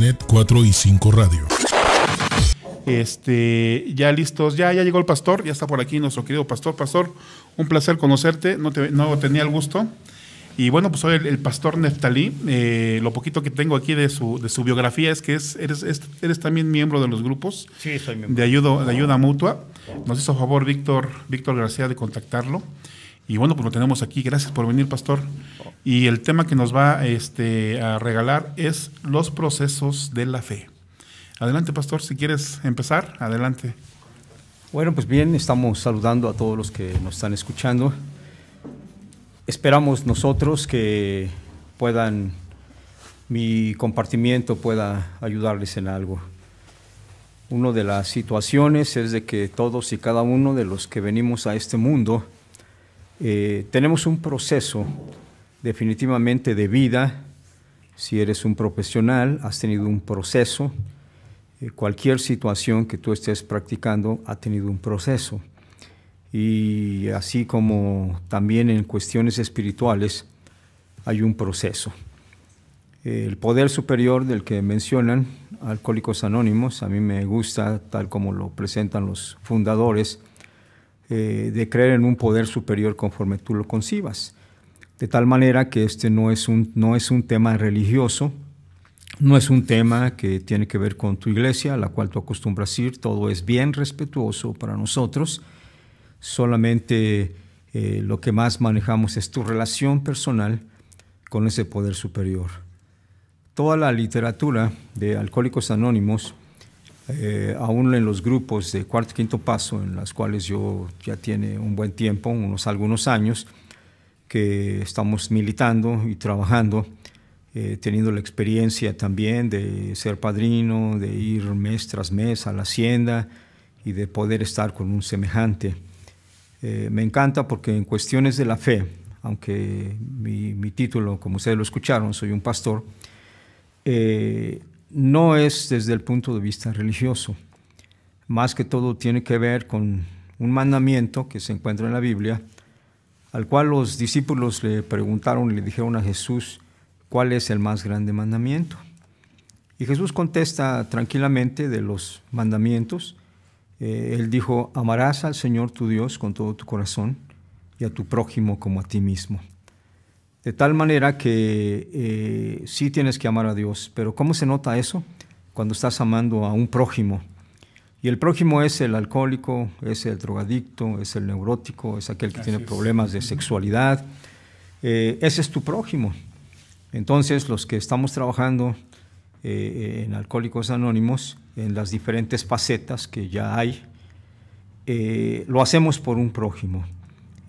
Jovenet 4 y 5 Radio. Ya listos, ya llegó el pastor, ya está por aquí nuestro querido pastor. Pastor, un placer conocerte, no tenía el gusto. Y bueno, pues soy el pastor Neftalí. Lo poquito que tengo aquí de su biografía es que eres también miembro de los grupos. Sí, soy miembro. De ayuda mutua. Nos hizo favor Víctor García de contactarlo. Y bueno, pues lo tenemos aquí. Gracias por venir, pastor. Y el tema que nos va a regalar es los procesos de la fe. Adelante, pastor, si quieres empezar, adelante. Bueno, pues bien, estamos saludando a todos los que nos están escuchando. Esperamos nosotros que mi compartimiento pueda ayudarles en algo. Una de las situaciones es de que todos y cada uno de los que venimos a este mundo tenemos un proceso definitivamente de vida. Si eres un profesional, has tenido un proceso. Cualquier situación que tú estés practicando ha tenido un proceso. Y así como también en cuestiones espirituales hay un proceso. El poder superior del que mencionan, Alcohólicos Anónimos, a mí me gusta, tal como lo presentan los fundadores, de creer en un poder superior conforme tú lo concibas. De tal manera que no es un tema religioso, no es un tema que tiene que ver con tu iglesia, a la cual tú acostumbras ir, todo es bien respetuoso para nosotros. Solamente lo que más manejamos es tu relación personal con ese poder superior. Toda la literatura de Alcohólicos Anónimos, aún en los grupos de cuarto y quinto paso, en las cuales yo ya tiene un buen tiempo, algunos años, que estamos militando y trabajando, teniendo la experiencia también de ser padrino, de ir mes tras mes a la hacienda y de poder estar con un semejante. Me encanta porque en cuestiones de la fe, aunque mi título, como ustedes lo escucharon, soy un pastor, no es desde el punto de vista religioso. Más que todo tiene que ver con un mandamiento que se encuentra en la Biblia, al cual los discípulos le preguntaron y le dijeron a Jesús, ¿cuál es el más grande mandamiento? Y Jesús contesta tranquilamente de los mandamientos. Él dijo, amarás al Señor tu Dios con todo tu corazón y a tu prójimo como a ti mismo. De tal manera que sí tienes que amar a Dios, pero ¿cómo se nota eso? Cuando estás amando a un prójimo. Y el prójimo es el alcohólico, es el drogadicto, es el neurótico, es aquel que tiene problemas de sexualidad. Ese es tu prójimo. Entonces, los que estamos trabajando en Alcohólicos Anónimos, en las diferentes facetas que ya hay, lo hacemos por un prójimo.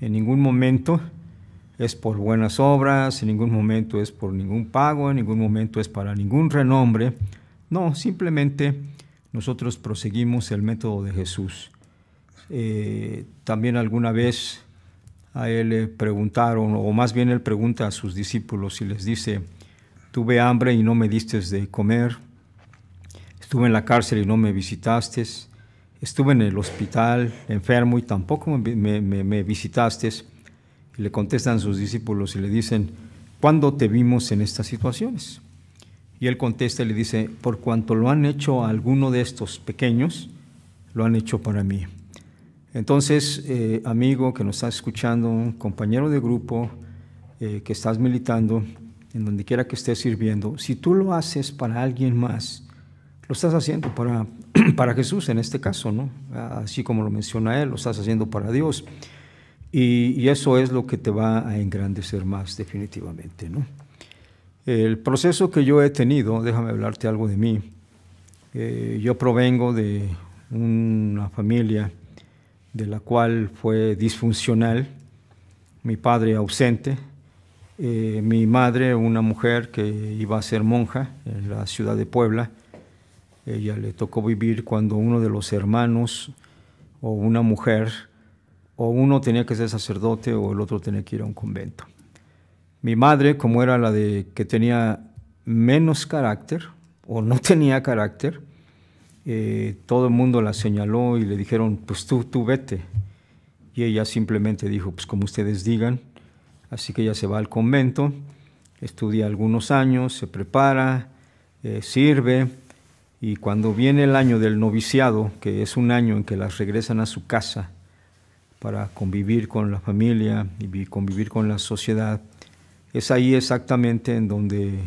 En ningún momento es por buenas obras, en ningún momento es por ningún pago, en ningún momento es para ningún renombre. No, simplemente nosotros proseguimos el método de Jesús. También alguna vez a él le preguntaron, o más bien él pregunta a sus discípulos y les dice, tuve hambre y no me diste de comer, estuve en la cárcel y no me visitaste, estuve en el hospital enfermo y tampoco me visitaste. Y le contestan sus discípulos y le dicen, ¿cuándo te vimos en estas situaciones? Y él contesta y le dice, por cuanto lo han hecho a alguno de estos pequeños, lo han hecho para mí. Entonces, amigo que nos estás escuchando, compañero de grupo, que estás militando, en donde quiera que estés sirviendo, si tú lo haces para alguien más, lo estás haciendo para Jesús en este caso, ¿no? Así como lo menciona él, lo estás haciendo para Dios. Y eso es lo que te va a engrandecer más definitivamente, ¿no? El proceso que yo he tenido, déjame hablarte algo de mí. Yo provengo de una familia de la cual fue disfuncional, mi padre ausente, mi madre una mujer que iba a ser monja en la ciudad de Puebla. Ella le tocó vivir cuando uno de los hermanos o una mujer, o uno tenía que ser sacerdote o el otro tenía que ir a un convento. Mi madre, como era la de que tenía menos carácter o no tenía carácter, todo el mundo la señaló y le dijeron, pues tú vete. Y ella simplemente dijo, pues como ustedes digan. Así que ella se va al convento, estudia algunos años, se prepara, sirve, y cuando viene el año del noviciado, que es un año en que las regresan a su casa para convivir con la familia y convivir con la sociedad, es ahí exactamente en donde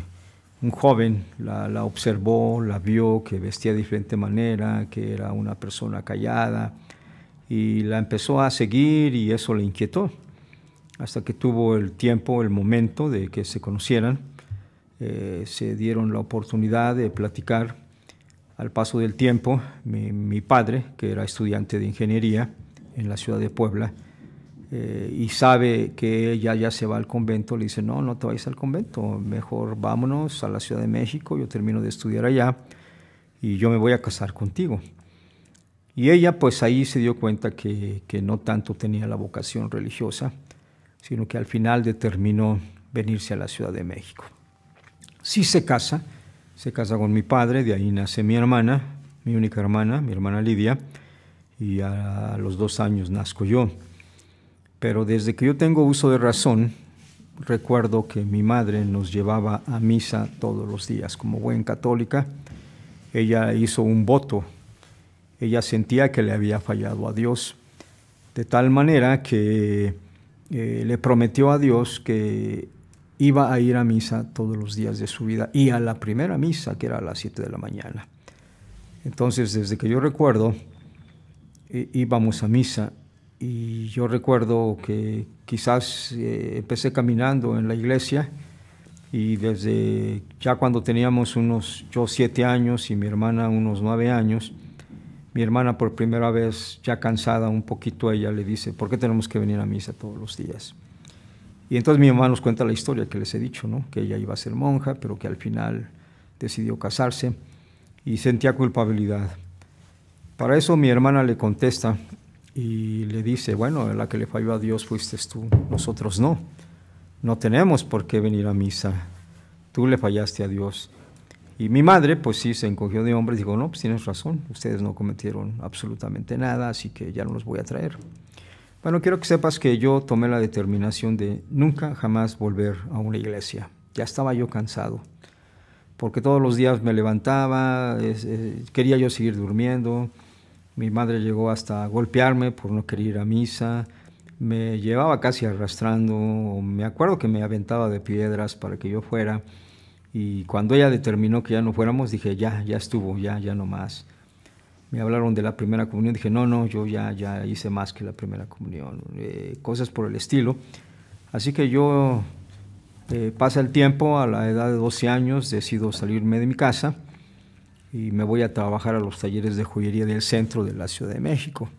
un joven la observó, la vio, que vestía de diferente manera, que era una persona callada, y la empezó a seguir, y eso le inquietó, hasta que tuvo el tiempo, el momento de que se conocieran. Se dieron la oportunidad de platicar. Al paso del tiempo, mi padre, que era estudiante de ingeniería en la ciudad de Puebla, y sabe que ella ya se va al convento, le dice: no, no te vayas al convento, mejor vámonos a la Ciudad de México, yo termino de estudiar allá y yo me voy a casar contigo. Y ella pues ahí se dio cuenta que no tanto tenía la vocación religiosa, sino que al final determinó venirse a la Ciudad de México. Sí se casa con mi padre, de ahí nace mi hermana, mi única hermana, mi hermana Lidia, y a los 2 años nazco yo. Pero desde que yo tengo uso de razón, recuerdo que mi madre nos llevaba a misa todos los días. Como buena católica, ella hizo un voto. Ella sentía que le había fallado a Dios, de tal manera que le prometió a Dios que iba a ir a misa todos los días de su vida, y a la primera misa, que era a las 7 de la mañana. Entonces, desde que yo recuerdo, íbamos a misa, y yo recuerdo que quizás empecé caminando en la iglesia, y desde ya cuando teníamos yo 7 años y mi hermana unos 9 años, mi hermana por primera vez, ya cansada un poquito, ella le dice: ¿por qué tenemos que venir a misa todos los días? Y entonces mi mamá nos cuenta la historia que les he dicho, ¿no? Que ella iba a ser monja, pero que al final decidió casarse y sentía culpabilidad. Para eso mi hermana le contesta y le dice: bueno, la que le falló a Dios fuiste tú, nosotros no. No tenemos por qué venir a misa, tú le fallaste a Dios. Y mi madre, pues sí, se encogió de hombros y dijo: no, pues tienes razón, ustedes no cometieron absolutamente nada, así que ya no los voy a traer. Bueno, quiero que sepas que yo tomé la determinación de nunca jamás volver a una iglesia. Ya estaba yo cansado, porque todos los días me levantaba, quería yo seguir durmiendo. Mi madre llegó hasta golpearme por no querer ir a misa, me llevaba casi arrastrando, me acuerdo que me aventaba de piedras para que yo fuera, y cuando ella determinó que ya no fuéramos, dije: ya estuvo, ya no más. Me hablaron de la primera comunión, dije: no, yo ya hice más que la primera comunión, cosas por el estilo. Así que yo, pasa el tiempo, a la edad de 12 años decido salirme de mi casa y me voy a trabajar a los talleres de joyería del centro de la Ciudad de México.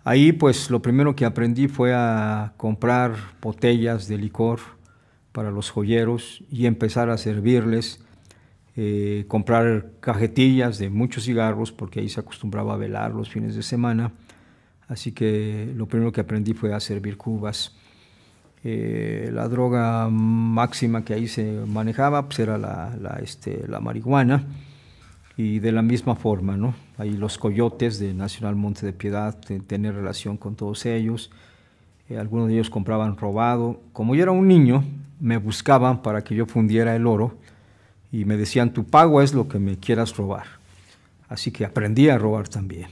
Ahí pues lo primero que aprendí fue a comprar botellas de licor para los joyeros y empezar a servirles, comprar cajetillas de muchos cigarros, porque ahí se acostumbraba a velar los fines de semana. Así que lo primero que aprendí fue a servir cubas. La droga máxima que ahí se manejaba pues era la marihuana, y de la misma forma, ¿no? Ahí los coyotes de Nacional Monte de Piedad, tener relación con todos ellos. Algunos de ellos compraban robado. Como yo era un niño, me buscaban para que yo fundiera el oro y me decían: tu pago es lo que me quieras robar. Así que aprendí a robar también.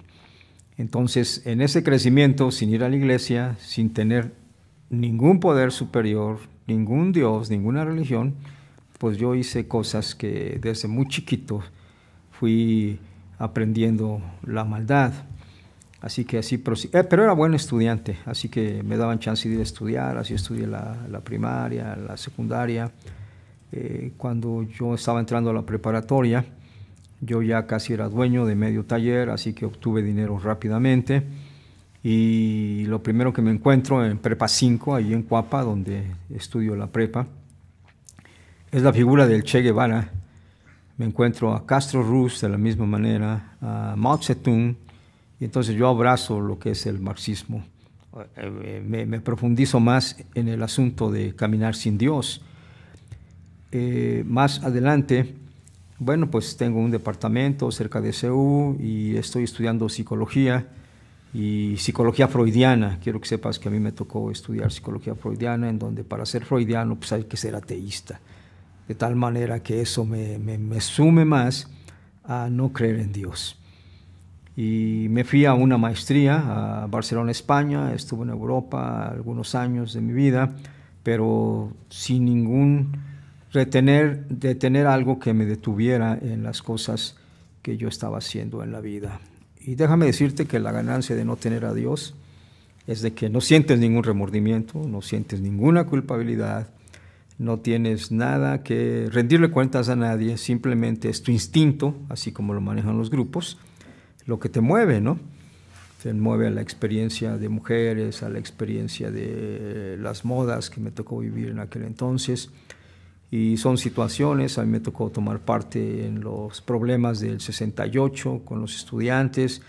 Entonces, en ese crecimiento, sin ir a la iglesia, sin tener ningún poder superior, ningún Dios, ninguna religión, pues yo hice cosas que desde muy chiquito fui aprendiendo la maldad. Así que así pero era buen estudiante, así que me daban chance de ir a estudiar, así estudié la primaria, la secundaria. Cuando yo estaba entrando a la preparatoria, yo ya casi era dueño de medio taller, así que obtuve dinero rápidamente. Y lo primero que me encuentro en Prepa 5, ahí en Cuapa, donde estudio la prepa, es la figura del Che Guevara. Me encuentro a Castro Ruz de la misma manera, a Mao Zedong, y entonces yo abrazo lo que es el marxismo. Me profundizo más en el asunto de caminar sin Dios. Más adelante, bueno, pues tengo un departamento cerca de CEU y estoy estudiando psicología y psicología freudiana. Quiero que sepas que a mí me tocó estudiar psicología freudiana, en donde para ser freudiano pues hay que ser ateísta. de tal manera que eso me sume más a no creer en Dios. Y me fui a una maestría a Barcelona, España. Estuve en Europa algunos años de mi vida, pero sin ningún detener algo que me detuviera en las cosas que yo estaba haciendo en la vida. Y déjame decirte que la ganancia de no tener a Dios es de que no sientes ningún remordimiento, no sientes ninguna culpabilidad, no tienes nada que rendirle cuentas a nadie, simplemente es tu instinto, así como lo manejan los grupos, lo que te mueve, ¿no? Te mueve a la experiencia de mujeres, a la experiencia de las modas que me tocó vivir en aquel entonces. Y son situaciones, a mí me tocó tomar parte en los problemas del 68 con los estudiantes,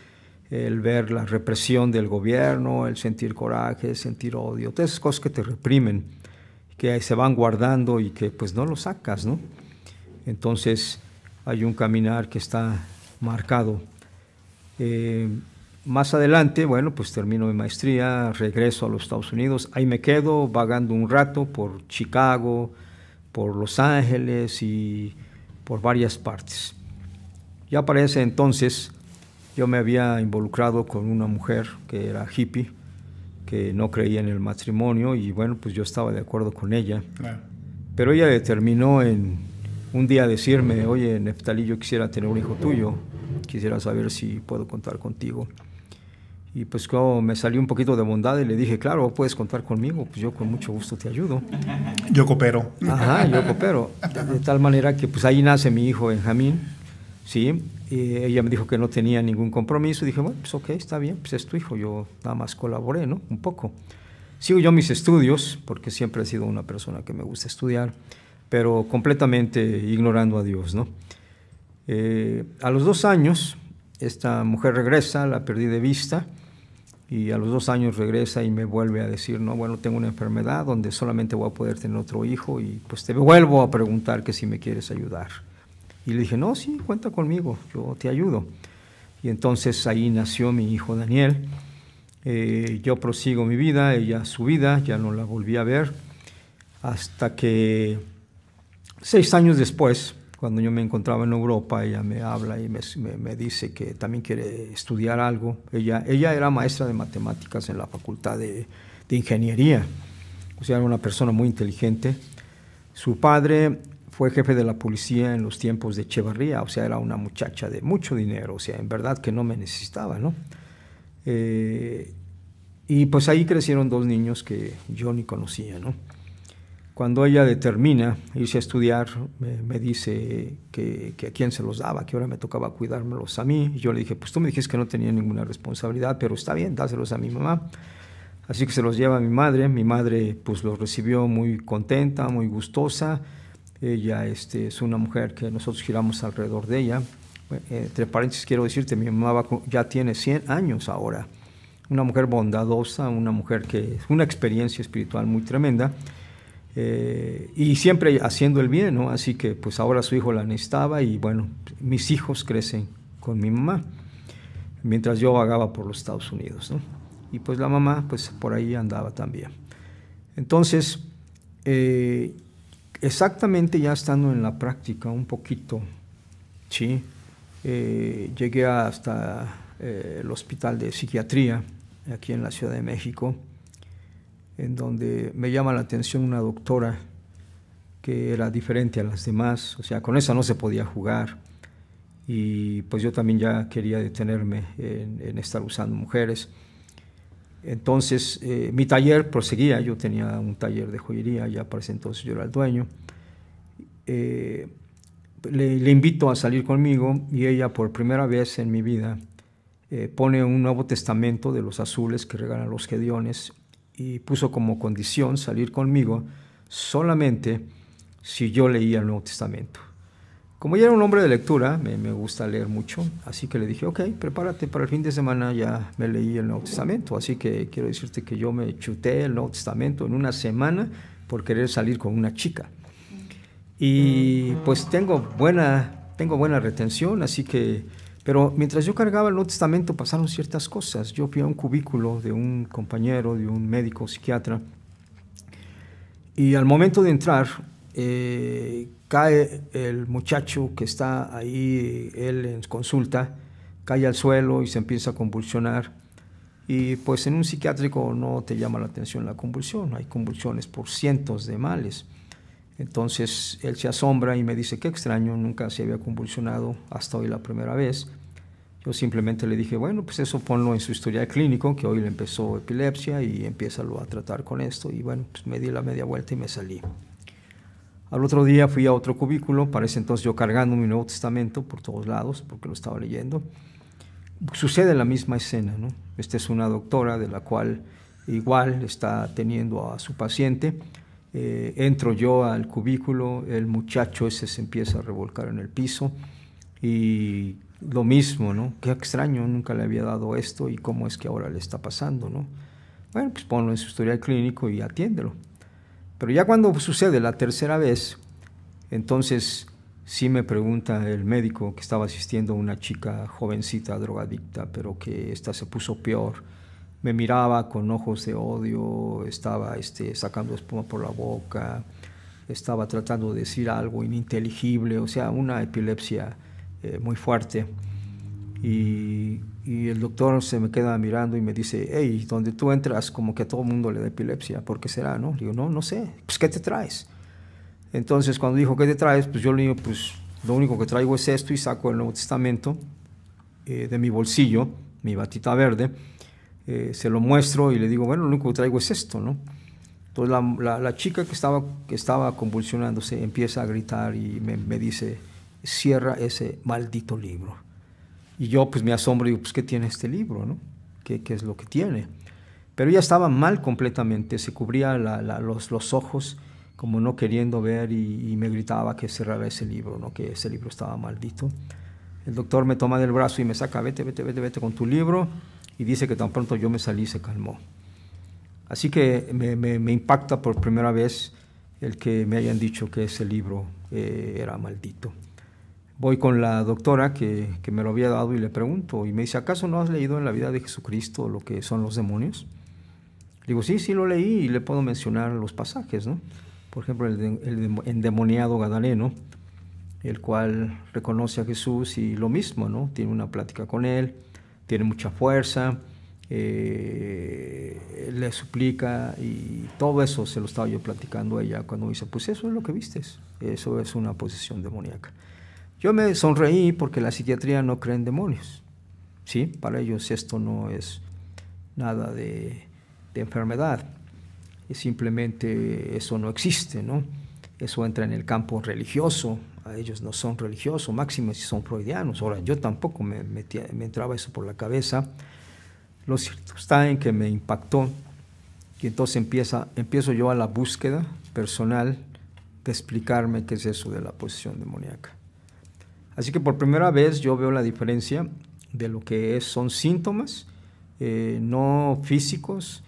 el ver la represión del gobierno, el sentir coraje, sentir odio, todas esas cosas que te reprimen, que se van guardando y que pues no lo sacas, ¿no? Entonces hay un caminar que está marcado. Más adelante, bueno, pues termino mi maestría, regreso a los Estados Unidos, ahí me quedo vagando un rato por Chicago, por Los Ángeles y por varias partes. Ya para ese entonces yo me había involucrado con una mujer que era hippie, que no creía en el matrimonio y bueno, pues yo estaba de acuerdo con ella. Claro. Pero ella determinó en un día decirme, oye, Neftalí, yo quisiera tener un hijo tuyo, quisiera saber si puedo contar contigo. Y pues como me salió un poquito de bondad y le dije, claro, puedes contar conmigo, pues yo con mucho gusto te ayudo. Yo coopero. Ajá, yo coopero. De tal manera que pues ahí nace mi hijo Benjamín, ¿sí? Y ella me dijo que no tenía ningún compromiso. Dije, bueno, pues ok, está bien, pues es tu hijo. Yo nada más colaboré, ¿no? Un poco. Sigo yo mis estudios, porque siempre he sido una persona que me gusta estudiar, pero completamente ignorando a Dios, ¿no? A los 2 años, esta mujer regresa, la perdí de vista, y a los 2 años regresa y me vuelve a decir, no, bueno, tengo una enfermedad donde solamente voy a poder tener otro hijo y pues te vuelvo a preguntar que si me quieres ayudar. Y le dije, no, sí, cuenta conmigo, yo te ayudo. Y entonces ahí nació mi hijo Daniel. Yo prosigo mi vida, ella su vida, ya no la volví a ver, hasta que 6 años después, cuando yo me encontraba en Europa, ella me habla y me dice que también quiere estudiar algo. Ella era maestra de matemáticas en la Facultad de Ingeniería, o sea, era una persona muy inteligente. Su padre fue jefe de la policía en los tiempos de Echevarría, o sea, era una muchacha de mucho dinero, o sea, en verdad que no me necesitaba, ¿no? Y pues ahí crecieron 2 niños que yo ni conocía, ¿no? Cuando ella determina irse a estudiar, me dice que a quién se los daba, que ahora me tocaba cuidármelos a mí. Y yo le dije, pues tú me dijiste que no tenía ninguna responsabilidad, pero está bien, dáselos a mi mamá. Así que se los lleva a mi madre pues los recibió muy contenta, muy gustosa. Ella es una mujer que nosotros giramos alrededor de ella. Entre paréntesis quiero decirte, mi mamá ya tiene 100 años ahora. Una mujer bondadosa, una mujer que es una experiencia espiritual muy tremenda. Y siempre haciendo el bien, ¿no? Así que pues ahora su hijo la necesitaba y bueno, mis hijos crecen con mi mamá, mientras yo vagaba por los Estados Unidos, ¿no? Y pues la mamá pues por ahí andaba también. Entonces, exactamente ya estando en la práctica un poquito, ¿sí? Llegué hasta el Hospital de Psiquiatría, aquí en la Ciudad de México, en donde me llama la atención una doctora que era diferente a las demás, o sea, con esa no se podía jugar, y pues yo también ya quería detenerme en estar usando mujeres. Entonces mi taller proseguía, yo tenía un taller de joyería, ya para ese entonces yo era el dueño. Le invito a salir conmigo y ella por primera vez en mi vida pone un Nuevo Testamento de los azules que regalan los Gediones y puso como condición salir conmigo solamente si yo leía el Nuevo Testamento. Como ya era un hombre de lectura, me gusta leer mucho, así que le dije, ok, prepárate para el fin de semana, ya me leí el Nuevo Testamento, así que quiero decirte que yo me chuté el Nuevo Testamento en una semana por querer salir con una chica. Y pues tengo buena retención, así que... Pero mientras yo cargaba el Nuevo Testamento pasaron ciertas cosas. Yo fui a un cubículo de un compañero, de un médico psiquiatra, y al momento de entrar cae el muchacho que está ahí, él en consulta, cae al suelo y se empieza a convulsionar. Y pues en un psiquiátrico no te llama la atención la convulsión, hay convulsiones por cientos de males. Entonces él se asombra y me dice, qué extraño, nunca se había convulsionado hasta hoy la primera vez. Yo simplemente le dije, bueno, pues eso ponlo en su historial clínico, que hoy le empezó epilepsia y empiézalo a tratar con esto. Y bueno, pues me di la media vuelta y me salí. Al otro día fui a otro cubículo, para ese entonces yo cargando mi Nuevo Testamento por todos lados, porque lo estaba leyendo. Sucede la misma escena, ¿no? Esta es una doctora de la cual igual está teniendo a su paciente. Entro yo al cubículo, el muchacho ese se empieza a revolcar en el piso y lo mismo, ¿no? Qué extraño, nunca le había dado esto y cómo es que ahora le está pasando, ¿no? Bueno, pues ponlo en su historial clínico y atiéndelo. Pero ya cuando sucede la tercera vez, entonces sí me pregunta el médico que estaba asistiendo a una chica jovencita, drogadicta, pero que esta se puso peor. Me miraba con ojos de odio, estaba sacando espuma por la boca, estaba tratando de decir algo ininteligible, o sea, una epilepsia muy fuerte. Y el doctor se me queda mirando y me dice, hey, donde tú entras como que a todo el mundo le da epilepsia, ¿por qué será? ¿No? Le digo, no sé, pues ¿qué te traes? Entonces cuando dijo, ¿qué te traes? Pues yo le digo, pues lo único que traigo es esto y saco el Nuevo Testamento de mi bolsillo, mi batita verde, se lo muestro y le digo, bueno, lo único que traigo es esto, ¿no? Entonces la chica que estaba convulsionándose empieza a gritar y me dice, cierra ese maldito libro. Y yo pues me asombro y digo, pues ¿qué tiene este libro, no? ¿Qué es lo que tiene? Pero ella estaba mal completamente, se cubría los ojos como no queriendo ver y me gritaba que cerrara ese libro, ¿no? Que ese libro estaba maldito. El doctor me toma del brazo y me saca, vete con tu libro, y dice que tan pronto yo me salí se calmó. Así que me impacta por primera vez el que me hayan dicho que ese libro era maldito. Voy con la doctora que me lo había dado y le pregunto, y me dice, ¿acaso no has leído en la vida de Jesucristo lo que son los demonios? Le digo, sí lo leí y le puedo mencionar los pasajes, ¿no? Por ejemplo, el endemoniado gadareno, el cual reconoce a Jesús y lo mismo, ¿no? Tiene una plática con él, tiene mucha fuerza, le suplica y todo eso se lo estaba yo platicando a ella cuando dice, pues eso es lo que vistes, eso es una posesión demoníaca. Yo me sonreí porque la psiquiatría no cree en demonios, ¿sí? Para ellos esto no es nada de enfermedad, simplemente eso no existe, ¿no? Eso entra en el campo religioso, a ellos no son religiosos, máxime si son freudianos. Ahora, yo tampoco me entraba eso por la cabeza. Lo cierto está en que me impactó y entonces empiezo yo a la búsqueda personal de explicarme qué es eso de la posesión demoníaca. Así que por primera vez yo veo la diferencia de lo que son síntomas no físicos,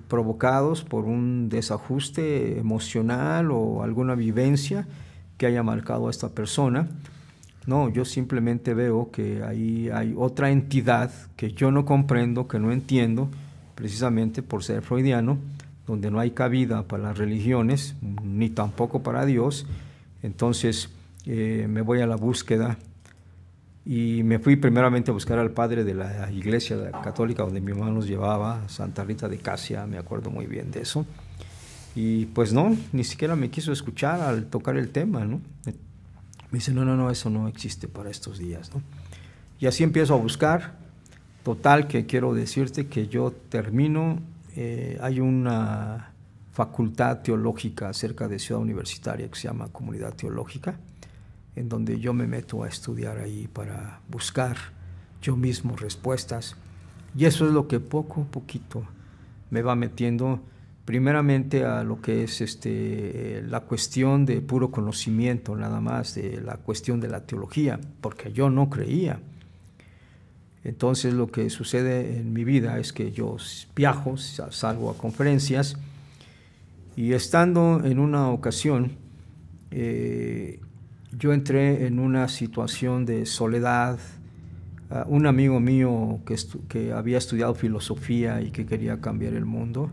provocados por un desajuste emocional o alguna vivencia que haya marcado a esta persona. No, yo simplemente veo que ahí hay otra entidad que yo no comprendo, que no entiendo, precisamente por ser freudiano, donde no hay cabida para las religiones, ni tampoco para Dios. Entonces me voy a la búsqueda y me fui primeramente a buscar al padre de la iglesia católica donde mi mamá nos llevaba, Santa Rita de Casia, me acuerdo muy bien de eso. Y pues no, ni siquiera me quiso escuchar al tocar el tema, ¿no? Me dice, no, eso no existe para estos días, ¿no? Y así empiezo a buscar. Total, que quiero decirte que yo termino, hay una facultad teológica cerca de Ciudad Universitaria que se llama Comunidad Teológica, en donde yo me meto a estudiar ahí para buscar yo mismo respuestas. Y eso es lo que poco a poquito me va metiendo primeramente a lo que es la cuestión de puro conocimiento, nada más, de la cuestión de la teología, porque yo no creía. Entonces lo que sucede en mi vida es que yo viajo, salgo a conferencias, y estando en una ocasión, yo entré en una situación de soledad. Un amigo mío que había estudiado filosofía y que quería cambiar el mundo,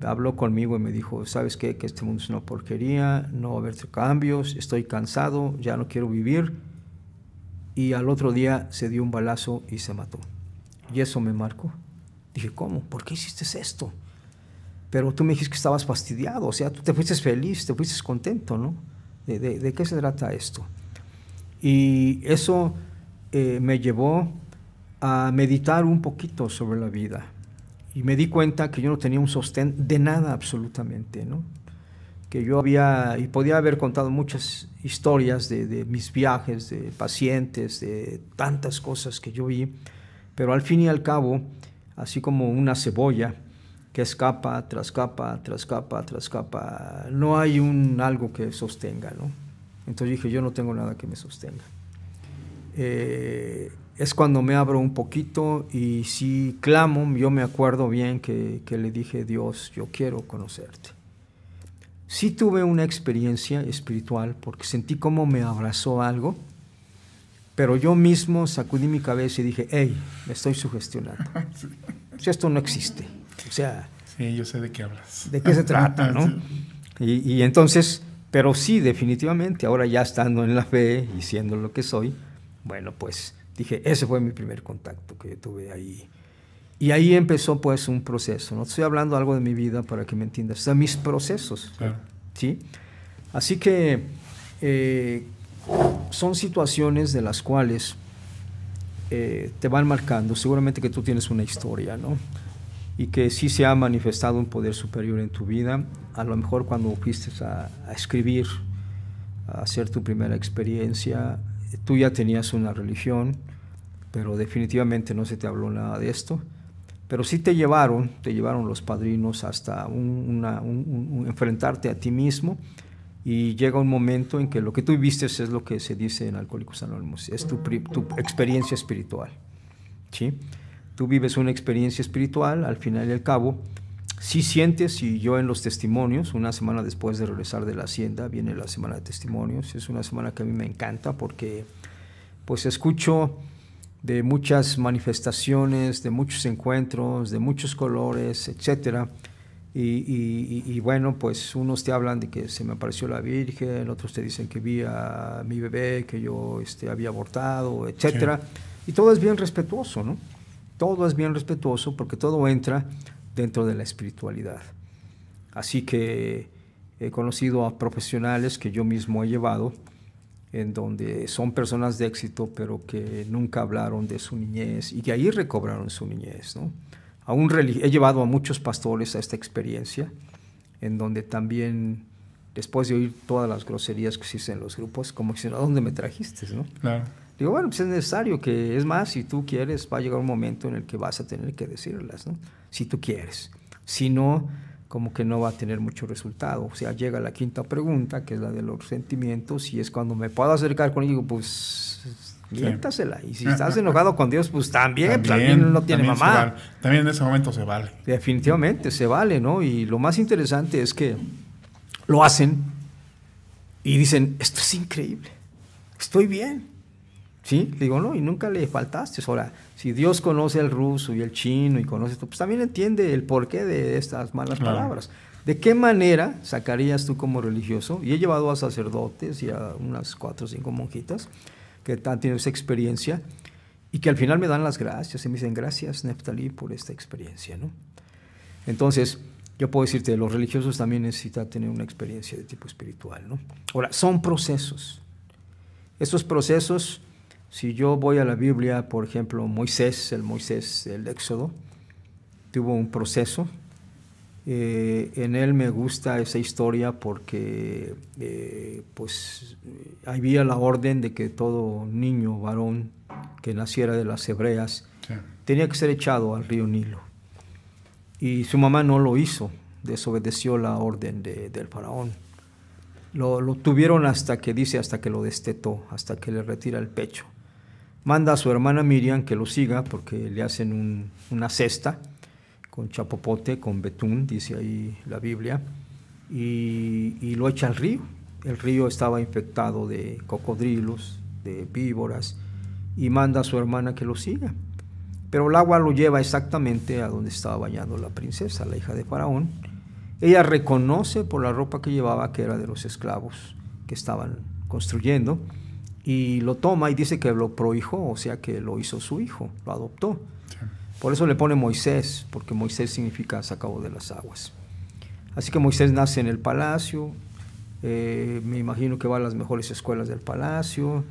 habló conmigo y me dijo, ¿sabes qué? Que este mundo es una porquería, no va a haber cambios, estoy cansado, ya no quiero vivir. Y al otro día se dio un balazo y se mató. Y eso me marcó. Dije, ¿cómo? ¿Por qué hiciste esto? Pero tú me dijiste que estabas fastidiado, o sea, tú te fuiste feliz, te fuiste contento, ¿no? ¿De qué se trata esto? Y eso me llevó a meditar un poquito sobre la vida. Y me di cuenta que yo no tenía un sostén de nada absolutamente, ¿no? Que yo había, y podía haber contado muchas historias de mis viajes, de pacientes, de tantas cosas que yo vi, pero al fin y al cabo, así como una cebolla que es capa tras capa, tras capa, tras capa, no hay algo que sostenga, ¿no? Entonces dije, yo no tengo nada que me sostenga. Es cuando me abro un poquito y si clamo, yo me acuerdo bien que le dije, Dios, yo quiero conocerte. Sí tuve una experiencia espiritual porque sentí como me abrazó algo, pero yo mismo sacudí mi cabeza y dije, hey, me estoy sugestionando. Sí. O sea, esto no existe. O sea, sí, yo sé de qué hablas. ¿De qué se trata, no? Sí. Y entonces, pero sí, definitivamente, ahora ya estando en la fe y siendo lo que soy, bueno, pues dije, ese fue mi primer contacto que tuve ahí. Y ahí empezó pues un proceso. No estoy hablando algo de mi vida para que me entiendas, de mis procesos. Claro. ¿Sí? Así que son situaciones de las cuales te van marcando. Seguramente que tú tienes una historia, ¿no? Y que sí se ha manifestado un poder superior en tu vida. A lo mejor cuando fuiste a escribir, a hacer tu primera experiencia, tú ya tenías una religión, pero definitivamente no se te habló nada de esto. Pero sí te llevaron los padrinos hasta enfrentarte a ti mismo, y llega un momento en que lo que tú viviste es lo que se dice en Alcohólicos Anónimos, es tu experiencia espiritual, ¿sí? Tú vives una experiencia espiritual, al final y al cabo, sí sientes, y yo en los testimonios, una semana después de regresar de la hacienda, viene la semana de testimonios, es una semana que a mí me encanta porque pues escucho de muchas manifestaciones, de muchos encuentros, de muchos colores, etcétera. Y bueno, pues unos te hablan de que se me apareció la Virgen, otros te dicen que vi a mi bebé, que yo había abortado, etcétera. Sí. Y todo es bien respetuoso, ¿no? Todo es bien respetuoso porque todo entra dentro de la espiritualidad. Así que he conocido a profesionales que yo mismo he llevado, en donde son personas de éxito, pero que nunca hablaron de su niñez y que ahí recobraron su niñez, ¿no? He llevado a muchos pastores a esta experiencia, en donde también, después de oír todas las groserías que se dicen en los grupos, como dicen, ¿a dónde me trajiste, no? Claro. Digo, bueno, pues es necesario que, es más, si tú quieres, va a llegar un momento en el que vas a tener que decirlas, ¿no? Si tú quieres. Si no, como que no va a tener mucho resultado. O sea, llega la quinta pregunta, que es la de los sentimientos, y es cuando me puedo acercar con ellos, pues miéntasela. Y si estás enojado con Dios, pues también no tiene mamá. Vale. También en ese momento se vale. Definitivamente se vale, ¿no? Y lo más interesante es que lo hacen y dicen, esto es increíble, estoy bien. ¿Sí? Digo, no, y nunca le faltaste. Ahora, si Dios conoce el ruso y el chino y conoce esto, pues también entiende el porqué de estas malas palabras. ¿De qué manera sacarías tú como religioso? Y he llevado a sacerdotes y a unas 4 o 5 monjitas que han tenido esa experiencia y que al final me dan las gracias y me dicen, gracias, Neftalí, por esta experiencia, ¿no? Entonces, yo puedo decirte, los religiosos también necesitan tener una experiencia de tipo espiritual, ¿no? Ahora, son procesos. Estos procesos, si yo voy a la Biblia, por ejemplo, el Moisés del Éxodo, tuvo un proceso. En él me gusta esa historia porque pues había la orden de que todo niño varón que naciera de las hebreas tenía que ser echado al río Nilo. Y su mamá no lo hizo, desobedeció la orden del faraón. Lo tuvieron hasta que lo destetó, hasta que le retira el pecho. Manda a su hermana Miriam que lo siga porque le hacen una cesta con chapopote, con betún, dice ahí la Biblia, y lo echa al río. El río estaba infectado de cocodrilos, de víboras, y manda a su hermana que lo siga. Pero el agua lo lleva exactamente a donde estaba bañando la princesa, la hija de Faraón, Ella reconoce por la ropa que llevaba que era de los esclavos que estaban construyendo, y lo toma y dice que lo prohijó, o sea que lo hizo su hijo, lo adoptó. Sí. Por eso le pone Moisés, porque Moisés significa sacado de las aguas. Así que Moisés nace en el palacio, me imagino que va a las mejores escuelas del palacio,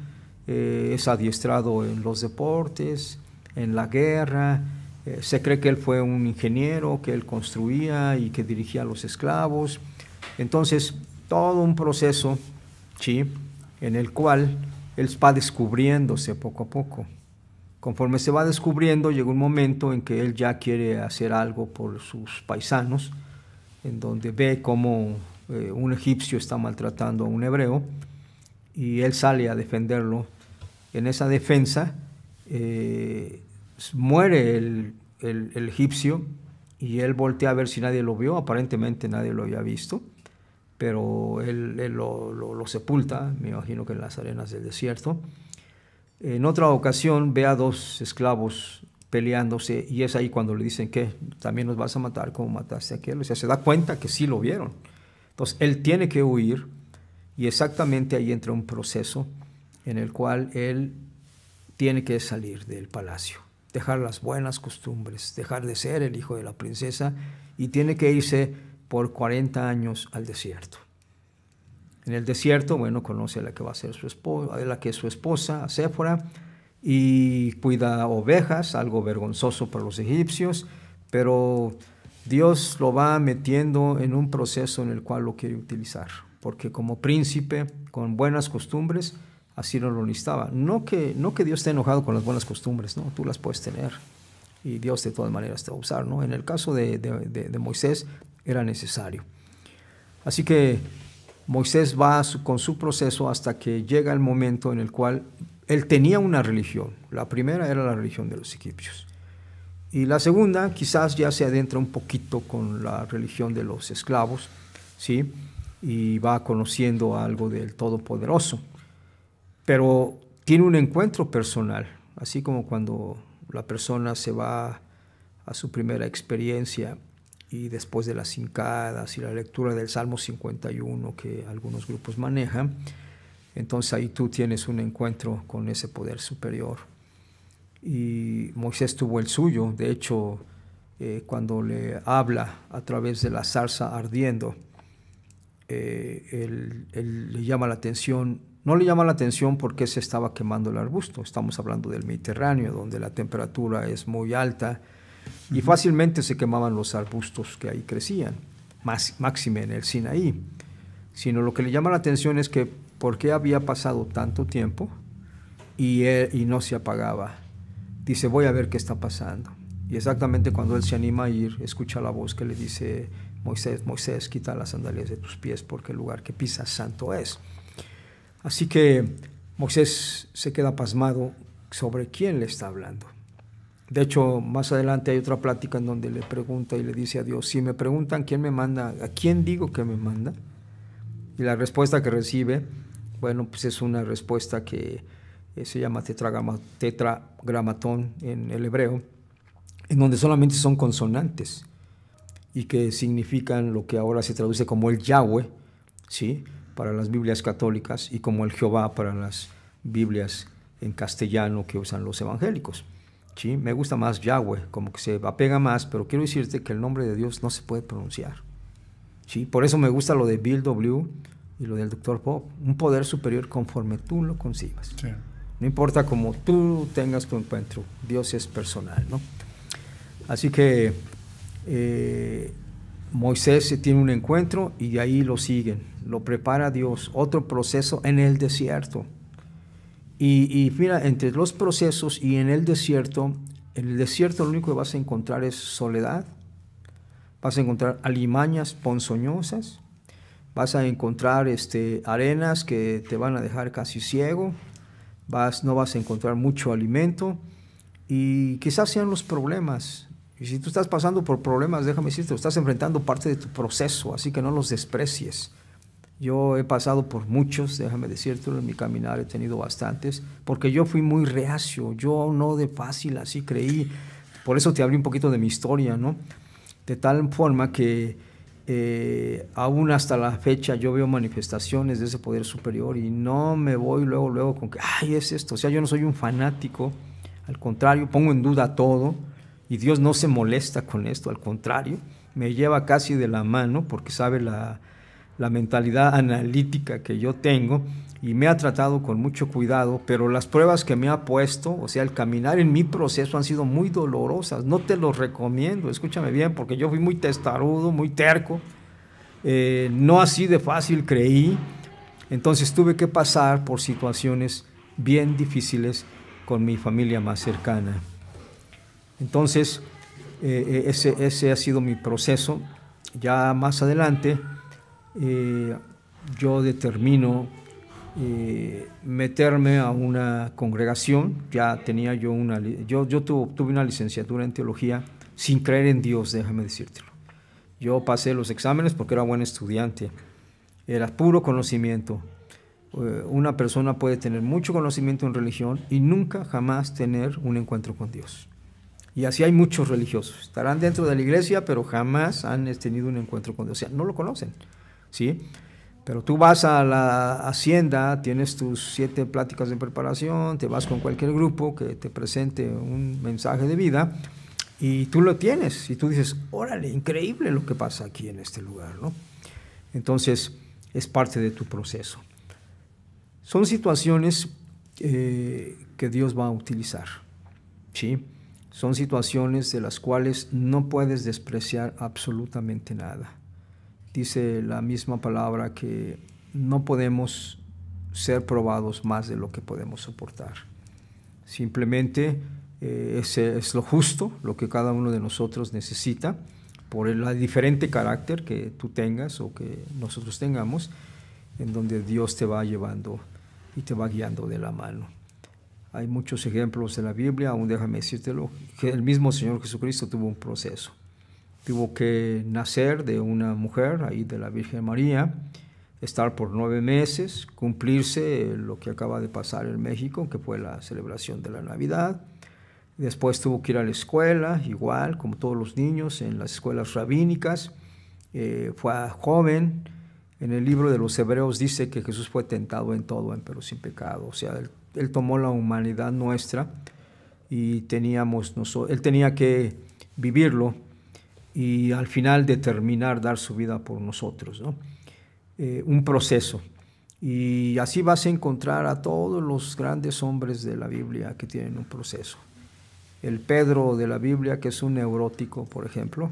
es adiestrado en los deportes, en la guerra, se cree que él fue un ingeniero, que él construía y que dirigía a los esclavos. Entonces, todo un proceso, ¿sí?, en el cual él va descubriéndose poco a poco. Conforme se va descubriendo, llega un momento en que él ya quiere hacer algo por sus paisanos, en donde ve cómo un egipcio está maltratando a un hebreo, y él sale a defenderlo. En esa defensa muere el egipcio, y él voltea a ver si nadie lo vio. Aparentemente nadie lo había visto, pero él lo sepulta, me imagino que en las arenas del desierto. En otra ocasión ve a dos esclavos peleándose, y es ahí cuando le dicen que también nos vas a matar como mataste a aquel. O sea, se da cuenta que sí lo vieron. Entonces él tiene que huir, y exactamente ahí entra un proceso en el cual él tiene que salir del palacio, dejar las buenas costumbres, dejar de ser el hijo de la princesa, y tiene que irse por 40 años al desierto. En el desierto, bueno, conoce a la que va a ser su esposa, a la que es su esposa, a Séfora, y cuida ovejas, algo vergonzoso para los egipcios, pero Dios lo va metiendo en un proceso en el cual lo quiere utilizar, porque como príncipe, con buenas costumbres, así no lo necesitaba. No que Dios esté enojado con las buenas costumbres, no, tú las puedes tener, y Dios de todas maneras te va a usar, ¿no? En el caso de Moisés era necesario. Así que Moisés va con su proceso hasta que llega el momento en el cual él tenía una religión. La primera era la religión de los egipcios, y la segunda quizás ya se adentra un poquito con la religión de los esclavos, ¿sí?, y va conociendo algo del Todopoderoso, pero tiene un encuentro personal, así como cuando la persona se va a su primera experiencia, y después de las hincadas y la lectura del Salmo 51 que algunos grupos manejan, entonces ahí tú tienes un encuentro con ese poder superior. Y Moisés tuvo el suyo. De hecho, cuando le habla a través de la zarza ardiendo, él le llama la atención. No le llama la atención porque se estaba quemando el arbusto. Estamos hablando del Mediterráneo, donde la temperatura es muy alta, y fácilmente se quemaban los arbustos que ahí crecían, máxime en el Sinaí. Sino lo que le llama la atención es que por qué había pasado tanto tiempo y no se apagaba. Dice, voy a ver qué está pasando. Y exactamente cuando él se anima a ir, escucha la voz que le dice, Moisés, Moisés, quita las sandalias de tus pies, porque el lugar que pisas santo es. Así que Moisés se queda pasmado sobre quién le está hablando. De hecho, más adelante hay otra plática en donde le pregunta y le dice a Dios, si me preguntan quién me manda, ¿a quién digo que me manda? Y la respuesta que recibe, bueno, pues es una respuesta que se llama tetragramatón en el hebreo, en donde solamente son consonantes y que significan lo que ahora se traduce como el Yahweh, ¿sí?, para las Biblias católicas, y como el Jehová para las Biblias en castellano que usan los evangélicos. ¿Sí? Me gusta más Yahweh, como que se apega más, pero quiero decirte que el nombre de Dios no se puede pronunciar. ¿Sí? Por eso me gusta lo de Bill W. y lo del Dr. Bob, un poder superior conforme tú lo concibas. Sí. No importa cómo tú tengas tu encuentro, Dios es personal, ¿no? Así que Moisés tiene un encuentro y de ahí lo siguen, lo prepara Dios, otro proceso en el desierto. Y mira, entre los procesos y en el desierto lo único que vas a encontrar es soledad, vas a encontrar alimañas ponzoñosas, vas a encontrar arenas que te van a dejar casi ciego, no vas a encontrar mucho alimento, y quizás sean los problemas. Y si tú estás pasando por problemas, déjame decirte, estás enfrentando parte de tu proceso, así que no los desprecies. Yo he pasado por muchos, déjame decirte, en mi caminar he tenido bastantes, porque yo fui muy reacio, yo no de fácil así creí. Por eso te hablé un poquito de mi historia, ¿no? De tal forma que aún hasta la fecha yo veo manifestaciones de ese poder superior y no me voy luego con que, ay, es esto. O sea, yo no soy un fanático, al contrario, pongo en duda todo y Dios no se molesta con esto, al contrario, me lleva casi de la mano porque sabe la mentalidad analítica que yo tengo y me ha tratado con mucho cuidado, pero las pruebas que me ha puesto, o sea, el caminar en mi proceso han sido muy dolorosas. No te los recomiendo, escúchame bien, porque yo fui muy testarudo, muy terco, no así de fácil creí, entonces tuve que pasar por situaciones bien difíciles con mi familia más cercana. Entonces, ese ha sido mi proceso. Ya más adelante, yo determino meterme a una congregación. Ya tenía yo tuve una licenciatura en teología sin creer en Dios, déjame decírtelo. Yo pasé los exámenes porque era buen estudiante, era puro conocimiento. Una persona puede tener mucho conocimiento en religión y nunca jamás tener un encuentro con Dios. Y así hay muchos religiosos, estarán dentro de la iglesia pero jamás han tenido un encuentro con Dios, o sea, no lo conocen, ¿sí? Pero tú vas a la hacienda, tienes tus 7 pláticas de preparación, te vas con cualquier grupo que te presente un mensaje de vida y tú lo tienes y tú dices, órale, increíble lo que pasa aquí en este lugar, ¿no? Entonces es parte de tu proceso. Son situaciones que Dios va a utilizar, ¿sí? Son situaciones de las cuales no puedes despreciar absolutamente nada. Dice la misma palabra que no podemos ser probados más de lo que podemos soportar. Simplemente ese es lo justo, lo que cada uno de nosotros necesita, por el diferente carácter que tú tengas o que nosotros tengamos, en donde Dios te va llevando y te va guiando de la mano. Hay muchos ejemplos en la Biblia, aún déjame decírtelo, que el mismo Señor Jesucristo tuvo un proceso. Tuvo que nacer de una mujer, ahí de la Virgen María, estar por 9 meses, cumplirse lo que acaba de pasar en México, que fue la celebración de la Navidad. Después tuvo que ir a la escuela, igual, como todos los niños, en las escuelas rabínicas. Fue joven. En el libro de los Hebreos dice que Jesús fue tentado en todo, pero sin pecado. O sea, él tomó la humanidad nuestra y él tenía que vivirlo y al final determinar dar su vida por nosotros, ¿no? Un proceso. Y así vas a encontrar a todos los grandes hombres de la Biblia que tienen un proceso. El Pedro de la Biblia, que es un neurótico, por ejemplo,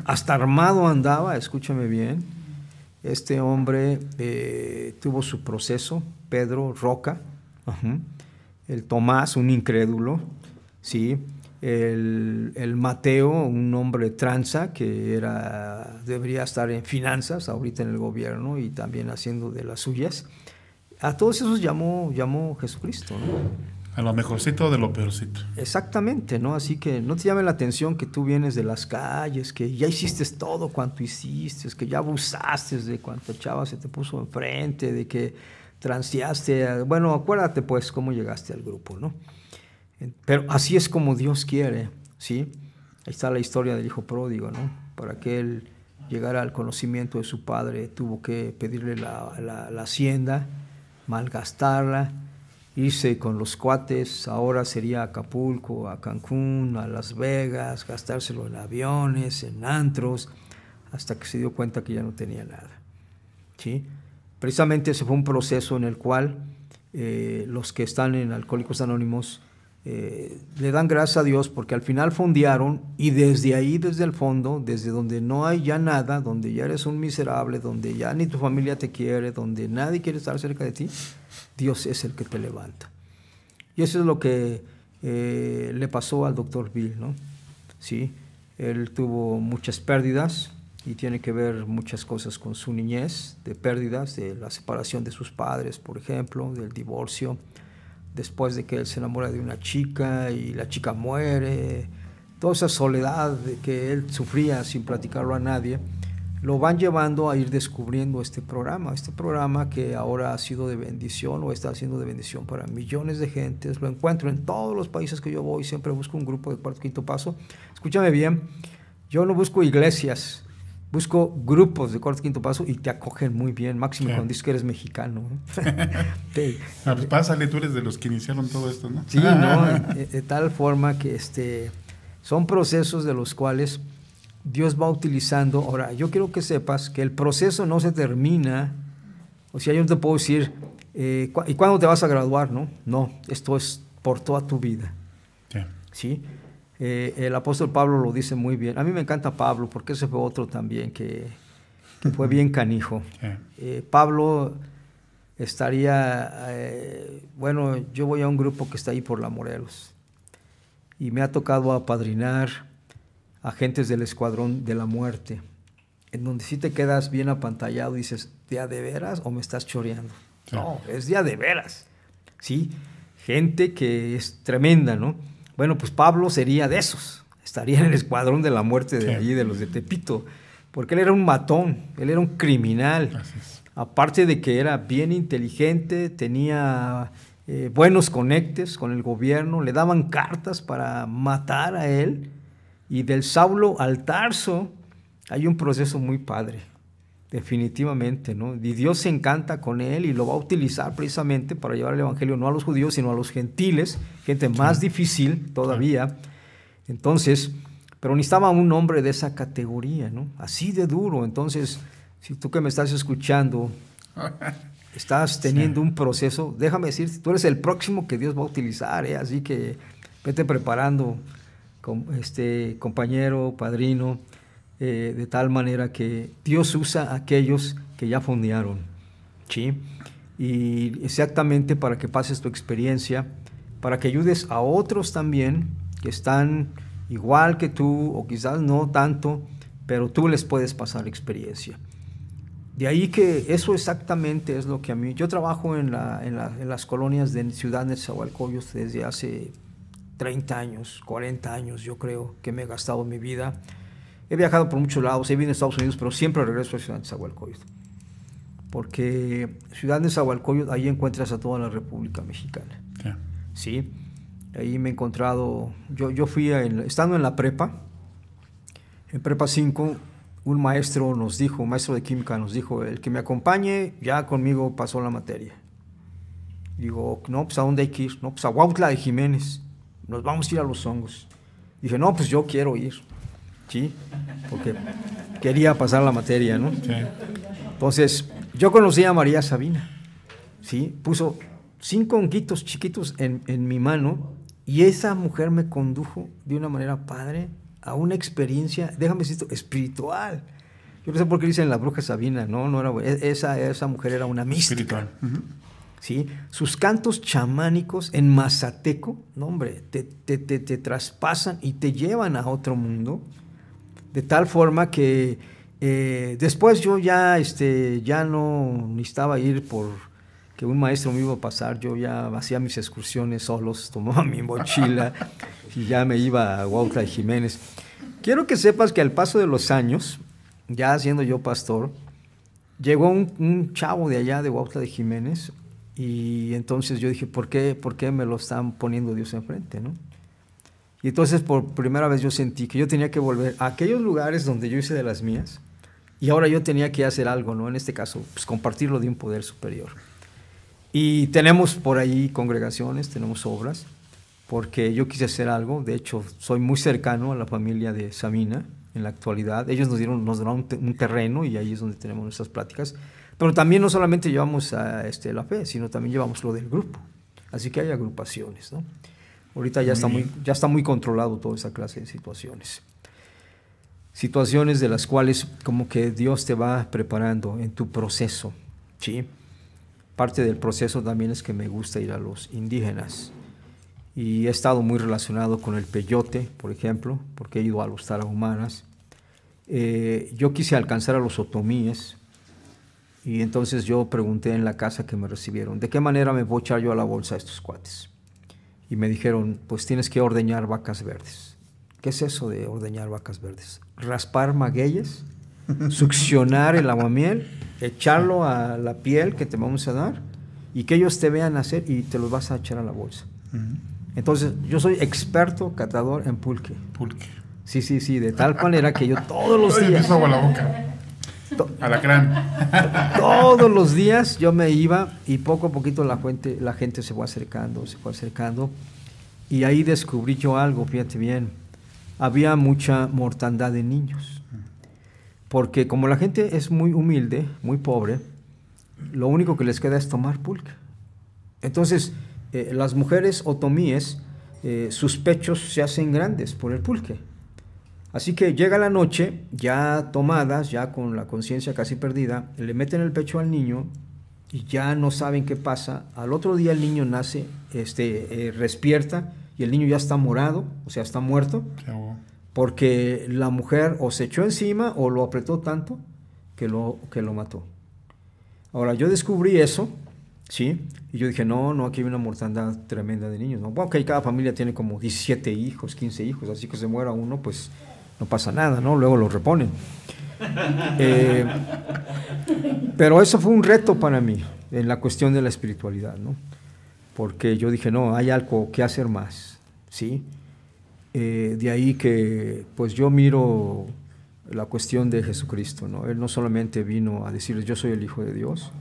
hasta armado andaba, escúchame bien. Este hombre tuvo su proceso. Pedro, roca. El Tomás, un incrédulo, ¿sí? El Mateo, un hombre tranza que debería estar en finanzas, ahorita en el gobierno y también haciendo de las suyas. A todos esos llamó Jesucristo, ¿no? A lo mejorcito de lo peorcito. Exactamente, ¿no? Así que no te llame la atención que tú vienes de las calles, que ya hiciste todo cuanto hiciste, que ya abusaste de cuánta chava se te puso enfrente, de que transeaste. Bueno, acuérdate pues cómo llegaste al grupo, ¿no? Pero así es como Dios quiere, ¿sí? Ahí está la historia del hijo pródigo, ¿no? Para que él llegara al conocimiento de su padre, tuvo que pedirle la hacienda, malgastarla, irse con los cuates, ahora sería a Acapulco, a Cancún, a Las Vegas, gastárselo en aviones, en antros, hasta que se dio cuenta que ya no tenía nada, ¿sí? Precisamente ese fue un proceso en el cual los que están en Alcohólicos Anónimos le dan gracias a Dios porque al final fondearon y desde ahí, desde el fondo, desde donde no hay ya nada, donde ya eres un miserable, donde ya ni tu familia te quiere, donde nadie quiere estar cerca de ti, Dios es el que te levanta. Y eso es lo que le pasó al doctor Bill, ¿no? Sí, él tuvo muchas pérdidas y tiene que ver muchas cosas con su niñez, de pérdidas, de la separación de sus padres, por ejemplo, del divorcio, después de que él se enamora de una chica y la chica muere, toda esa soledad que él sufría sin platicarlo a nadie, lo van llevando a ir descubriendo este programa que ahora ha sido de bendición o está siendo de bendición para millones de gentes. Lo encuentro en todos los países que yo voy, siempre busco un grupo de cuarto, quinto paso. Escúchame bien, yo no busco iglesias, Busco grupos de Corte Quinto Paso y te acogen muy bien, máximo cuando dices que eres mexicano. Pues pásale, tú eres de los que iniciaron todo esto, ¿no? Sí, ¿no? De tal forma que son procesos de los cuales Dios va utilizando. Ahora, yo quiero que sepas que el proceso no se termina, o sea, yo no te puedo decir, ¿y cuándo te vas a graduar? No, esto es por toda tu vida. ¿Sí? El apóstol Pablo lo dice muy bien. A mí me encanta Pablo porque ese fue otro también que fue bien canijo. Pablo estaría, bueno, yo voy a un grupo que está ahí por la Morelos y me ha tocado apadrinar agentes del Escuadrón de la Muerte, en donde sí te quedas bien apantallado y dices, ¿de a de veras o me estás choreando? Sí. No, es de a de veras. ¿Sí? Gente que es tremenda, ¿no? Bueno, pues Pablo sería de esos, estaría en el Escuadrón de la Muerte de allí, de los de Tepito, porque él era un matón, él era un criminal. Gracias. Aparte de que era bien inteligente, tenía buenos conectes con el gobierno, le daban cartas para matar a él, y del Saulo al Tarso hay un proceso muy padre, definitivamente, ¿no? Y Dios se encanta con él y lo va a utilizar precisamente para llevar el evangelio no a los judíos, sino a los gentiles, gente más difícil todavía. Entonces, pero necesitaba un hombre de esa categoría, ¿no? Así de duro. Entonces, si tú que me estás escuchando estás teniendo un proceso, déjame decirte, tú eres el próximo que Dios va a utilizar, ¿eh? Así que vete preparando, compañero, padrino, de tal manera que Dios usa a aquellos que ya fondearon, ¿sí? Y exactamente para que pases tu experiencia, para que ayudes a otros también que están igual que tú, o quizás no tanto, pero tú les puedes pasar experiencia. De ahí que eso exactamente es lo que a mí... Yo trabajo en las colonias de Ciudad Nezahualcóyotl desde hace 30 años, 40 años, yo creo que me he gastado mi vida. He viajado por muchos lados, he vivido en Estados Unidos, pero siempre regreso a Ciudad Nezahualcóyotl. Porque Ciudad Nezahualcóyotl, ahí encuentras a toda la República Mexicana. Sí. Ahí me he encontrado... Yo fui, estando en la prepa, en Prepa 5, un maestro nos dijo, un maestro de química nos dijo, el que me acompañe ya conmigo pasó la materia. Digo, no, pues ¿a dónde hay que ir? No, pues a Huautla de Jiménez. Nos vamos a ir a Los Hongos. Dije, no, pues yo quiero ir. Sí, porque quería pasar la materia, ¿no? Sí. Entonces, yo conocí a María Sabina, ¿sí? Puso 5 honguitos chiquitos en mi mano y esa mujer me condujo de una manera padre a una experiencia, déjame decirte, espiritual. Yo no sé por qué dicen la bruja Sabina, no era buena. Esa mujer era una mística. Espiritual. ¿Sí? Sus cantos chamánicos en mazateco, no hombre, te traspasan y te llevan a otro mundo. De tal forma que después yo ya no necesitaba ir por que un maestro me iba a pasar, yo ya hacía mis excursiones solos, tomaba mi mochila y ya me iba a Huautla de Jiménez. Quiero que sepas que al paso de los años, ya siendo yo pastor, llegó un chavo de allá de Huautla de Jiménez y entonces yo dije, ¿por qué me lo están poniendo Dios enfrente, no? Y entonces por primera vez yo sentí que yo tenía que volver a aquellos lugares donde yo hice de las mías y ahora yo tenía que hacer algo, ¿no? En este caso, pues compartirlo de un poder superior. Y tenemos por ahí congregaciones, tenemos obras, porque yo quise hacer algo. De hecho, soy muy cercano a la familia de Sabina en la actualidad. Ellos nos dieron un terreno y ahí es donde tenemos nuestras pláticas. Pero también no solamente llevamos la fe, sino también llevamos lo del grupo. Así que hay agrupaciones, ¿no? Ahorita ya está muy controlado toda esa clase de situaciones. Situaciones de las cuales como que Dios te va preparando en tu proceso, ¿sí? Parte del proceso también es que me gusta ir a los indígenas. Y he estado muy relacionado con el peyote, por ejemplo, porque he ido a los tarahumaras. Yo quise alcanzar a los otomíes y entonces yo pregunté en la casa que me recibieron, ¿de qué manera me voy a echar yo a la bolsa a estos cuates? Y me dijeron, pues tienes que ordeñar vacas verdes. ¿Qué es eso de ordeñar vacas verdes? Raspar magueyes, succionar el aguamiel, echarlo a la piel que te vamos a dar y que ellos te vean hacer y te los vas a echar a la bolsa. Entonces, yo soy experto catador en pulque. Sí, de tal manera que yo todos los días... Me hizo agua la boca. Alacrán. Todos los días yo me iba y poco a poquito la gente se fue acercando, y ahí descubrí yo algo, fíjate bien, había mucha mortandad de niños, porque como la gente es muy humilde, muy pobre, lo único que les queda es tomar pulque. Entonces, las mujeres otomíes, sus pechos se hacen grandes por el pulque. Así que llega la noche, ya tomadas, ya con la conciencia casi perdida, le meten el pecho al niño y ya no saben qué pasa. Al otro día el niño nace, despierta y el niño ya está morado, o sea, está muerto, porque la mujer o se echó encima o lo apretó tanto que lo mató. Ahora, yo descubrí eso, ¿sí? Y yo dije, no, aquí hay una mortandad tremenda de niños, ¿no? Bueno, que cada familia tiene como 17 hijos, 15 hijos, así que se muera uno, pues no pasa nada, ¿no? Luego lo reponen. Pero eso fue un reto para mí en la cuestión de la espiritualidad, ¿no? Porque yo dije, no, hay algo que hacer más, ¿sí? De ahí que, pues yo miro la cuestión de Jesucristo, ¿no? Él no solamente vino a decirles, yo soy el Hijo de Dios,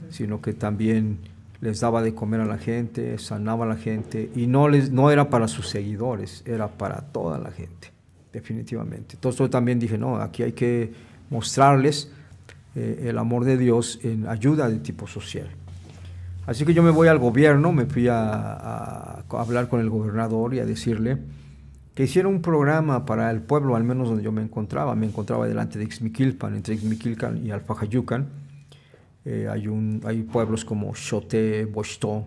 sino que también les daba de comer a la gente, sanaba a la gente, y no era para sus seguidores, era para toda la gente, definitivamente. Entonces yo también dije, no, aquí hay que mostrarles el amor de Dios en ayuda de tipo social. Así que yo me voy al gobierno, me fui a hablar con el gobernador y a decirle que hiciera un programa para el pueblo, al menos donde yo me encontraba delante de Ixmiquilpan, entre Ixmiquilpan y Alfajayucan. Hay pueblos como Xote, Boxtó,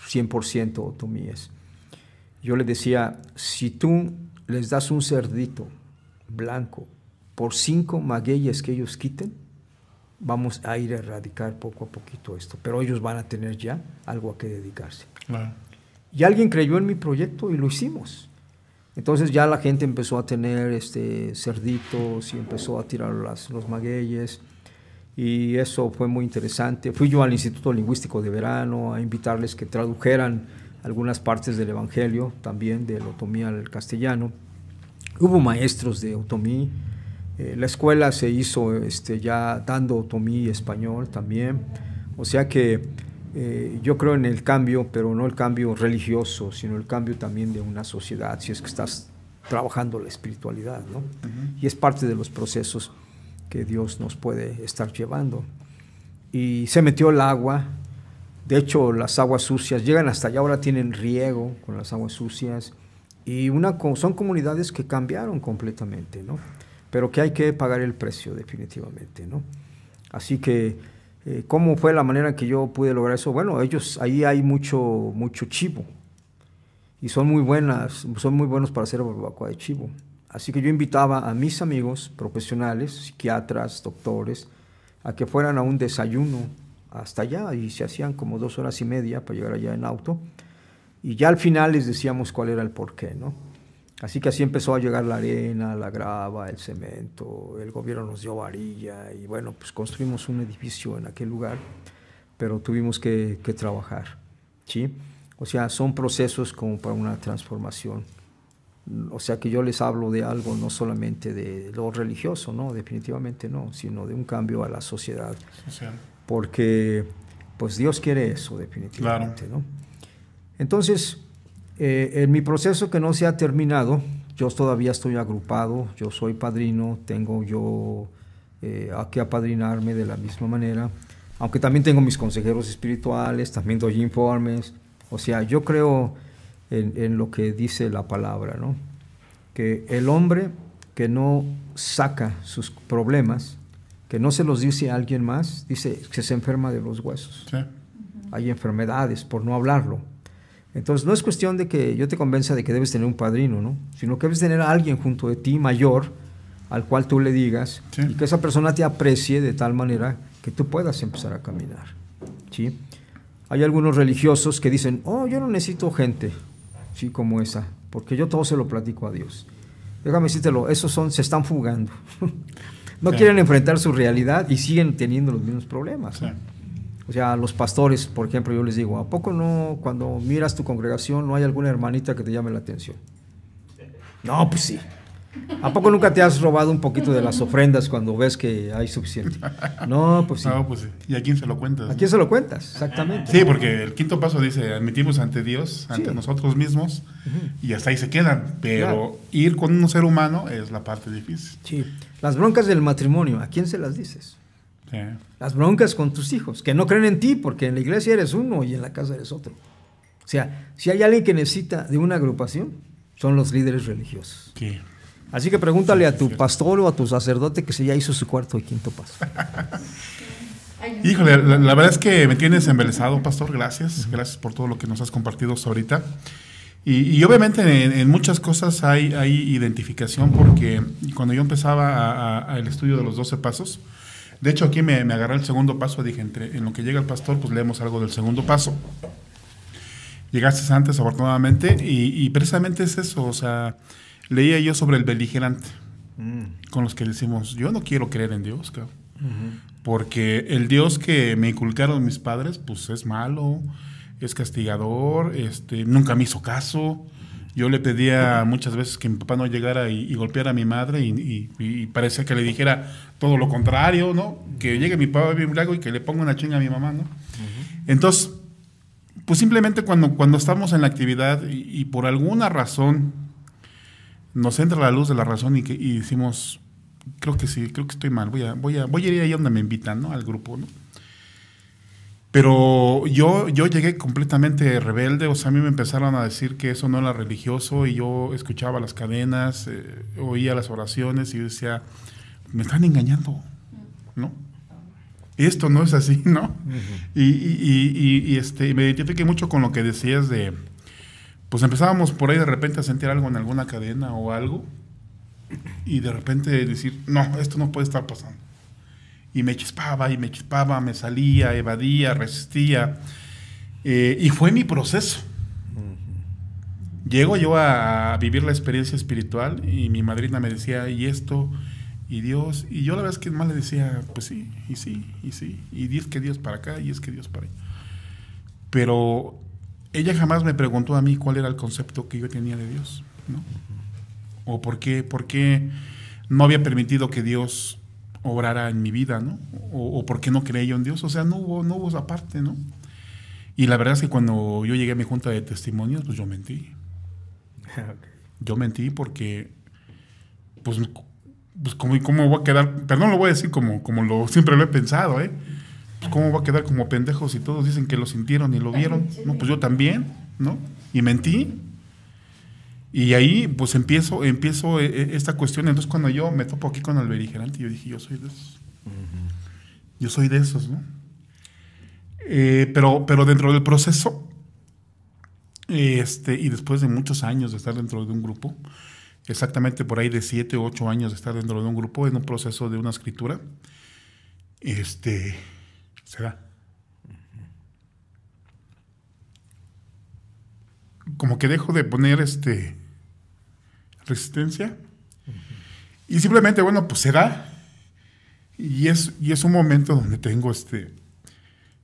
100% otomíes. Yo le decía, si tú les das un cerdito blanco por 5 magueyes que ellos quiten, vamos a ir a erradicar poco a poquito esto, pero ellos van a tener ya algo a que dedicarse. Claro. Y alguien creyó en mi proyecto y lo hicimos. Entonces ya la gente empezó a tener cerditos y empezó a tirar los magueyes, y eso fue muy interesante. Fui yo al Instituto Lingüístico de Verano a invitarles que tradujeran algunas partes del Evangelio, también del otomí al castellano. Hubo maestros de otomí, la escuela se hizo ya dando otomí y español también, o sea que yo creo en el cambio, pero no el cambio religioso, sino el cambio también de una sociedad, si es que estás trabajando la espiritualidad, ¿no? Y es parte de los procesos que Dios nos puede estar llevando. Y se metió el agua, de hecho las aguas sucias llegan hasta allá, ahora tienen riego con las aguas sucias, y son comunidades que cambiaron completamente, ¿no? Pero que hay que pagar el precio definitivamente, ¿no? Así que, ¿cómo fue la manera en que yo pude lograr eso? Bueno, ahí hay mucho chivo, y son muy buenos para hacer barbacoa de chivo. Así que yo invitaba a mis amigos profesionales, psiquiatras, doctores, a que fueran a un desayuno hasta allá, y se hacían como 2 horas y media para llegar allá en auto, y ya al final les decíamos cuál era el porqué, ¿no? Así que así empezó a llegar la arena, la grava, el cemento, el gobierno nos dio varilla, y bueno, pues construimos un edificio en aquel lugar, pero tuvimos que trabajar, ¿sí? O sea, son procesos como para una transformación. O sea que yo les hablo de algo no solamente de lo religioso, no, definitivamente no, sino de un cambio a la sociedad. Social. Porque pues Dios quiere eso, definitivamente, claro, ¿no? Entonces, en mi proceso que no se ha terminado, yo todavía estoy agrupado, yo soy padrino, tengo yo que apadrinarme de la misma manera, aunque también tengo mis consejeros espirituales, también doy informes. O sea, yo creo en lo que dice la palabra, ¿no? Que el hombre que no saca sus problemas, que no se los dice a alguien más, dice que se enferma de los huesos. Sí. Hay enfermedades por no hablarlo. Entonces no es cuestión de que yo te convenza de que debes tener un padrino, ¿no? Sino que debes tener a alguien junto de ti mayor al cual tú le digas, sí, y que esa persona te aprecie de tal manera que tú puedas empezar a caminar, ¿sí? Hay algunos religiosos que dicen, yo no necesito gente, sí, como esa, porque yo todo se lo platico a Dios. Déjame decírtelo, se están fugando. No sí, quieren enfrentar su realidad y siguen teniendo los mismos problemas, ¿no? Sí. O sea, los pastores, por ejemplo, yo les digo, ¿a poco no, cuando miras tu congregación, no hay alguna hermanita que te llame la atención? No, pues sí. ¿A poco nunca te has robado un poquito de las ofrendas cuando ves que hay suficiente? No, pues sí. No, pues sí. ¿Y a quién se lo cuentas? ¿A quién se lo cuentas? Exactamente. Sí, porque el quinto paso dice, admitimos ante Dios, ante Sí. nosotros mismos, y hasta ahí se quedan. Pero Claro. ir con un ser humano es la parte difícil. Sí. Las broncas del matrimonio, ¿a quién se las dices? Sí. Las broncas con tus hijos, que no creen en ti, porque en la iglesia eres uno y en la casa eres otro. O sea, si hay alguien que necesita de una agrupación, son los líderes religiosos. Sí. Así que pregúntale a tu cierto. pastor o a tu sacerdote que si ya hizo su cuarto y quinto paso. Híjole, la verdad es que me tienes embelesado, pastor. Gracias. Gracias por todo lo que nos has compartido hasta ahorita. Y obviamente en muchas cosas hay identificación, porque cuando yo empezaba el estudio de los 12 pasos, de hecho aquí me agarré el segundo paso, dije, en lo que llega el pastor, pues leemos algo del segundo paso. Llegaste antes, afortunadamente, y precisamente es eso, o sea, leía yo sobre el beligerante, con los que decimos, yo no quiero creer en Dios, cabrón. Porque el Dios que me inculcaron mis padres, pues es malo, es castigador, nunca me hizo caso. Yo le pedía muchas veces que mi papá no llegara y golpeara a mi madre y parecía que le dijera todo lo contrario, ¿no? Que llegue mi papá bien bravo y que le ponga una chinga a mi mamá, ¿no? Entonces, pues simplemente cuando estamos en la actividad y por alguna razón nos entra la luz de la razón y decimos, creo que sí, creo que estoy mal, voy a ir ahí donde me invitan, ¿no? Al grupo, ¿no? Pero yo llegué completamente rebelde, o sea, a mí me empezaron a decir que eso no era religioso y yo escuchaba las cadenas, oía las oraciones y yo decía, me están engañando, ¿no? Esto no es así, ¿no? Y me identifiqué mucho con lo que decías de, pues empezábamos por ahí de repente a sentir algo en alguna cadena o algo y de repente decir, no, esto no puede estar pasando. Y me chispaba, me salía, evadía, resistía. Y fue mi proceso. Llego yo a vivir la experiencia espiritual y mi madrina me decía, ¿y esto? ¿Y Dios? Y yo la verdad es que más le decía, pues sí, y sí, y sí. Y es que Dios para acá, y es que Dios para allá. Pero ella jamás me preguntó a mí cuál era el concepto que yo tenía de Dios, ¿no? O por qué no había permitido que Dios obrara en mi vida, ¿no? O por qué no creía yo en Dios. O sea, no hubo esa parte, ¿no? Y la verdad es que cuando yo llegué a mi junta de testimonios, pues yo mentí. Yo mentí porque, pues ¿cómo voy a quedar? Perdón, lo voy a decir como siempre lo he pensado, ¿eh? Pues, ¿cómo voy a quedar como pendejos si todos dicen que lo sintieron y lo vieron? No, pues yo también, ¿no? Y mentí. Y ahí, pues empiezo esta cuestión. Entonces, cuando yo me topo aquí con el beligerante, yo dije, yo soy de esos. Yo soy de esos, ¿no? Pero dentro del proceso, y después de muchos años de estar dentro de un grupo, exactamente por ahí de 7 u 8 años de estar dentro de un grupo, en un proceso de una escritura, se da. Como que dejo de poner resistencia y simplemente, bueno, pues se da y es un momento donde tengo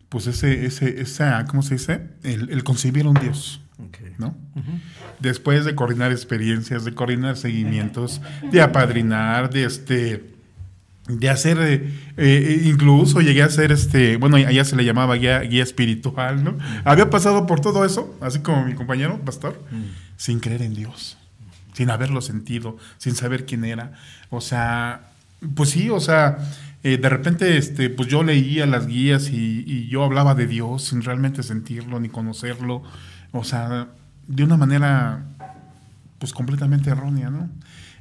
pues esa, ¿cómo se dice? El concebir a un Dios, ¿no? Después de coordinar experiencias, de coordinar seguimientos, de apadrinar, de hacer, incluso llegué a hacer, bueno, allá se le llamaba guía espiritual, ¿no? Había pasado por todo eso, así como mi compañero, pastor, sin creer en Dios, sin haberlo sentido, sin saber quién era. O sea, pues sí, o sea, de repente, pues yo leía las guías y yo hablaba de Dios sin realmente sentirlo ni conocerlo. O sea, de una manera, pues completamente errónea, ¿no?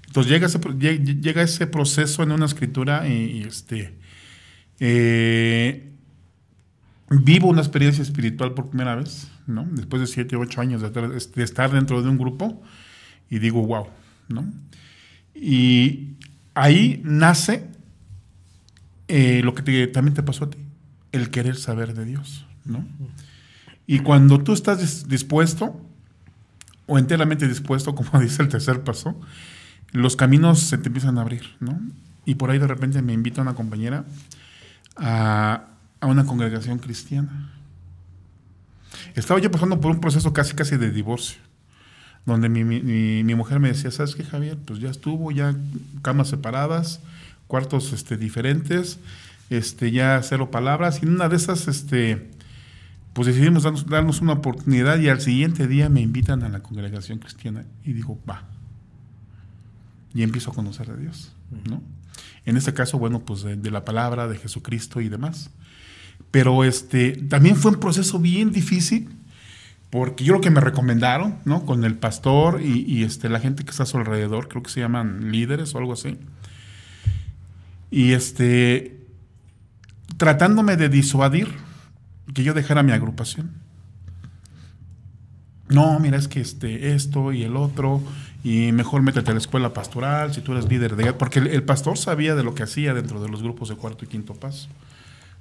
Entonces llega ese proceso en una escritura y vivo una experiencia espiritual por primera vez, ¿no? Después de 7 u 8 años de estar dentro de un grupo y digo, wow, ¿no? Y ahí nace lo que también te pasó a ti, el querer saber de Dios, ¿no? Y cuando tú estás dispuesto o enteramente dispuesto, como dice el tercer paso, los caminos se te empiezan a abrir, ¿no? Y por ahí de repente me invita una compañera a una congregación cristiana. Estaba yo pasando por un proceso casi de divorcio. donde mi mujer me decía, ¿sabes qué, Javier? Pues ya estuvo, ya camas separadas, cuartos diferentes, ya cero palabras, y en una de esas, pues decidimos darnos una oportunidad, y al siguiente día me invitan a la congregación cristiana, y digo, va, y empiezo a conocer a Dios, ¿no? En este caso, bueno, pues de la palabra, de Jesucristo y demás. Pero también fue un proceso bien difícil, porque yo lo que me recomendaron, ¿no? Con el pastor y la gente que está a su alrededor, creo que se llaman líderes o algo así. Y tratándome de disuadir que yo dejara mi agrupación. No, mira, es que esto y el otro, y mejor métete a la escuela pastoral si tú eres líder de... Porque el pastor sabía de lo que hacía dentro de los grupos de cuarto y quinto paso,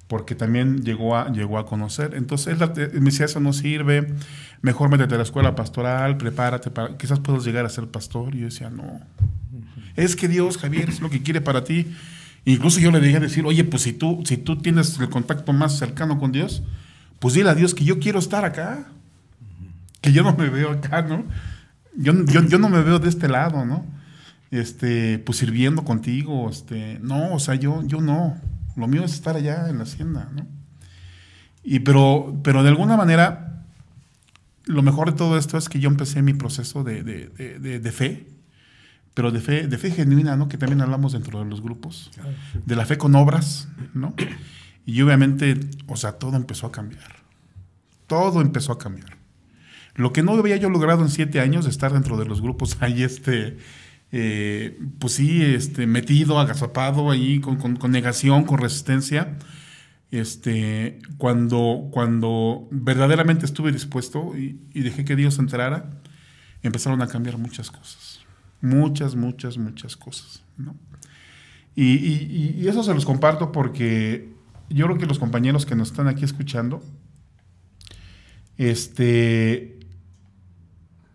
porque también llegó a conocer. Entonces él me decía, eso no sirve, mejor métete a la escuela pastoral, prepárate, quizás puedas llegar a ser pastor. Y yo decía, no, es que Dios, Javier, es lo que quiere para ti. Incluso yo le llegué a decir, oye, pues si tú tienes el contacto más cercano con Dios, pues dile a Dios que yo quiero estar acá, que yo no me veo acá, ¿no? Yo no me veo de este lado, ¿no? Pues sirviendo contigo, no, o sea, yo no. Lo mío es estar allá en la hacienda, ¿no? Pero de alguna manera, lo mejor de todo esto es que yo empecé mi proceso de fe, pero de fe genuina, ¿no? Que también hablamos dentro de los grupos, de la fe con obras, ¿no? Y obviamente, o sea, todo empezó a cambiar. Todo empezó a cambiar. Lo que no había yo logrado en 7 años de estar dentro de los grupos ahí, pues sí, metido, agazapado ahí, con negación, con resistencia. Cuando verdaderamente estuve dispuesto y dejé que Dios entrara, empezaron a cambiar muchas cosas. Muchas cosas, ¿no? Y eso se los comparto porque yo creo que los compañeros que nos están aquí escuchando,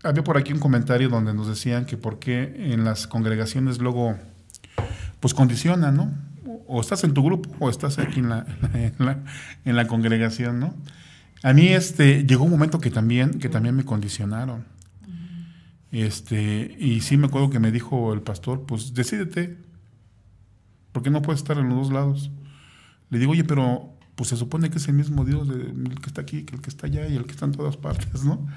había por aquí un comentario donde nos decían que por qué en las congregaciones luego pues condicionan, ¿no? O estás en tu grupo o estás aquí en la congregación, ¿no? A mí llegó un momento que también me condicionaron. Y sí me acuerdo que me dijo el pastor, pues decídete, porque no puedes estar en los dos lados. Le digo, oye, pero pues se supone que es el mismo Dios el que está aquí, que el que está allá y el que está en todas partes, ¿no?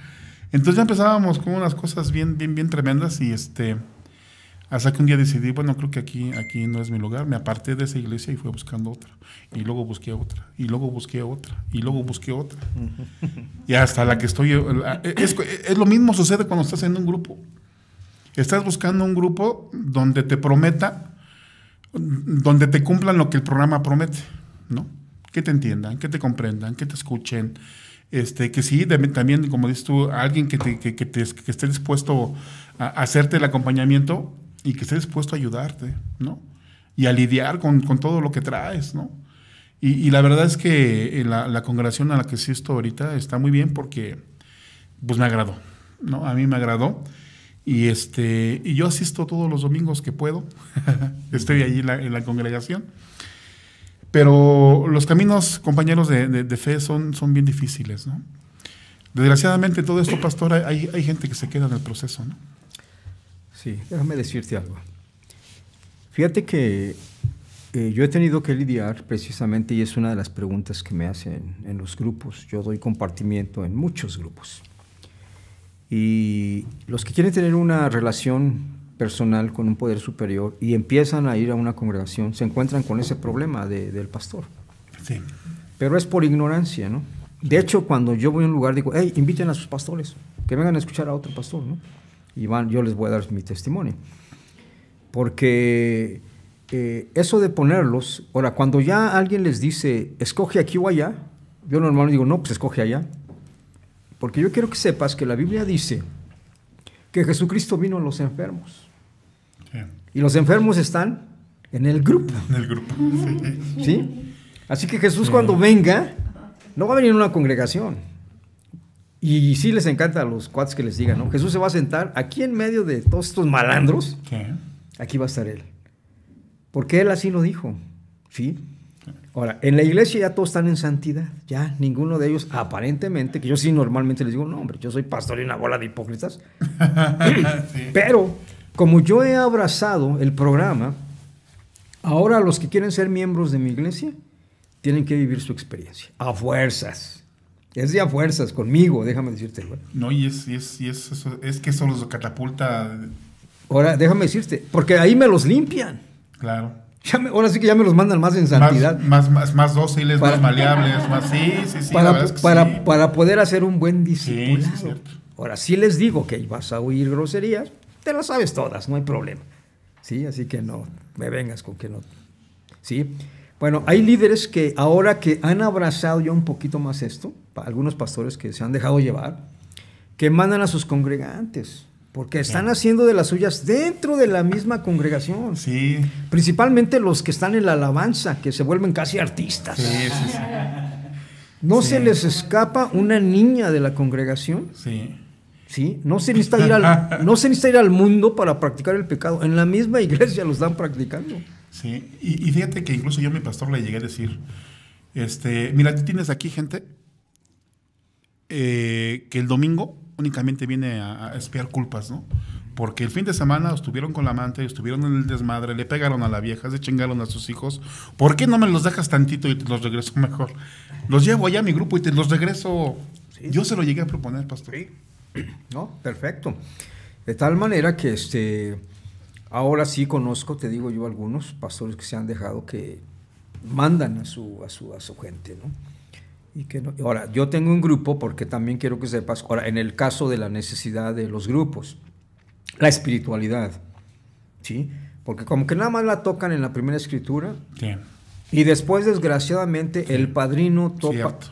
Entonces ya empezábamos con unas cosas bien tremendas y hasta que un día decidí, bueno, creo que aquí no es mi lugar. Me aparté de esa iglesia y fui buscando otra. Y luego busqué otra. Y luego busqué otra. Y luego busqué otra. Y hasta la que estoy... Es lo mismo sucede cuando estás en un grupo. Estás buscando un grupo donde te prometa, donde te cumplan lo que el programa promete, ¿no? Que te entiendan, que te comprendan, que te escuchen. Que sí, también, como dices tú, alguien que esté dispuesto a hacerte el acompañamiento y que esté dispuesto a ayudarte, ¿no? Y a lidiar con todo lo que traes, ¿no? Y la verdad es que la congregación a la que asisto ahorita está muy bien porque pues me agradó, ¿no? A mí me agradó. Y yo asisto todos los domingos que puedo. Estoy allí en la congregación. Pero los caminos, compañeros, de fe son bien difíciles, ¿no? Desgraciadamente todo esto, pastor, hay gente que se queda en el proceso, ¿no? Sí, déjame decirte algo. Fíjate que yo he tenido que lidiar precisamente, y es una de las preguntas que me hacen en los grupos. Yo doy compartimiento en muchos grupos. Y los que quieren tener una relación personal con un poder superior y empiezan a ir a una congregación, se encuentran con ese problema del pastor. Sí. Pero es por ignorancia, ¿no? De hecho, cuando yo voy a un lugar, digo, hey, inviten a sus pastores, que vengan a escuchar a otro pastor, ¿no? Y yo les voy a dar mi testimonio. Porque eso de ponerlos, ahora, cuando ya alguien les dice, escoge aquí o allá, yo normalmente digo, no, pues escoge allá. Porque yo quiero que sepas que la Biblia dice que Jesucristo vino a los enfermos. Sí. Y los enfermos están en el grupo. En el grupo, sí. ¿Sí? Así que Jesús cuando venga, no va a venir en una congregación. Y sí les encanta a los cuates que les digan, ¿no? Jesús se va a sentar aquí en medio de todos estos malandros. Sí. Aquí va a estar Él. Porque Él así lo dijo. ¿Sí? Ahora, en la iglesia ya todos están en santidad, ya ninguno de ellos, aparentemente, que yo sí normalmente les digo, no, hombre, yo soy pastor y una bola de hipócritas. Sí. Pero, como yo he abrazado el programa, ahora los que quieren ser miembros de mi iglesia tienen que vivir su experiencia, a fuerzas. Es de a fuerzas, conmigo, déjame decirte. ¿Verdad? No, y es que eso los catapulta. Ahora, déjame decirte, porque ahí me los limpian. Claro. Ahora sí que ya me los mandan más en santidad. Más dóciles, más maleables, más... Sí. Para poder hacer un buen discipulado. Sí, cierto. Ahora, sí les digo que vas a oír groserías, te las sabes todas, no hay problema. Sí, así que no me vengas con que no. Sí. Bueno, hay líderes que ahora que han abrazado ya un poquito más esto, algunos pastores que se han dejado llevar, que mandan a sus congregantes, porque están haciendo de las suyas dentro de la misma congregación. Sí. Principalmente los que están en la alabanza, que se vuelven casi artistas. Sí. No se les escapa una niña de la congregación. Sí. ¿Sí? No se necesita ir al mundo para practicar el pecado. En la misma iglesia lo están practicando. Sí, y fíjate que incluso yo a mi pastor le llegué a decir, mira, tú tienes aquí gente que el domingo únicamente viene a espiar culpas, ¿no? Porque el fin de semana estuvieron con la amante, estuvieron en el desmadre, le pegaron a la vieja, se chingaron a sus hijos. ¿Por qué no me los dejas tantito y te los regreso mejor? Los llevo allá a mi grupo y te los regreso. Sí. Yo se lo llegué a proponer, pastor. Sí. No, perfecto. De tal manera que ahora sí conozco, te digo yo, algunos pastores que se han dejado que mandan a su gente, ¿no? Y que no. Ahora, yo tengo un grupo porque también quiero que sepas, ahora, en el caso de la necesidad de los grupos, la espiritualidad, ¿sí? Porque como que nada más la tocan en la primera escritura. Sí. Y después, desgraciadamente, sí, el padrino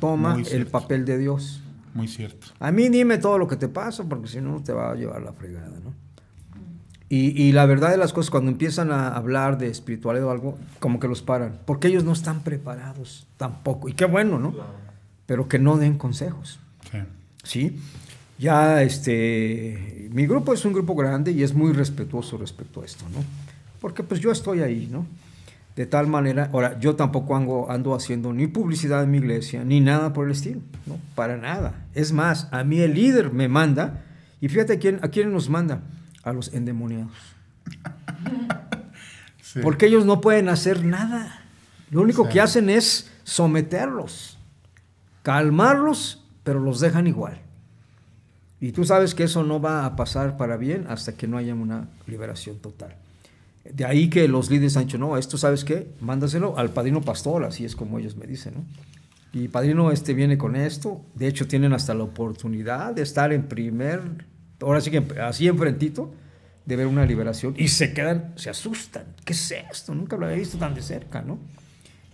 toma el papel de Dios. Muy cierto. A mí dime todo lo que te pasa, porque si no te va a llevar la fregada, ¿no? Y la verdad de las cosas, cuando empiezan a hablar de espiritualidad o algo, como que los paran, porque ellos no están preparados tampoco. Y qué bueno, ¿no? Claro. Pero que no den consejos. Sí. ¿Sí? Ya mi grupo es un grupo grande y es muy respetuoso respecto a esto, ¿no? Porque pues yo estoy ahí, ¿no? De tal manera, ahora, yo tampoco ando haciendo ni publicidad en mi iglesia, ni nada por el estilo, ¿no? Para nada. Es más, a mí el líder me manda, y fíjate a quién nos manda, a los endemoniados. Sí. Porque ellos no pueden hacer nada. Lo único que hacen es someterlos, calmarlos, pero los dejan igual. Y tú sabes que eso no va a pasar para bien hasta que no haya una liberación total. De ahí que los líderes han dicho, no, esto, ¿sabes qué? Mándaselo al padrino pastor, así es como ellos me dicen, ¿no? Y padrino viene con esto. De hecho, tienen hasta la oportunidad de estar ahora sí que así enfrentito, de ver una liberación. Y se asustan. ¿Qué es esto? Nunca lo había visto tan de cerca, ¿no?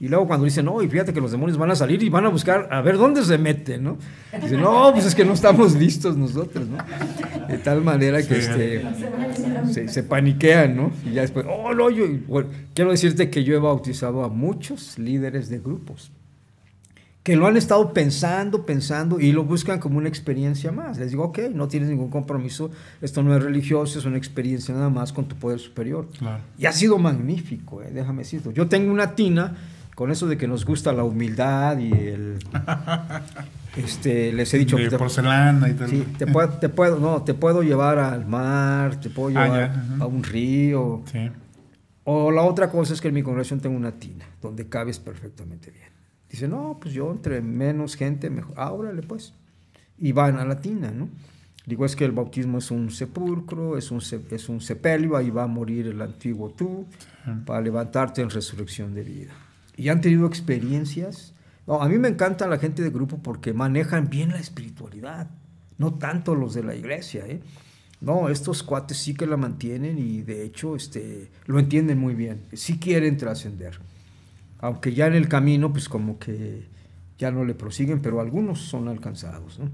Y luego cuando dicen, no, y fíjate que los demonios van a salir y van a buscar a ver dónde se meten, ¿no? Dicen, no, pues es que no estamos listos nosotros, ¿no? De tal manera que se paniquean, ¿no? Y ya después, quiero decirte que yo he bautizado a muchos líderes de grupos que lo han estado pensando y lo buscan como una experiencia más. Les digo, ok, no tienes ningún compromiso, esto no es religioso, es una experiencia nada más con tu poder superior. Claro. Y ha sido magnífico, déjame decirlo. Yo tengo una tina con eso de que nos gusta la humildad y les he dicho... De porcelana y tal. Sí, te puedo llevar al mar, te puedo llevar a un río. Sí. O la otra cosa es que en mi congregación tengo una tina donde cabes perfectamente bien. Dice, no, pues yo entre menos gente, mejor. Órale, pues. Y van a la tina, ¿no? Digo, es que el bautismo es un sepulcro, es un sepelio, ahí va a morir el antiguo tú, para levantarte en resurrección de vida. Y han tenido experiencias. No, a mí me encanta la gente de grupo porque manejan bien la espiritualidad, no tanto los de la iglesia, ¿eh? No, estos cuates sí que la mantienen y de hecho lo entienden muy bien, sí quieren trascender. Aunque ya en el camino, pues como que ya no le prosiguen, pero algunos son alcanzados, ¿no?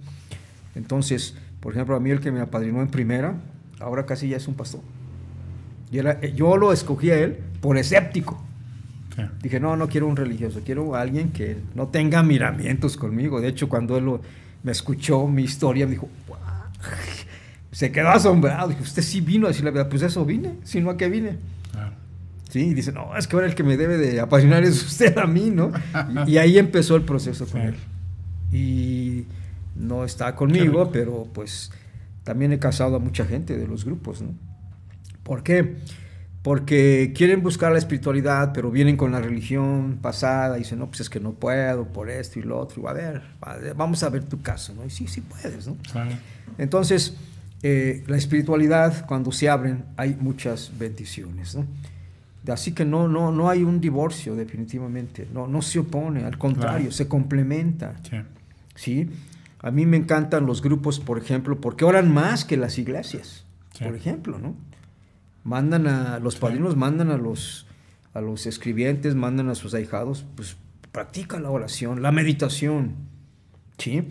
Entonces, por ejemplo, a mí el que me apadrinó en primera, ahora casi ya es un pastor. Yo lo escogí a él por escéptico. Sí. Dije, no quiero un religioso, quiero a alguien que no tenga miramientos conmigo. De hecho, cuando él me escuchó mi historia, me dijo, ¡wow! Se quedó asombrado. Dije, ¿usted sí vino a decir la verdad? Pues eso vine, si no, ¿a qué vine? Claro. ¿sí? Y dice, no, es que ahora el que me debe de apasionar es usted a mí, ¿no? Y ahí empezó el proceso con él. Y no está conmigo, pero pues también he casado a mucha gente de los grupos, ¿no? ¿Por qué? Porque quieren buscar la espiritualidad, pero vienen con la religión pasada y dicen, no, pues es que no puedo por esto y lo otro. Y a ver, vamos a ver tu caso, ¿no? Y sí, sí puedes, ¿no? Claro. Entonces, la espiritualidad, cuando se abren, hay muchas bendiciones, ¿no? Así que no hay un divorcio, definitivamente. No se opone, al contrario, claro, se complementa. Sí. ¿Sí? A mí me encantan los grupos, por ejemplo, porque oran más que las iglesias, sí, por ejemplo, ¿no? Mandan a los padrinos, mandan a los escribientes, mandan a sus ahijados, pues practica la oración, la meditación, ¿sí?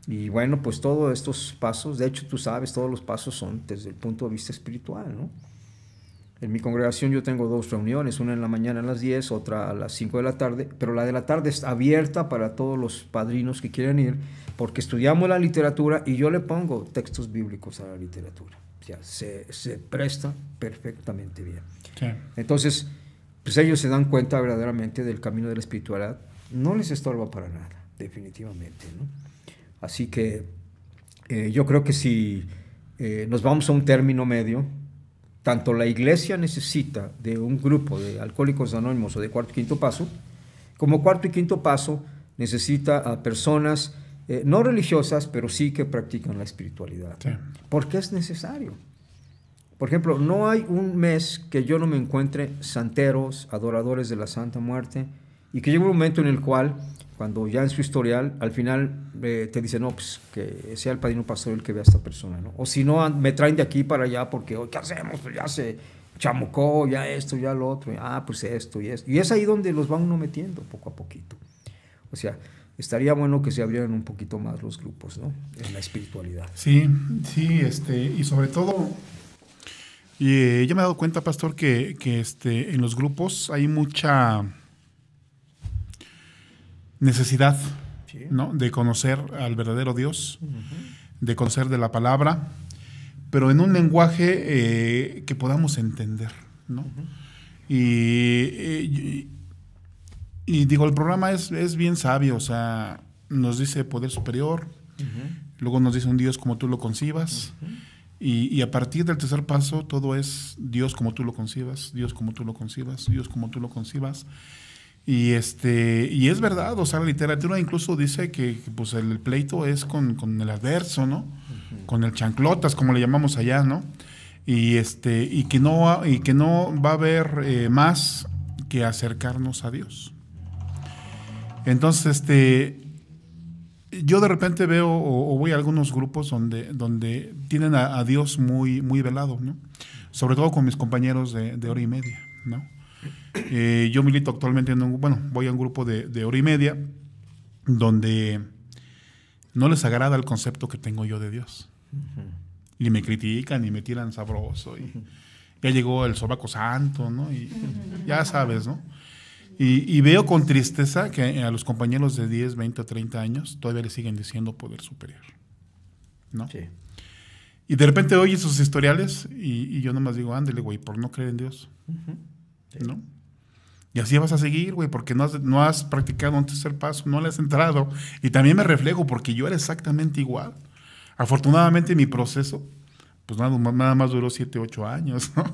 Y bueno, pues todos estos pasos, de hecho tú sabes, todos los pasos son desde el punto de vista espiritual, ¿no? En mi congregación yo tengo 2 reuniones, una en la mañana a las 10, otra a las 5 de la tarde, pero la de la tarde está abierta para todos los padrinos que quieren ir, porque estudiamos la literatura y yo le pongo textos bíblicos a la literatura. O sea, se presta perfectamente bien. Sí. Entonces, pues ellos se dan cuenta verdaderamente del camino de la espiritualidad. No les estorba para nada, definitivamente, ¿no? Así que yo creo que si nos vamos a un término medio, tanto la iglesia necesita de un grupo de alcohólicos anónimos o de cuarto y quinto paso, como cuarto y quinto paso necesita a personas no religiosas, pero sí que practican la espiritualidad. Sí. Porque es necesario. Por ejemplo, no hay un mes que yo no me encuentre santeros, adoradores de la Santa Muerte, y que llegue un momento en el cual, cuando ya en su historial, al final te dicen, no, pues que sea el padrino pastor el que vea a esta persona, ¿no? O si no, me traen de aquí para allá porque, ¿qué hacemos? Pues ya se chamucó, ya esto, ya lo otro, pues esto y esto. Y es ahí donde los van uno metiendo poco a poquito. O sea, estaría bueno que se abrieran un poquito más los grupos, ¿no? En la espiritualidad. Sí, sí, y sobre todo, yo me he dado cuenta, pastor, que en los grupos hay mucha necesidad, sí, ¿no? De conocer al verdadero Dios, de conocer de la palabra, pero en un lenguaje que podamos entender, ¿no? Y digo, el programa es bien sabio, o sea, nos dice poder superior, luego nos dice un Dios como tú lo concibas, y a partir del tercer paso todo es Dios como tú lo concibas, Dios como tú lo concibas, Dios como tú lo concibas. Y es verdad, o sea, la literatura incluso dice que pues el pleito es con el adverso, ¿no? Con el chanclotas, como le llamamos allá, ¿no? Y que no va a haber más que acercarnos a Dios. Entonces, yo de repente veo o voy a algunos grupos donde tienen a Dios muy, muy velado, ¿no? Sobre todo con mis compañeros de hora y media, ¿no? Yo milito actualmente voy a un grupo de hora y media donde no les agrada el concepto que tengo yo de Dios. Y me critican y me tiran sabroso. Y ya llegó el sobaco santo, ¿no? Y ya sabes, ¿no? Y veo con tristeza que a los compañeros de 10, 20 o 30 años todavía le siguen diciendo poder superior, ¿no? Sí. Y de repente oyes sus historiales y yo nomás digo, ándale, güey, por no creer en Dios. Sí. ¿No? Y así vas a seguir, güey, porque no has practicado un tercer paso, no le has entrado. Y también me reflejo porque yo era exactamente igual. Afortunadamente mi proceso, pues nada más duró 7, 8 años, ¿no?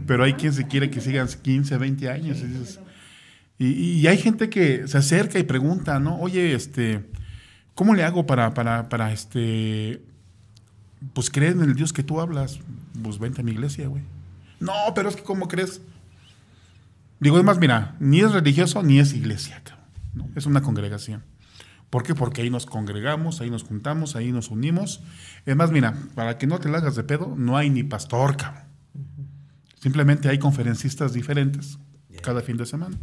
Pero hay quien se quiere que sigan 15, 20 años. Y dices, y hay gente que se acerca y pregunta, ¿no? Oye, ¿cómo le hago para pues creer en el Dios que tú hablas? Pues vente a mi iglesia, güey. No, pero es que ¿cómo crees? Digo, es más, mira, ni es religioso ni es iglesia, cabrón, ¿no? Es una congregación. ¿Por qué? Porque ahí nos congregamos, ahí nos juntamos, ahí nos unimos. Es más, mira, para que no te la hagas de pedo, no hay ni pastor, cabrón. Simplemente hay conferencistas diferentes cada fin de semana.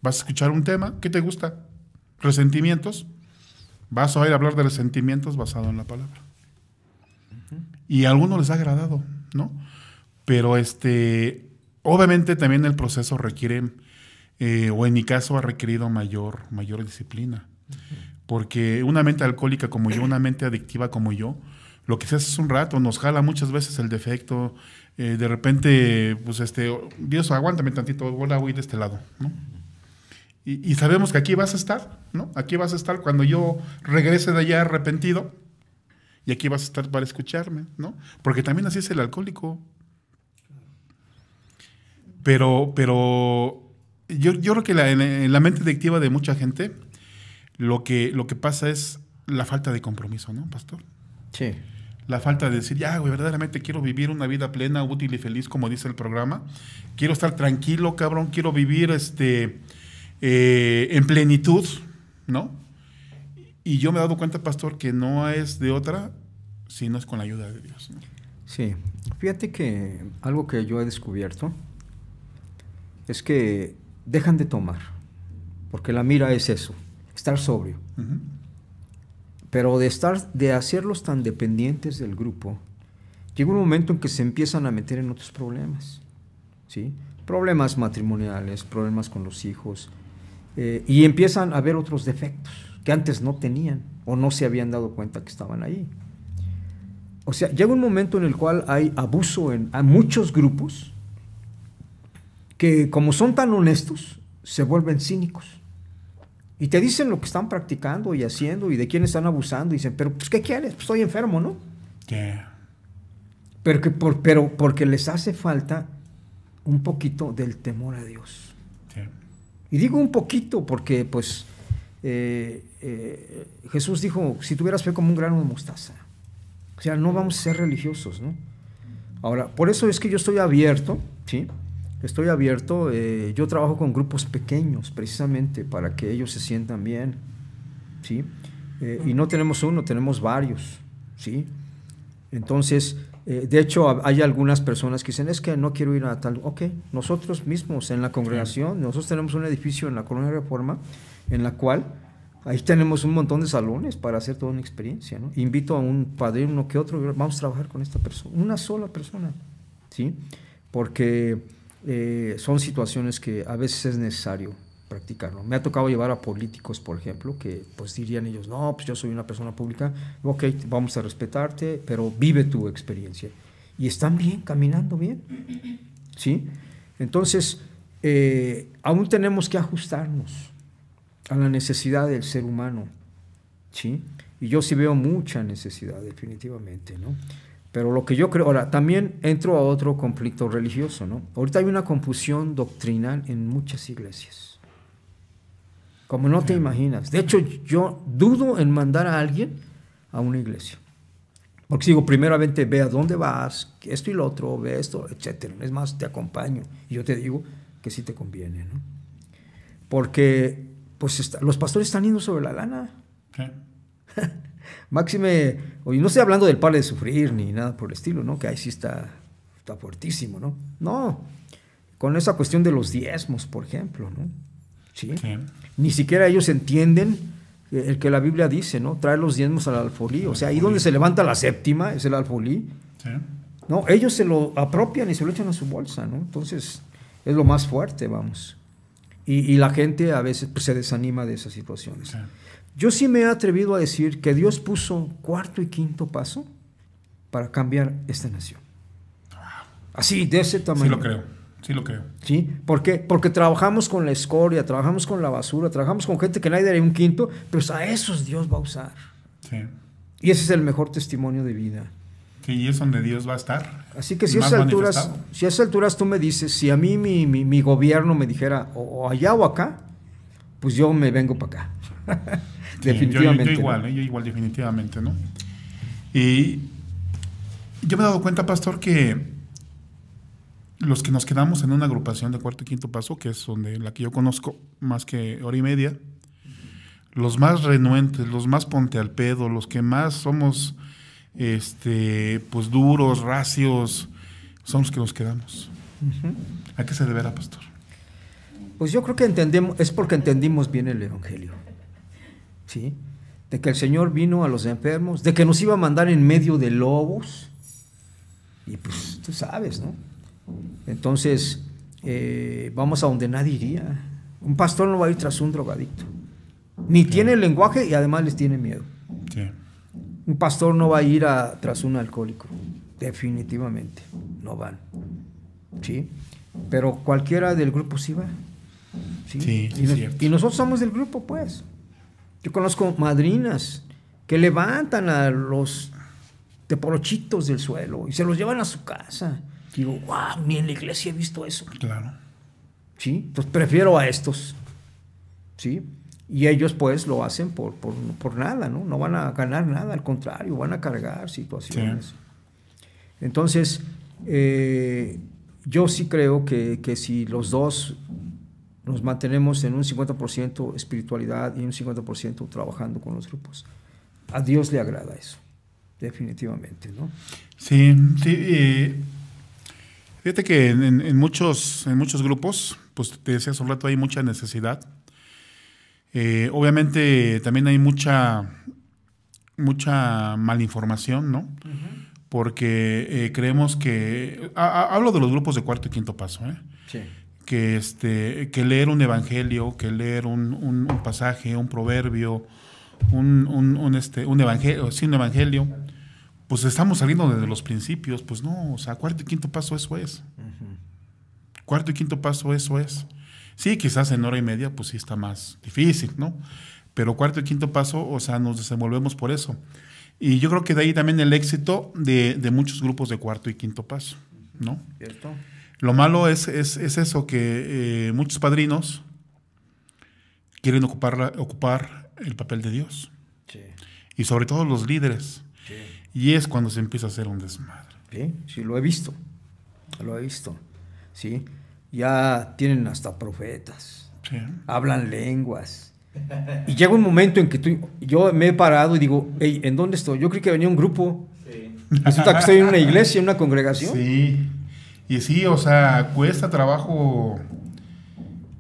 Vas a escuchar un tema, ¿qué te gusta? Resentimientos. Vas a oír hablar de resentimientos basado en la palabra. Y a algunos les ha agradado, ¿no? Pero obviamente también el proceso requiere, o en mi caso ha requerido mayor disciplina. Porque una mente alcohólica como yo, una mente adictiva como yo, lo que se hace un rato, nos jala muchas veces el defecto, de repente, pues Dios, aguántame tantito, voy a ir de este lado, ¿no? Y sabemos que aquí vas a estar, ¿no? Aquí vas a estar cuando yo regrese de allá arrepentido, y aquí vas a estar para escucharme, ¿no? Porque también así es el alcohólico. Pero yo creo que en la mente adictiva de mucha gente, lo que pasa es la falta de compromiso, ¿no, pastor? Sí. La falta de decir, ya, güey, verdaderamente quiero vivir una vida plena, útil y feliz, como dice el programa. Quiero estar tranquilo, cabrón. Quiero vivir en plenitud, ¿no? Y yo me he dado cuenta, pastor, que no es de otra, sino es con la ayuda de Dios, ¿no? Sí. Fíjate que algo que yo he descubierto es que dejan de tomar, porque la mira es eso, estar sobrio. Uh-huh. Pero de hacerlos tan dependientes del grupo, llega un momento en que se empiezan a meter en otros problemas, ¿sí? Problemas matrimoniales, problemas con los hijos, y empiezan a ver otros defectos que antes no tenían o no se habían dado cuenta que estaban ahí. O sea, llega un momento en el cual hay abuso a muchos grupos que, como son tan honestos, se vuelven cínicos. Y te dicen lo que están practicando y haciendo y de quién están abusando. Y dicen, pero pues, ¿qué quieres? Pues, estoy enfermo, ¿no? Yeah. Pero porque les hace falta un poquito del temor a Dios. Yeah. Y digo un poquito porque, pues, Jesús dijo, si tuvieras fe como un grano de mostaza. O sea, no vamos a ser religiosos, ¿no? Ahora, por eso es que yo estoy abierto, ¿sí? Estoy abierto, yo trabajo con grupos pequeños precisamente para que ellos se sientan bien, ¿sí? Y no tenemos uno, tenemos varios, ¿sí? Entonces, de hecho, hay algunas personas que dicen, es que no quiero ir a tal... Ok, nosotros mismos en la congregación, nosotros tenemos un edificio en la Colonia Reforma, en la cual ahí tenemos un montón de salones para hacer toda una experiencia, ¿no? Invito a un padrino que otro, vamos a trabajar con esta persona, una sola persona, ¿sí? Porque... son situaciones que a veces es necesario practicarlo. Me ha tocado llevar a políticos, por ejemplo, que pues dirían ellos, no, pues yo soy una persona pública, ok, vamos a respetarte, pero vive tu experiencia. Y están bien, caminando bien, ¿sí? Entonces, aún tenemos que ajustarnos a la necesidad del ser humano, ¿sí? Y yo sí veo mucha necesidad, definitivamente, ¿no? Pero lo que yo creo, ahora también entro a otro conflicto religioso, ¿no? Ahorita hay una confusión doctrinal en muchas iglesias, como no te imaginas. De hecho, yo dudo en mandar a alguien a una iglesia, porque digo, primeramente ve a dónde vas, esto y lo otro, ve esto, etcétera. Es más, te acompaño y yo te digo que sí te conviene, ¿no? Porque pues los pastores están yendo sobre la lana. ¿Qué? Máxime, y no estoy hablando del Padre de Sufrir ni nada por el estilo, ¿no? Que ahí sí está fuertísimo, ¿no? No, con esa cuestión de los diezmos, por ejemplo, ¿no? ¿Sí? Sí. Ni siquiera ellos entienden el que la Biblia dice, ¿no? Trae los diezmos al alfolí, o sea, ahí donde se levanta la séptima es el alfolí. Sí. No, ellos se lo apropian y se lo echan a su bolsa, ¿no? Entonces, es lo más fuerte, vamos. Y la gente a veces pues, se desanima de esas situaciones. Sí. Yo sí me he atrevido a decir que Dios puso cuarto y quinto paso para cambiar esta nación. Así, de ese tamaño. Sí lo creo. ¿Sí? ¿Por qué? Porque trabajamos con la escoria, trabajamos con la basura, trabajamos con gente que nadie daría un quinto, pero a esos Dios va a usar. Sí. Y ese es el mejor testimonio de vida. Sí, y es donde Dios va a estar. Así que si a esas alturas tú me dices, si a mí mi gobierno me dijera o allá o acá, pues yo me vengo para acá. Sí, definitivamente. Yo igual, definitivamente, ¿no? Y yo me he dado cuenta, pastor, que los que nos quedamos en una agrupación de cuarto y quinto paso, que es donde la que yo conozco más que hora y media, los más renuentes, los más ponte al pedo, los que más somos pues duros, racios, son los que nos quedamos. Uh-huh. ¿A qué se deberá, pastor? Pues yo creo que es porque entendimos bien el Evangelio, ¿sí? De que el Señor vino a los enfermos, de que nos iba a mandar en medio de lobos, y pues tú sabes, ¿no? Entonces, vamos a donde nadie iría. Un pastor no va a ir tras un drogadicto, ni tiene el lenguaje y además les tiene miedo. Sí. Un pastor no va a ir tras un alcohólico, definitivamente, no van, ¿sí? Pero cualquiera del grupo sí va, ¿sí? Sí, es cierto. Y nosotros somos del grupo, pues. Yo conozco madrinas que levantan a los teporochitos del suelo y se los llevan a su casa. Digo, wow, ni en la iglesia he visto eso. Claro. ¿Sí? Entonces prefiero a estos, ¿sí? Y ellos pues lo hacen por nada, ¿no? No van a ganar nada, al contrario, van a cargar situaciones. Sí. Entonces, yo sí creo que si los dos nos mantenemos en un 50% espiritualidad y un 50% trabajando con los grupos, a Dios le agrada eso, definitivamente, ¿no? Sí, sí. Fíjate que en muchos grupos, pues te decía hace un rato, hay mucha necesidad. Obviamente también hay mucha malinformación, ¿no? Uh-huh. Porque creemos que... hablo de los grupos de cuarto y quinto paso, ¿eh? Sí. Que leer un evangelio, que leer un pasaje, un proverbio, un evangelio, pues estamos saliendo desde los principios, pues no, o sea, cuarto y quinto paso eso es. Uh-huh. Cuarto y quinto paso eso es. Sí, quizás en hora y media, pues sí está más difícil, ¿no? Pero cuarto y quinto paso, o sea, nos desenvolvemos por eso. Y yo creo que de ahí también el éxito de muchos grupos de cuarto y quinto paso, ¿no? ¿Cierto? Lo malo es eso, que muchos padrinos quieren ocupar el papel de Dios. Sí. Y sobre todo los líderes. Sí. Y es cuando se empieza a hacer un desmadre. Sí, sí, lo he visto, ¿sí? Ya tienen hasta profetas, Sí. hablan lenguas. Y llega un momento en que yo me he parado y digo, hey, ¿en dónde estoy? Yo creí que venía un grupo. Sí. Resulta que estoy en una iglesia, en una congregación. Sí. Y sí, o sea, cuesta trabajo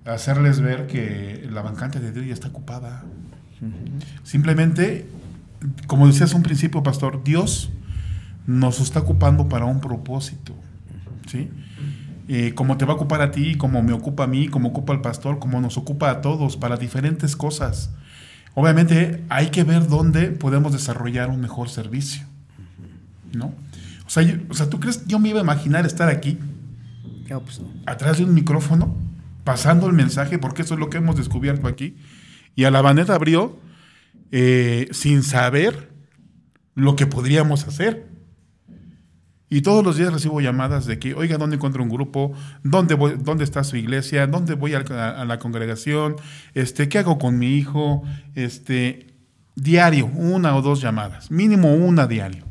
hacerles ver que la bancante de Dios ya está ocupada. Uh-huh. Simplemente, como decías un principio, pastor, Dios nos está ocupando para un propósito, ¿sí? Como te va a ocupar a ti, como me ocupa a mí, como ocupa al pastor, como nos ocupa a todos, para diferentes cosas. Obviamente hay que ver dónde podemos desarrollar un mejor servicio, ¿no? O sea, ¿tú crees que yo me iba a imaginar estar aquí, no, pues no, atrás de un micrófono, pasando el mensaje? Porque eso es lo que hemos descubierto aquí. Y Alabanet abrió sin saber lo que podríamos hacer. Y todos los días recibo llamadas de que, oiga, ¿dónde encuentro un grupo? ¿Dónde está su iglesia? ¿Dónde voy a la congregación? ¿Qué hago con mi hijo? Diario, 1 o 2 llamadas, mínimo 1 diario.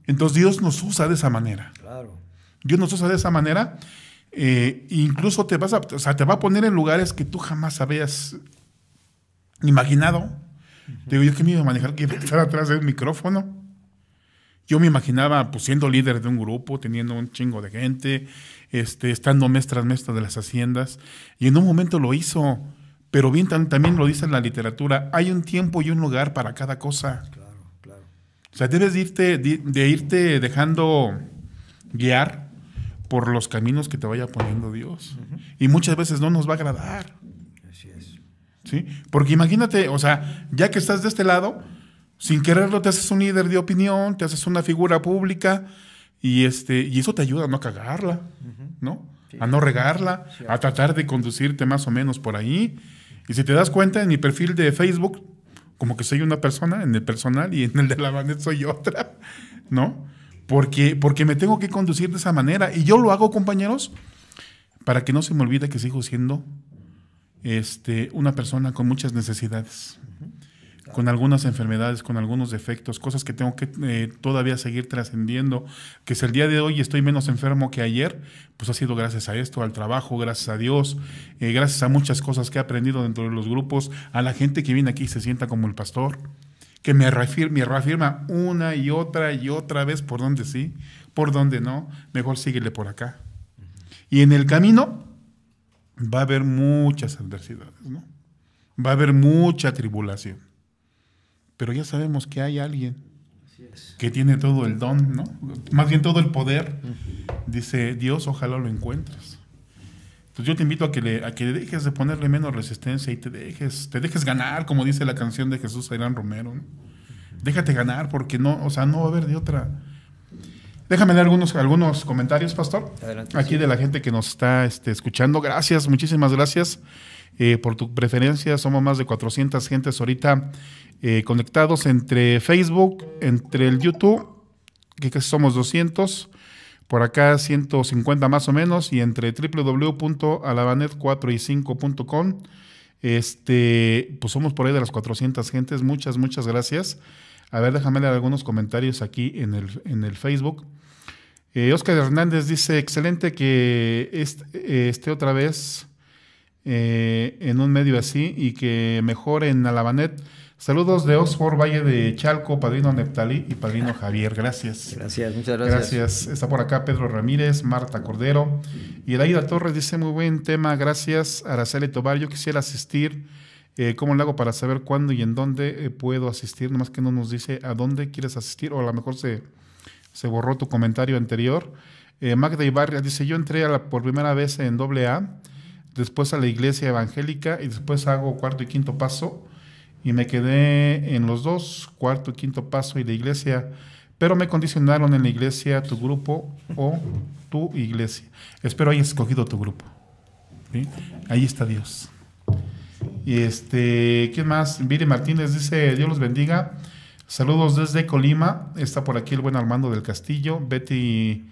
Entonces Dios nos usa de esa manera. Claro. Dios nos usa de esa manera. Incluso te va a poner en lugares que tú jamás habías imaginado. Uh-huh. Digo, yo que me iba a manejar, que iba a estar atrás del micrófono. Yo me imaginaba pues siendo líder de un grupo, teniendo un chingo de gente, estando mes tras mes de las haciendas, y en un momento lo hizo, pero bien también lo dice en la literatura, hay un tiempo y un lugar para cada cosa. Claro, claro. O sea, debes de irte dejando guiar por los caminos que te vaya poniendo Dios. Uh-huh. Y muchas veces no nos va a agradar. Así es. ¿Sí? Porque imagínate, o sea, ya que estás de este lado, sin quererlo te haces un líder de opinión, te haces una figura pública y eso te ayuda a no cagarla, uh-huh, ¿no? Sí. A no regarla, sí, a tratar de conducirte más o menos por ahí. Y si te das cuenta, en mi perfil de Facebook, como que soy una persona, en el personal, y en el de Alabanet soy otra, ¿no? Porque me tengo que conducir de esa manera. Y yo lo hago, compañeros, para que no se me olvide que sigo siendo una persona con muchas necesidades. Uh-huh. Con algunas enfermedades, con algunos defectos, cosas que tengo que todavía seguir trascendiendo, que si el día de hoy estoy menos enfermo que ayer, pues ha sido gracias a esto, al trabajo, gracias a Dios, gracias a muchas cosas que he aprendido dentro de los grupos, a la gente que viene aquí y se sienta como el pastor, que me reafirma una y otra vez por dónde sí, por dónde no, mejor síguele por acá. Y en el camino va a haber muchas adversidades, ¿no? Va a haber mucha tribulación. Pero ya sabemos que hay alguien que tiene todo el don, ¿no? Más bien todo el poder. Dice Dios, ojalá lo encuentres. Entonces yo te invito a que dejes de ponerle menos resistencia y te dejes ganar, como dice la canción de Jesús Ayrán Romero, ¿no? déjate ganar, porque no, o sea, no va a haber de otra. Déjame leer algunos comentarios, Pastor. Adelante, aquí sí. de la gente que nos está escuchando. Gracias, muchísimas gracias por tu preferencia. Somos más de 400 gentes ahorita conectados entre Facebook, entre el YouTube, que casi somos 200, por acá 150 más o menos, y entre www.alabanet4y5.com. Pues somos por ahí de las 400 gentes. Muchas gracias. A ver, déjame leer algunos comentarios aquí en el Facebook. Oscar Hernández dice, excelente que esté otra vez en un medio así y que mejore en Alabanet. Saludos de Oxford, Valle de Chalco, padrino Neptalí y padrino Javier. Gracias. Gracias, muchas gracias. Gracias. Está por acá Pedro Ramírez, Marta Cordero. Y Elaida Torres dice, muy buen tema, gracias. Araceli Tobar, yo quisiera asistir. ¿Cómo le hago para saber cuándo y en dónde puedo asistir? Nomás que no nos dice a dónde quieres asistir, o a lo mejor se borró tu comentario anterior. Magda Ibarra dice, yo entré por primera vez en AA, después a la iglesia evangélica y después hago cuarto y quinto paso y me quedé en los dos, cuarto y quinto paso y la iglesia, pero me condicionaron en la iglesia tu grupo o tu iglesia. Espero hayas escogido tu grupo. ¿Sí? Ahí está Dios. Y ¿quién más? Viri Martínez dice, Dios los bendiga. Saludos desde Colima. Está por aquí el buen Armando del Castillo. Betty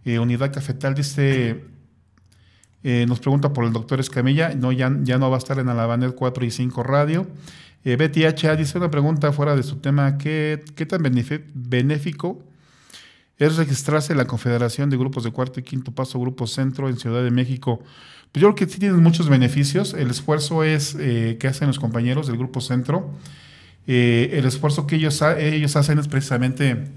Unidad Cafetal dice, nos pregunta por el doctor Escamilla. No, ya no va a estar en Alabanet 4 y 5 Radio. Betty H.A. dice una pregunta fuera de su tema. ¿Qué tan benéfico es registrarse en la Confederación de Grupos de Cuarto y Quinto Paso, Grupo Centro en Ciudad de México? Pues yo creo que sí tienen muchos beneficios. El esfuerzo es que hacen los compañeros del Grupo Centro. El esfuerzo que ellos hacen es precisamente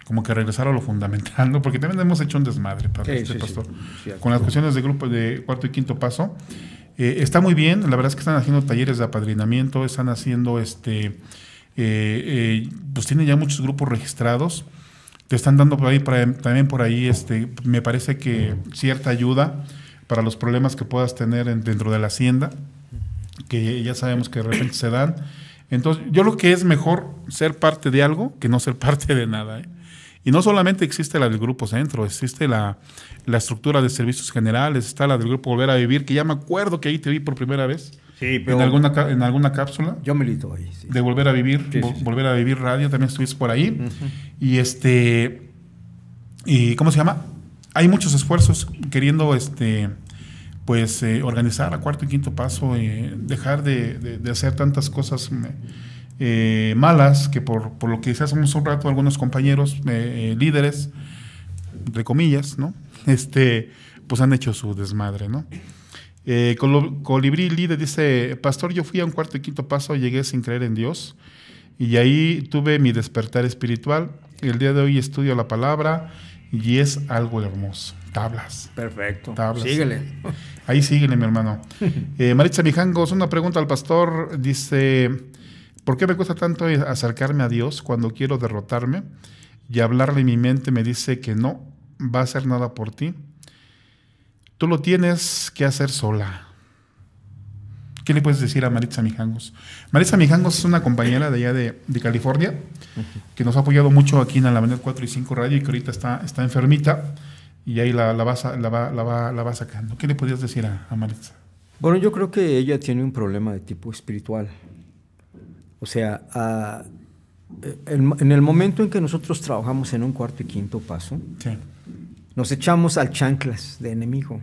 como que regresar a lo fundamental, ¿no? Porque también hemos hecho un desmadre para pastor. Sí, con las cuestiones de grupo de cuarto y quinto paso. Está muy bien, la verdad es que están haciendo talleres de apadrinamiento, están haciendo pues tienen ya muchos grupos registrados. Te están dando por ahí, también por ahí, me parece que cierta ayuda para los problemas que puedas tener dentro de la hacienda, que ya sabemos que de repente se dan. Entonces, yo creo que es mejor ser parte de algo que no ser parte de nada. Y no solamente existe la del Grupo Centro, existe la estructura de servicios generales, está la del Grupo Volver a Vivir, que ya me acuerdo que ahí te vi por primera vez. Sí, pero en alguna cápsula. yo milito ahí. Sí. De Volver a Vivir, Sí. Volver a Vivir Radio, también estuviste por ahí. Uh-huh. Y ¿cómo se llama? Hay muchos esfuerzos queriendo organizar a cuarto y quinto paso, dejar de hacer tantas cosas malas, que por lo que decíamos un rato algunos compañeros líderes, entre comillas, ¿no? Pues han hecho su desmadre, ¿no? Colibrí Líder dice, pastor, yo fui a un cuarto y quinto paso, llegué sin creer en Dios y ahí tuve mi despertar espiritual. El día de hoy estudio la palabra y es algo hermoso. Tablas. Perfecto. Tablas. Síguele. Ahí síguele, mi hermano. Maritza Mijangos, una pregunta al pastor. Dice, ¿por qué me cuesta tanto acercarme a Dios cuando quiero derrotarme y hablarle en mi mente me dice que no va a hacer nada por ti? Tú lo tienes que hacer sola. ¿Qué le puedes decir a Maritza Mijangos? Maritza Mijangos es una compañera de allá de California, que nos ha apoyado mucho aquí en Alabanet 4 y 5 Radio y que ahorita está enfermita y ahí la va sacando. ¿Qué le podrías decir a Maritza? Bueno, yo creo que ella tiene un problema de tipo espiritual. O sea, en el momento en que nosotros trabajamos en un cuarto y quinto paso, Sí. nos echamos al chanclas de enemigo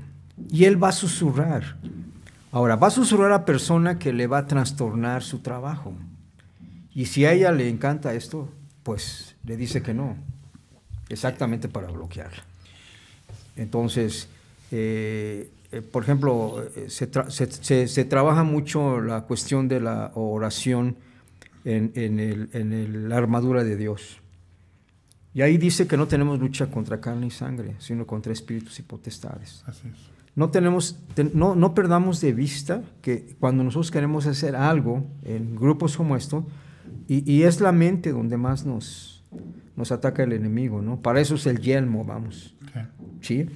y él va a susurrar. Ahora, va a susurrar a persona que le va a trastornar su trabajo. Y si a ella le encanta esto, pues le dice que no, exactamente para bloquearla. Entonces, por ejemplo, se trabaja mucho la cuestión de la oración en la armadura de Dios. Y ahí dice que no tenemos lucha contra carne y sangre, sino contra espíritus y potestades. Así es. No perdamos de vista que cuando nosotros queremos hacer algo en grupos como esto, y es la mente donde más nos ataca el enemigo, ¿no? Para eso es el yelmo, vamos. Okay. ¿Sí?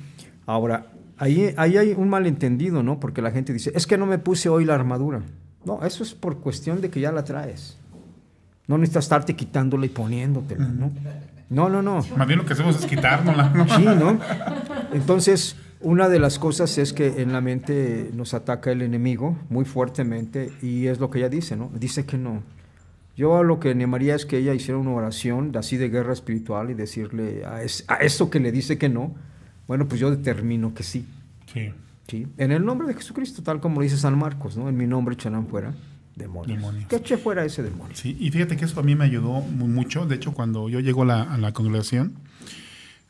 Ahora, ahí hay un malentendido, ¿no? Porque la gente dice, es que no me puse hoy la armadura. No, eso es por cuestión de que ya la traes. No necesitas estarte quitándola y poniéndotela, ¿no? No. Más bien lo que hacemos es quitárnosla, ¿no? Sí, ¿no? Entonces, una de las cosas es que en la mente nos ataca el enemigo muy fuertemente y es lo que ella dice, ¿no? Dice que no. Yo lo que animaría es que ella hiciera una oración así de guerra espiritual y decirle a eso que le dice que no, bueno, pues yo determino que sí. Sí. Sí. En el nombre de Jesucristo, tal como dice San Marcos, ¿no? En mi nombre echarán fuera demonios. Que eche fuera ese demonio. Sí, y fíjate que eso a mí me ayudó mucho. De hecho, cuando yo llego a la congregación,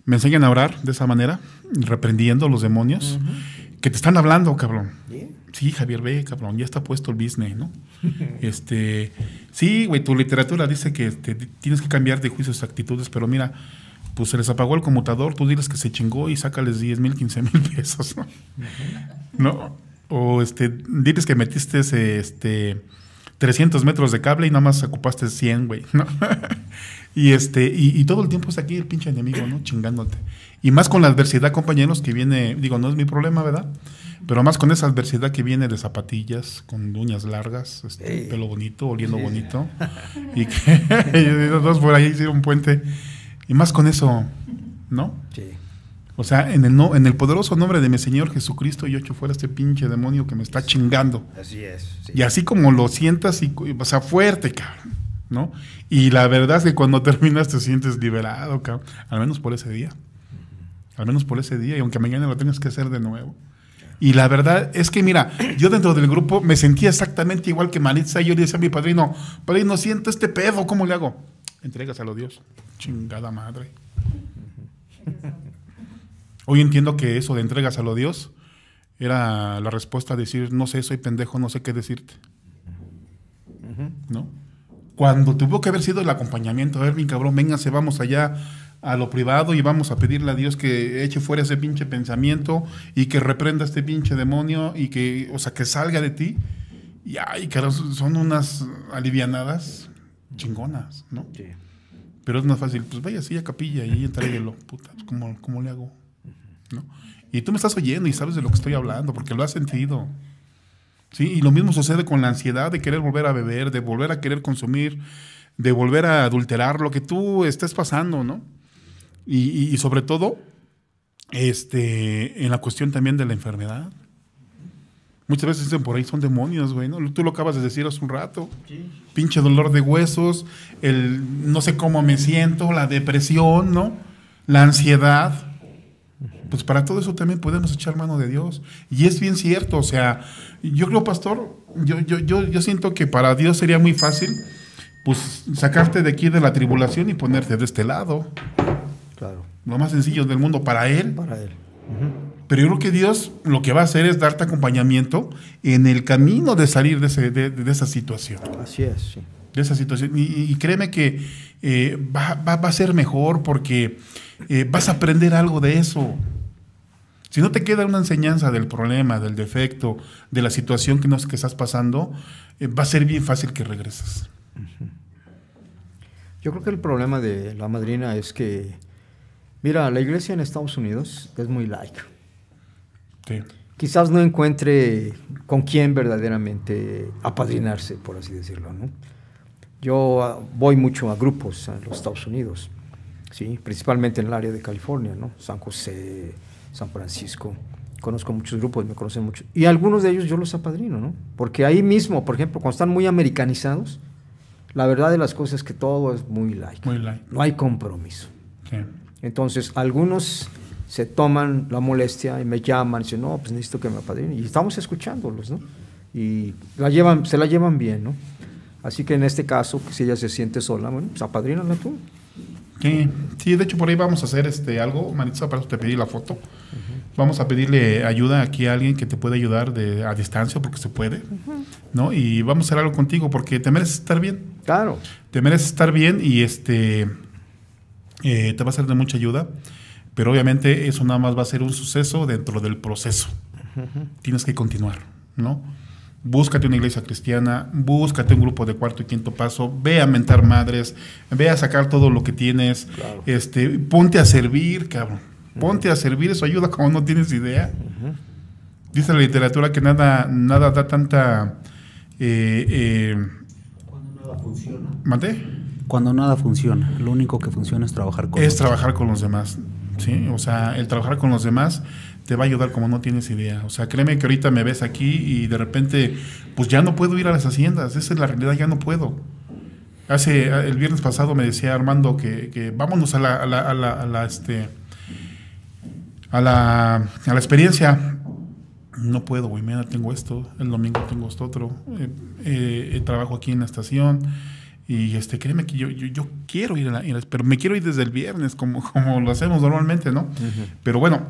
me enseñan a orar de esa manera, reprendiendo los demonios que te están hablando, cabrón. ¿Sí? Sí, Javier, ve, cabrón, ya está puesto el business, ¿no? Sí, güey, tu literatura dice que tienes que cambiar de juicios, actitudes, pero mira, pues se les apagó el conmutador, tú diles que se chingó y sácales 10,000, 15,000 pesos, ¿no? ¿No? O diles que metiste 300 metros de cable y nada más ocupaste 100, güey, ¿no? y todo el tiempo está aquí el pinche enemigo, ¿no? Chingándote. Y más con la adversidad, compañeros, que viene, digo, no es mi problema, ¿verdad? Pero más con esa adversidad que viene de zapatillas, con uñas largas, pelo bonito, oliendo bonito. Y que los dos por ahí hicieron un puente. Y más con eso, ¿no? Sí. O sea, en el poderoso nombre de mi Señor Jesucristo, yo echo fuera este pinche demonio que me está chingando. Así es. Sí. Y así como lo sientas, o sea, fuerte, cabrón, ¿no? Y la verdad es que cuando terminas te sientes liberado, cabrón. Al menos por ese día. Al menos por ese día. Y aunque mañana lo tengas que hacer de nuevo. Y la verdad es que, mira, yo dentro del grupo me sentía exactamente igual que Maritza. Y yo le decía a mi padrino, siento este pedo, ¿cómo le hago? Entrégaselo a Dios. Chingada madre. Hoy entiendo que eso de entrégaselo a Dios era la respuesta a decir, no sé, soy pendejo, no sé qué decirte. ¿No? Cuando tuvo que haber sido el acompañamiento, a ver, mi cabrón, véngase, vamos allá a lo privado y vamos a pedirle a Dios que eche fuera ese pinche pensamiento y que reprenda este pinche demonio y que, o sea, que salga de ti. Y ay, claro, son unas alivianadas chingonas, ¿no? Sí. Pero es más fácil, pues vaya así a capilla y entréguelo, puta, ¿cómo le hago? ¿No? Y tú me estás oyendo y sabes de lo que estoy hablando porque lo has sentido. Sí, y lo mismo sucede con la ansiedad de querer volver a beber, de volver a querer consumir, de volver a adulterar, lo que tú estés pasando, ¿no? Y sobre todo, en la cuestión también de la enfermedad. Muchas veces dicen por ahí son demonios, güey, ¿no? Tú lo acabas de decir hace un rato. Sí. Pinche dolor de huesos, el no sé cómo me siento, la depresión, ¿no? La ansiedad. Pues para todo eso también podemos echar mano de Dios. Y es bien cierto, o sea, yo creo, pastor, yo siento que para Dios sería muy fácil, pues, sacarte de aquí de la tribulación y ponerte de este lado. Claro. Lo más sencillo del mundo para Él. Para Él. Pero yo creo que Dios lo que va a hacer es darte acompañamiento en el camino de salir de esa situación. Así es, sí. De esa situación. Y créeme que va a ser mejor porque vas a aprender algo de eso. Si no te queda una enseñanza del problema, del defecto, de la situación que estás pasando, va a ser bien fácil que regreses. Yo creo que el problema de la madrina es que, mira, la iglesia en Estados Unidos es muy laica. Sí. Quizás no encuentre con quién verdaderamente apadrinarse, por así decirlo, ¿no? Yo voy mucho a grupos en los Estados Unidos, ¿sí? Principalmente en el área de California, ¿no? San José, San Francisco. Conozco muchos grupos, me conocen mucho. Y algunos de ellos yo los apadrino, ¿no? Porque ahí mismo, por ejemplo, cuando están muy americanizados, la verdad de las cosas es que todo es muy laico. Muy laico. No hay compromiso. Sí. Entonces, algunos se toman la molestia y me llaman y dicen, no, pues necesito que me apadrinen. Y estamos escuchándolos, ¿no? Y se la llevan bien, ¿no? Así que en este caso, si ella se siente sola, bueno, pues apadrínala tú. Sí, de hecho por ahí vamos a hacer algo, Maritza, para eso te pedí la foto. Vamos a pedirle ayuda aquí a alguien que te pueda ayudar a distancia, porque se puede, ¿no? Y vamos a hacer algo contigo, porque te mereces estar bien. Claro. Te mereces estar bien y te va a ser de mucha ayuda, pero obviamente eso nada más va a ser un suceso dentro del proceso. Tienes que continuar, ¿no? Búscate una iglesia cristiana, búscate un grupo de cuarto y quinto paso, ve a mentar madres, ve a sacar todo lo que tienes, claro. Ponte a servir, cabrón, ponte a servir, eso ayuda como no tienes idea. Dice la literatura que nada da tanta funciona. ¿Mande? Cuando nada funciona, lo único que funciona es trabajar con trabajar con los demás, ¿sí? O sea, el trabajar con los demás te va a ayudar como no tienes idea. O sea, créeme que ahorita me ves aquí y de repente, pues ya no puedo ir a las haciendas. Esa es la realidad, ya no puedo. El viernes pasado me decía Armando que vámonos a la experiencia. No puedo, güey, mañana tengo esto, el domingo tengo esto otro, trabajo aquí en la estación y créeme que yo quiero ir pero me quiero ir desde el viernes como lo hacemos normalmente, ¿no? Uh-huh. Pero bueno,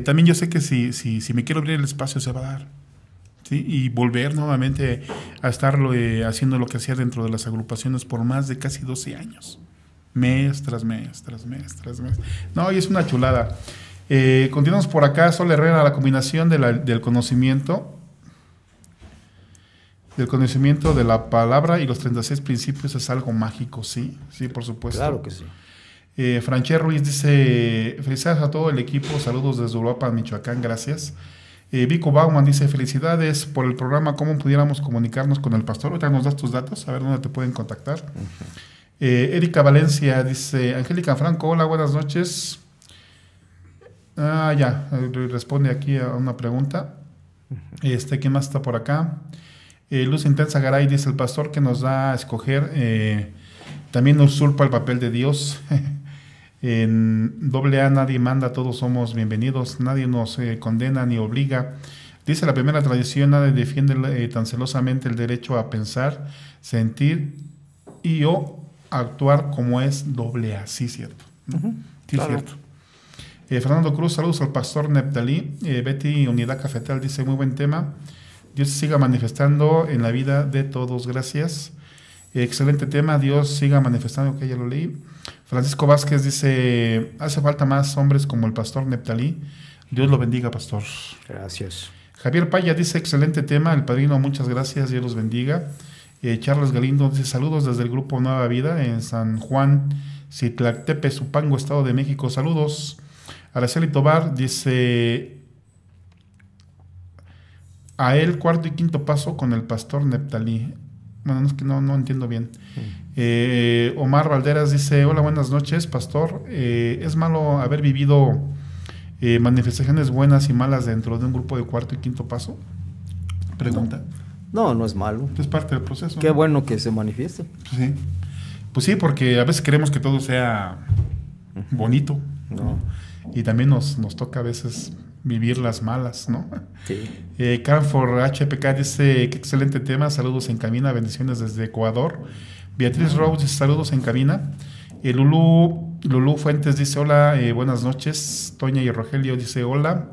también yo sé que si me quiero abrir el espacio se va a dar, ¿sí? Y volver nuevamente a estar haciendo lo que hacía dentro de las agrupaciones por más de casi 12 años, mes tras mes. No, y es una chulada. Continuamos por acá. Sol Herrera, la combinación del conocimiento de la palabra y los 36 principios es algo mágico, sí, por supuesto. Claro que sí. Franché Ruiz dice: felicidades a todo el equipo, saludos desde Uruapan, Michoacán, gracias. Vico Bauman dice: felicidades por el programa, ¿cómo pudiéramos comunicarnos con el pastor? Ahorita nos das tus datos, a ver dónde te pueden contactar. Uh-huh. Erika Valencia dice: Angélica Franco, hola, buenas noches. Responde aquí a una pregunta. ¿Quién más está por acá? Luz Intensa Garay dice: el pastor que nos da a escoger también usurpa el papel de Dios. En AA nadie manda, todos somos bienvenidos, nadie nos condena ni obliga. Dice la primera tradición: nadie defiende tan celosamente el derecho a pensar, sentir y o actuar como es AA. Sí, cierto. Uh-huh. Sí, claro. Cierto. Fernando Cruz, saludos al pastor Neptalí. Betty Unidad Cafetal dice: muy buen tema, Dios siga manifestando en la vida de todos, gracias. Excelente tema, Dios siga manifestando, que ya lo leí. Francisco Vázquez dice: hace falta más hombres como el pastor Neptalí, Dios lo bendiga, pastor. Gracias. Javier Paya dice: excelente tema, el padrino, muchas gracias, Dios los bendiga. Charles Galindo dice: saludos desde el grupo Nueva Vida en San Juan Citlactepe, Zupango, Estado de México, saludos. Araceli Tobar dice: a él cuarto y quinto paso con el pastor Neptalí. Bueno, es que no entiendo bien. Omar Valderas dice: hola, buenas noches, pastor. ¿Es malo haber vivido manifestaciones buenas y malas dentro de un grupo de cuarto y quinto paso? Pregunta. No es malo. Es parte del proceso. Qué bueno que se manifieste. Sí. Pues sí, porque a veces queremos que todo sea bonito. No. Y también nos toca a veces vivir las malas, ¿no? Sí. Canfor HPK dice: qué excelente tema, saludos en cabina, bendiciones desde Ecuador. Beatriz Rose dice: saludos en cabina. Lulú Fuentes dice: hola, buenas noches. Toña y Rogelio dice: hola.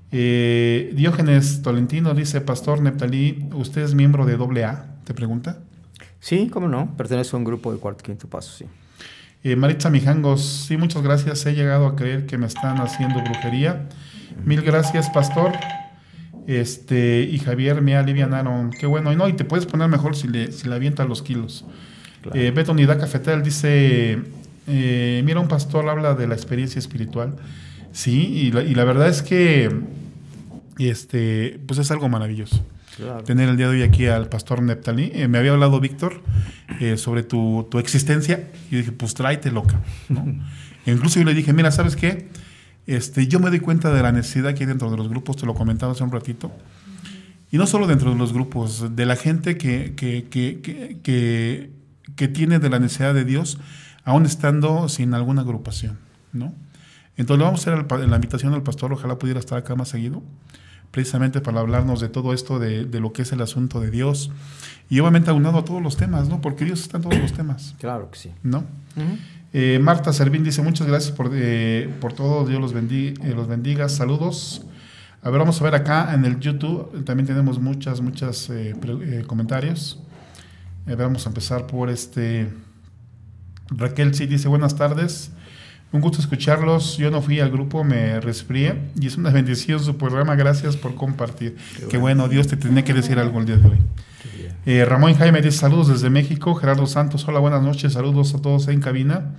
Diógenes Tolentino dice: pastor Neptalí, ¿usted es miembro de AA? ¿Te pregunta? Sí, cómo no, pertenece a un grupo de cuarto y quinto paso, sí. Maritza Mijangos: sí, muchas gracias, he llegado a creer que me están haciendo brujería. Mil gracias, pastor. Y Javier me alivianaron, qué bueno. Y te puedes poner mejor si le avientas los kilos. Claro. Beto Unidad Cafetal dice: mira, un pastor habla de la experiencia espiritual. Sí, y la verdad es que pues es algo maravilloso. Claro. Tener el día de hoy aquí al pastor Neptalí. Me había hablado Víctor sobre tu existencia y yo dije: pues tráete, loca, ¿no? Incluso yo le dije: mira, ¿sabes qué? Yo me doy cuenta de la necesidad que hay dentro de los grupos, te lo comentaba hace un ratito, y no solo dentro de los grupos, de la gente que tiene de la necesidad de Dios, aún estando sin alguna agrupación, ¿no? Entonces le vamos a hacer la invitación al pastor, ojalá pudiera estar acá más seguido, precisamente para hablarnos de todo esto, de lo que es el asunto de Dios, y obviamente aunado a todos los temas, ¿no? Porque Dios está en todos los temas. Claro que sí. ¿No? Uh-huh. Marta Servín dice: muchas gracias por todo, Dios los bendiga, saludos. A ver, vamos a ver acá en el YouTube, también tenemos muchas comentarios. Vamos a empezar por Raquel sí dice: buenas tardes, un gusto escucharlos, yo no fui al grupo, me resfrié y es una bendición su programa, gracias por compartir. Qué bueno, Dios te tenía que decir algo el día de hoy. Ramón Jaime dice: saludos desde México. Gerardo Santos: hola, buenas noches, saludos a todos en cabina.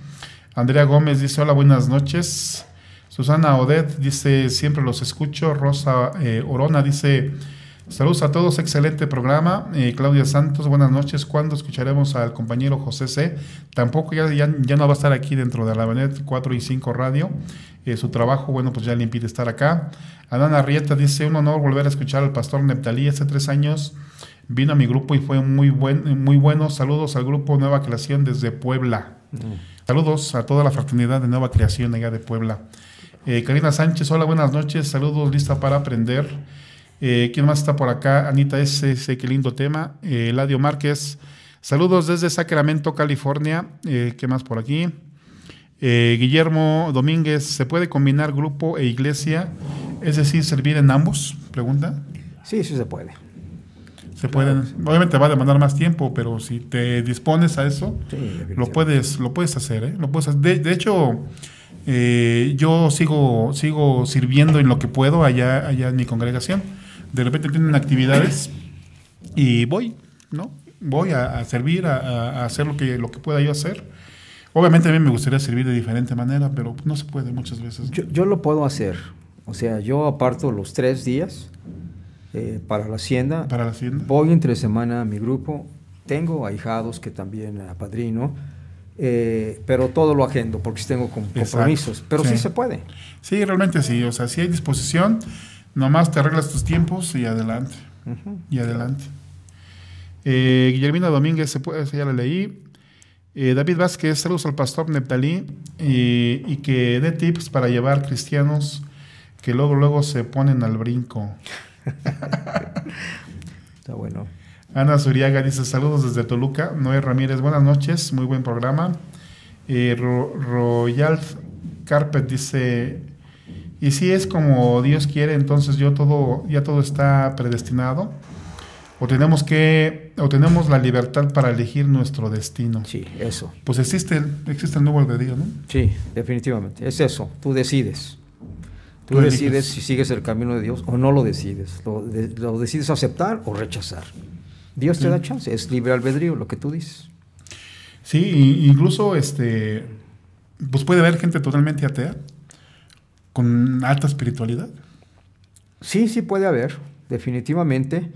Andrea Gómez dice: hola, buenas noches. Susana Odette dice: siempre los escucho. Rosa Orona dice: Saludos a todos, excelente programa. Claudia Santos, buenas noches. ¿Cuándo escucharemos al compañero José C? Tampoco ya no va a estar aquí dentro de la Alabanet 4 y 5 Radio. Su trabajo, bueno, pues ya le impide estar acá. Adán Arrieta dice, un honor volver a escuchar al pastor Neptalí. Hace 3 años vino a mi grupo y fue muy bueno. Saludos al grupo Nueva Creación desde Puebla. Saludos a toda la fraternidad de Nueva Creación allá de Puebla. Karina Sánchez, hola, buenas noches. Saludos, lista para aprender. ¿Quién más está por acá? Anita S. Qué lindo tema. Eladio Márquez, saludos desde Sacramento, California. ¿Qué más por aquí? Guillermo Domínguez, ¿se puede combinar grupo e iglesia? Es decir, servir en ambos, pregunta. Sí, sí se puede. Se pueden, obviamente va a demandar más tiempo, pero si te dispones a eso, Sí, lo puedes hacer, ¿eh? Lo puedes hacer. De hecho, yo sigo sirviendo en lo que puedo allá en mi congregación. De repente tienen actividades y voy, ¿no? Voy a servir, a hacer lo que pueda yo hacer. Obviamente a mí me gustaría servir de diferente manera, pero no se puede muchas veces. Yo lo puedo hacer. O sea, yo aparto los 3 días para la hacienda. Para la hacienda. Voy entre semana a mi grupo. Tengo ahijados que también apadrino. Pero todo lo agendo porque tengo compromisos. Pero sí se puede. Sí, realmente sí. O sea, si hay disposición, nomás te arreglas tus tiempos y adelante. Y adelante. Guillermina Domínguez, ya la leí. David Vázquez, saludos al pastor Neptalí y que dé tips para llevar cristianos que luego se ponen al brinco. Está bueno. Ana Zuriaga dice, saludos desde Toluca. Noé Ramírez, buenas noches, muy buen programa. Royal Carpet dice, y si es como Dios quiere, entonces ya todo está predestinado. O tenemos la libertad para elegir nuestro destino. Sí, eso. Pues existe el nuevo albedrío, ¿no? Sí, definitivamente. Es eso. Tú decides. Tú eliges. decides si sigues el camino de Dios o no lo decides. Lo decides aceptar o rechazar. Dios te da chance. Es libre albedrío, lo que tú dices. Sí, incluso pues puede haber gente totalmente atea con alta espiritualidad. Sí puede haber, definitivamente.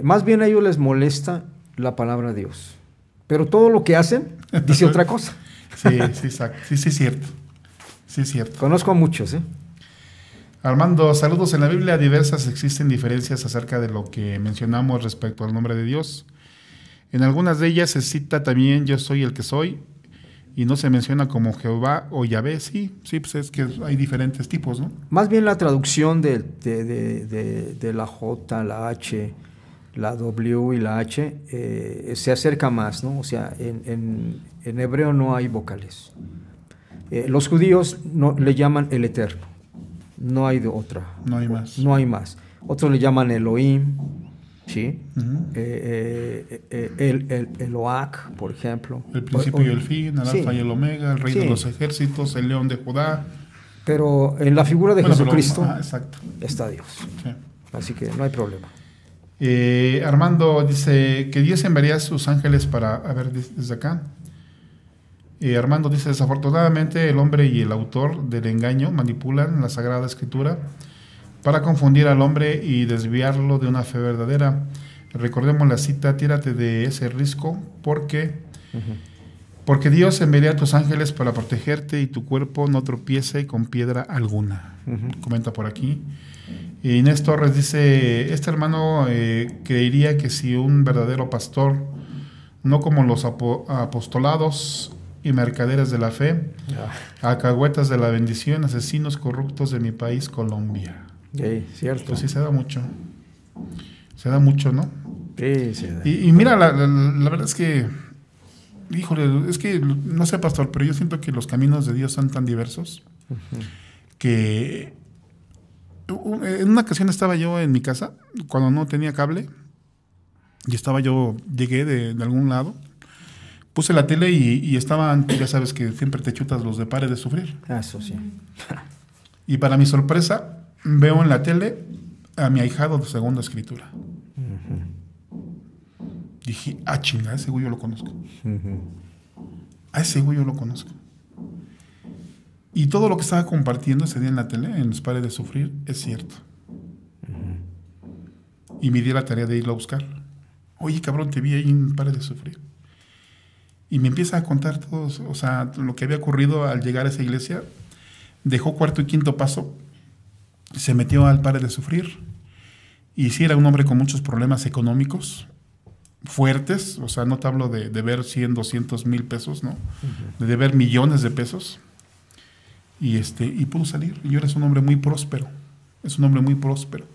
Más bien a ellos les molesta la palabra de Dios. Pero todo lo que hacen dice otra cosa. Sí, exacto. Sí, es cierto. Sí, es cierto. Conozco a muchos, Armando, saludos. En la Biblia diversas existen diferencias acerca de lo que mencionamos respecto al nombre de Dios. En algunas de ellas se cita también yo soy el que soy y no se menciona como Jehová o Yahvé. Sí, pues es que hay diferentes tipos, ¿no? Más bien la traducción de la J, la H, la W y la H se acerca más, ¿no? O sea, en hebreo no hay vocales. Los judíos le llaman el Eterno. No hay de otra. No hay más. No hay más. Otros le llaman Elohim, ¿sí? Uh-huh. El Eloach, por ejemplo. El principio y el fin, el alfa y el omega, el rey de los ejércitos, el león de Judá. Pero en la figura de Jesucristo está Dios. Sí. Así que no hay problema. Armando dice que Dios enviaría a sus ángeles para... A ver, desde acá. Armando dice, desafortunadamente el hombre y el autor del engaño manipulan la Sagrada Escritura para confundir al hombre y desviarlo de una fe verdadera. Recordemos la cita, tírate de ese risco porque Dios enviaría a tus ángeles para protegerte y tu cuerpo no tropiece con piedra alguna. Comenta por aquí. Inés Torres dice, este hermano creería que si un verdadero pastor, no como los apostolados y mercaderes de la fe, alcahuetas de la bendición, asesinos corruptos de mi país, Colombia. Sí, cierto. Pues sí, se da mucho. Se da mucho, ¿no? Sí, se da. Y mira, la verdad es que, híjole, es que, no sé, pastor, pero yo siento que los caminos de Dios son tan diversos que en una ocasión estaba yo en mi casa, cuando no tenía cable, y llegué de algún lado, puse la tele y estaban, ya sabes que siempre te chutas los de Pare de Sufrir. Eso sí. Y para mi sorpresa, veo en la tele a mi ahijado de Segunda Escritura. Dije, chinga, a ese güey yo lo conozco. A ese güey yo lo conozco. Y todo lo que estaba compartiendo ese día en la tele, en los Pare de Sufrir, es cierto. y me di la tarea de irlo a buscar. Oye, cabrón, te vi ahí, pare de sufrir. Y me empieza a contar todo, o sea, lo que había ocurrido al llegar a esa iglesia. Dejó cuarto y quinto paso, se metió al pare de sufrir. Y sí, era un hombre con muchos problemas económicos fuertes, o sea, no te hablo de ver 100, 200 mil pesos, ¿no? De ver millones de pesos. Y pudo salir. Y ahora es un hombre muy próspero. Es un hombre muy próspero.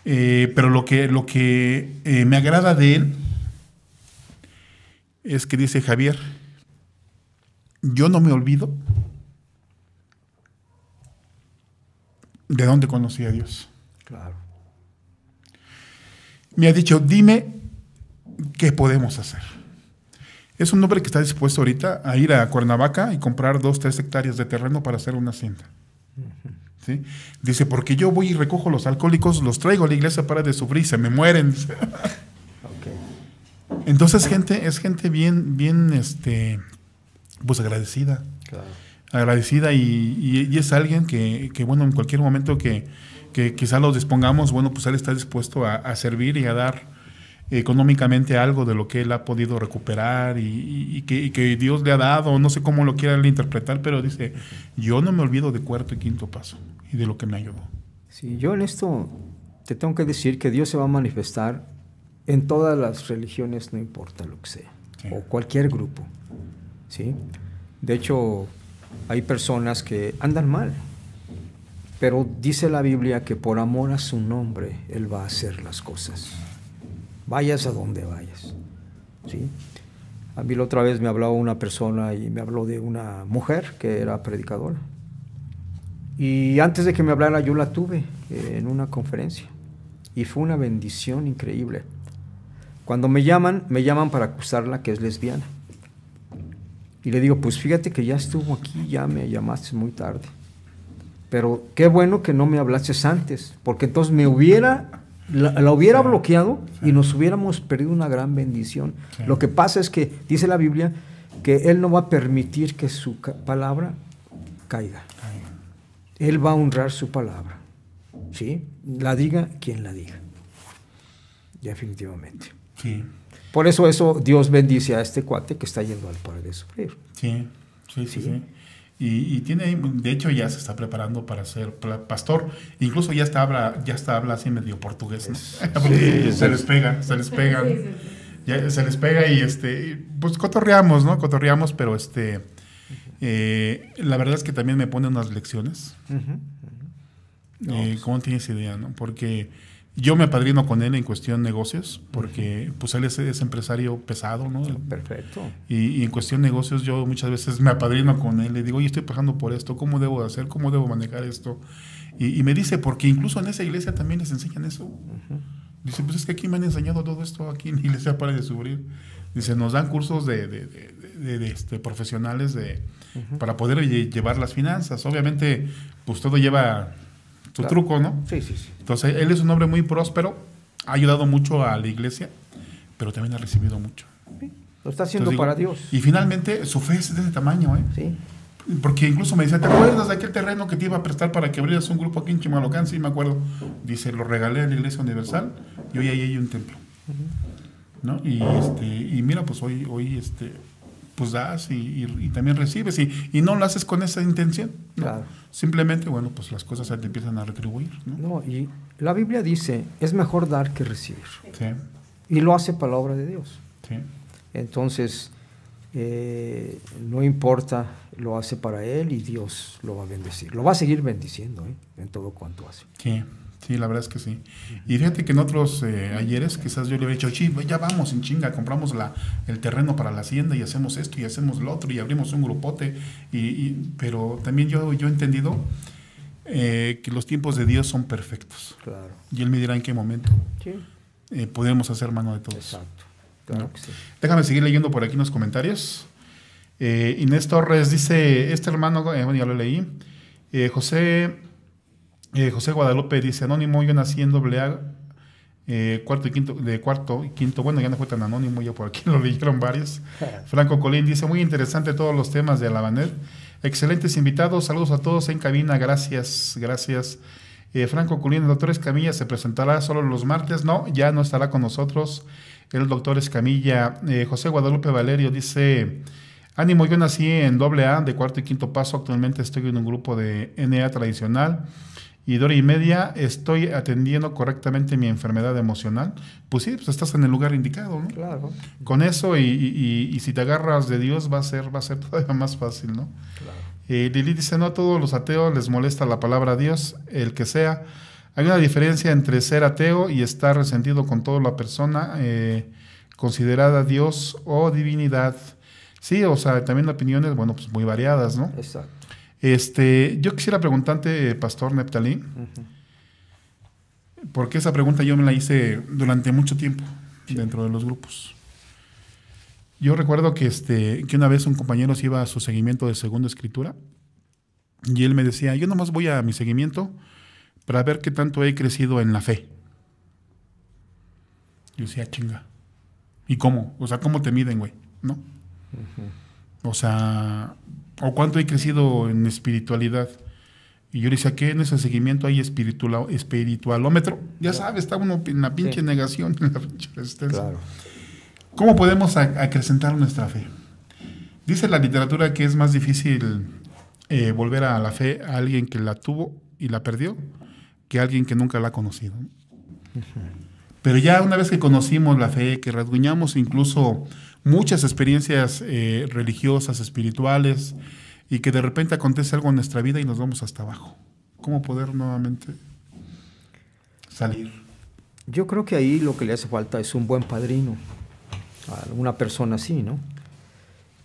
Pero lo que me agrada de él es que dice: Javier, yo no me olvido de dónde conocí a Dios. Claro. Me ha dicho: dime qué podemos hacer. Es un hombre que está dispuesto ahorita a ir a Cuernavaca y comprar 2, 3 hectáreas de terreno para hacer una hacienda. ¿Sí? Dice: porque yo voy y recojo los alcohólicos, los traigo a la iglesia para de sufrir y se me mueren. Okay. Entonces es gente bien, pues agradecida. Claro. Agradecida y es alguien que, bueno, en cualquier momento que quizá los dispongamos, bueno, pues él está dispuesto a servir y a dar económicamente algo de lo que él ha podido recuperar y que Dios le ha dado, no sé cómo lo quiera él interpretar, pero dice: yo no me olvido de cuarto y quinto paso y de lo que me ayudó. Sí, yo en esto te tengo que decir que Dios se va a manifestar en todas las religiones, no importa lo que sea, sí, o cualquier grupo, ¿sí? De hecho, hay personas que andan mal, pero dice la Biblia que por amor a su nombre Él va a hacer las cosas. Vayas a donde vayas, ¿sí? A mí la otra vez me habló una persona y me habló de una mujer que era predicadora. Y antes de que me hablara yo la tuve en una conferencia. Y fue una bendición increíble. Cuando me llaman para acusarla que es lesbiana. Y le digo: pues fíjate que ya estuvo aquí, ya me llamaste muy tarde. Pero qué bueno que no me hablaste antes, porque entonces me hubiera... La hubiera bloqueado y nos hubiéramos perdido una gran bendición. Sí. Lo que pasa es que dice la Biblia que Él no va a permitir que su palabra caiga. Él va a honrar su palabra, ¿sí? La diga quien la diga. Definitivamente. Sí. Por eso Dios bendice a este cuate que está yendo al pare de sufrir. Sí. Y tiene, de hecho, ya se está preparando para ser pastor. Incluso ya está habla así medio portugués, ¿no? Sí, se les pega. Ya se les pega y pues cotorreamos, ¿no? Pero la verdad es que también me pone unas lecciones. ¿Cómo tienes idea, no? Porque yo me apadrino con él en cuestión de negocios, porque pues él es empresario pesado, ¿no? Perfecto. Y en cuestión de negocios yo muchas veces me apadrino con él, le digo: oye, estoy pasando por esto, ¿cómo debo hacer? ¿Cómo debo manejar esto? Y me dice: porque incluso en esa iglesia también les enseñan eso. Dice: pues es que aquí me han enseñado todo esto, aquí en la iglesia Pare de Sufrir. Dice: nos dan cursos de profesionales para poder llevar las finanzas. Obviamente, pues todo lleva su truco, ¿no? Sí. Entonces, él es un hombre muy próspero, ha ayudado mucho a la iglesia, pero también ha recibido mucho. Sí, lo está haciendo para Dios. Y finalmente, su fe es de ese tamaño, ¿eh? Sí. Porque incluso me decía: ¿te acuerdas de aquel terreno que te iba a prestar para que abrieras un grupo aquí en Chimalhuacán? Sí, me acuerdo. Dice: lo regalé a la Iglesia Universal y hoy ahí hay un templo. ¿No? Y mira, pues hoy pues das y también recibes y no lo haces con esa intención, ¿no? Claro. Simplemente, bueno, pues las cosas te empiezan a retribuir, ¿no? Y la Biblia dice: es mejor dar que recibir. Sí. Y lo hace para la obra de Dios. Sí. Entonces, no importa, lo hace para Él y Dios lo va a bendecir. Lo va a seguir bendiciendo, en todo cuanto hace. Sí, la verdad es que sí. Y fíjate que en otros ayeres quizás yo le había dicho: sí, ya vamos en chinga, compramos el terreno para la hacienda y hacemos esto y hacemos lo otro y abrimos un grupote. Pero también yo he entendido que los tiempos de Dios son perfectos. Claro. Y Él me dirá en qué momento podemos hacer mano de todos. Exacto. Claro, ¿no? que sí. Déjame seguir leyendo por aquí en los comentarios. Inés Torres dice: hermano, bueno, ya lo leí. José Guadalupe dice: anónimo, yo nací en AA, cuarto y quinto, bueno, ya no fue tan anónimo, ya por aquí lo leyeron varios. Franco Colín dice: muy interesante todos los temas de Alabanet, excelentes invitados, saludos a todos en cabina, gracias. Franco Culín, el doctor Escamilla se presentará solo los martes. No, ya no estará con nosotros el doctor Escamilla. José Guadalupe Valerio dice: ánimo, yo nací en AA de cuarto y quinto paso. Actualmente estoy en un grupo de NA tradicional y de hora y media estoy atendiendo correctamente mi enfermedad emocional. Pues sí, pues estás en el lugar indicado, ¿no? Claro. Con eso y si te agarras de Dios va a ser todavía más fácil, ¿no? Claro. Lili dice: no a todos los ateos les molesta la palabra Dios, el que sea. Hay una diferencia entre ser ateo y estar resentido con toda la persona considerada Dios o divinidad. Sí, o sea, también opiniones, bueno, pues muy variadas, ¿no? Exacto. Yo quisiera preguntarte, Pastor Neptalí, porque esa pregunta yo me la hice durante mucho tiempo dentro de los grupos. Yo recuerdo que una vez un compañero se iba a su seguimiento de Segunda Escritura y él me decía: yo nomás voy a mi seguimiento para ver qué tanto he crecido en la fe. Yo decía: chinga. ¿Y cómo? O sea, ¿cómo te miden, güey? ¿No? O sea, ¿o cuánto he crecido en espiritualidad? Y yo le decía: ¿qué en ese seguimiento hay espiritualómetro? Ya sabes, está uno en la pinche negación, en la pinche resistencia. Claro. ¿Cómo podemos acrecentar nuestra fe? Dice la literatura que es más difícil volver a la fe a alguien que la tuvo y la perdió que a alguien que nunca la ha conocido. Pero ya una vez que conocimos la fe, que rasguñamos incluso muchas experiencias religiosas, espirituales, y que de repente acontece algo en nuestra vida y nos vamos hasta abajo, ¿cómo poder nuevamente salir? Yo creo que ahí lo que le hace falta es un buen padrino, a una persona así, ¿no?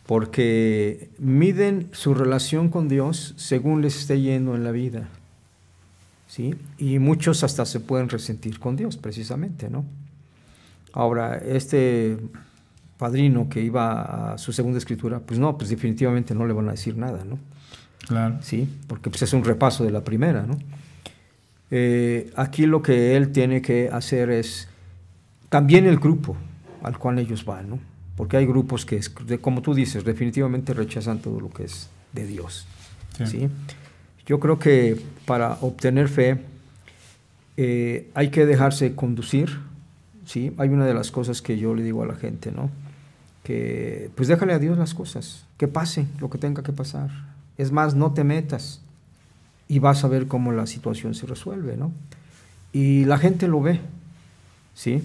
Porque miden su relación con Dios según les esté yendo en la vida, ¿sí? Y muchos hasta se pueden resentir con Dios, precisamente, ¿no? Ahora, este padrino que iba a su Segunda Escritura, pues no, pues definitivamente no le van a decir nada, ¿no? Claro. Sí, porque pues es un repaso de la primera, ¿no? Aquí lo que él tiene que hacer es también el grupo al cual ellos van, ¿no? Porque hay grupos que, como tú dices, definitivamente rechazan todo lo que es de Dios, ¿sí? Yo creo que para obtener fe hay que dejarse conducir, ¿sí? Hay una de las cosas que yo le digo a la gente, ¿no? Que pues déjale a Dios las cosas, que pase lo que tenga que pasar. Es más, no te metas y vas a ver cómo la situación se resuelve, ¿no? Y la gente lo ve, ¿sí?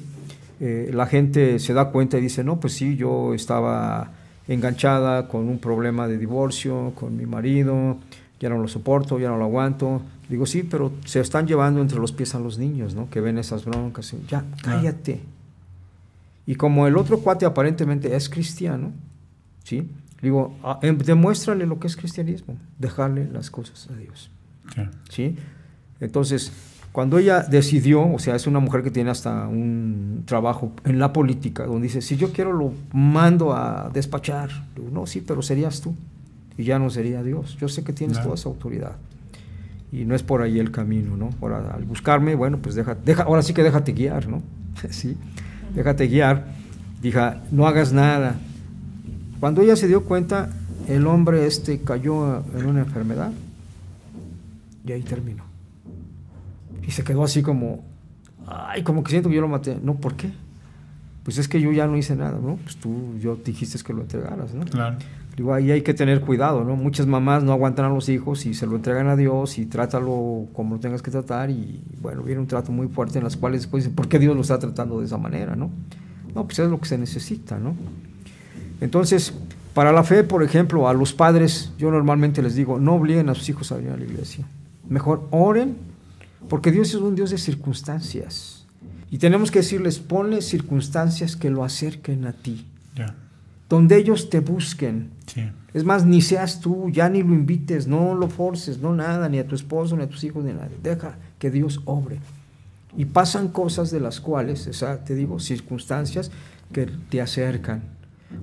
La gente se da cuenta y dice: no, pues sí, yo estaba enganchada con un problema de divorcio con mi marido, ya no lo soporto, ya no lo aguanto. Digo: sí, pero se están llevando entre los pies a los niños, ¿no? Que ven esas broncas. Ya, cállate. Y como el otro cuate aparentemente es cristiano, ¿sí? Digo, demuéstrale lo que es cristianismo, dejarle las cosas a Dios, ¿sí? Entonces, cuando ella decidió, o sea, es una mujer que tiene hasta un trabajo en la política, donde dice: si yo quiero lo mando a despachar. Digo: no, sí, pero serías tú, y ya no sería Dios. Yo sé que tienes toda esa autoridad, y no es por ahí el camino, ¿no? Ahora, al buscarme, bueno, pues ahora sí que déjate guiar, ¿no? Sí, déjate guiar. Dije: no hagas nada. Cuando ella se dio cuenta, el hombre cayó en una enfermedad, y ahí terminó. Y se quedó así como, ay, como que siento que yo lo maté. No, ¿por qué? Pues es que yo ya no hice nada, ¿no? Pues yo dijiste que lo entregaras, ¿no? Claro. Digo, ahí hay que tener cuidado, ¿no? Muchas mamás no aguantan a los hijos y se lo entregan a Dios y trátalo como lo tengas que tratar, y bueno, viene un trato muy fuerte en las cuales después dicen: ¿por qué Dios lo está tratando de esa manera, no? No, pues es lo que se necesita, ¿no? Entonces, para la fe, por ejemplo, a los padres, yo normalmente les digo: no obliguen a sus hijos a venir a la iglesia. Mejor oren, porque Dios es un Dios de circunstancias. Y tenemos que decirles: ponle circunstancias que lo acerquen a ti. Donde ellos te busquen. Sí. Es más, ni seas tú, ya ni lo invites, no lo forces, no nada, ni a tu esposo, ni a tus hijos, ni a nadie. Deja que Dios obre. Y pasan cosas de las cuales, o sea, te digo, circunstancias que te acercan.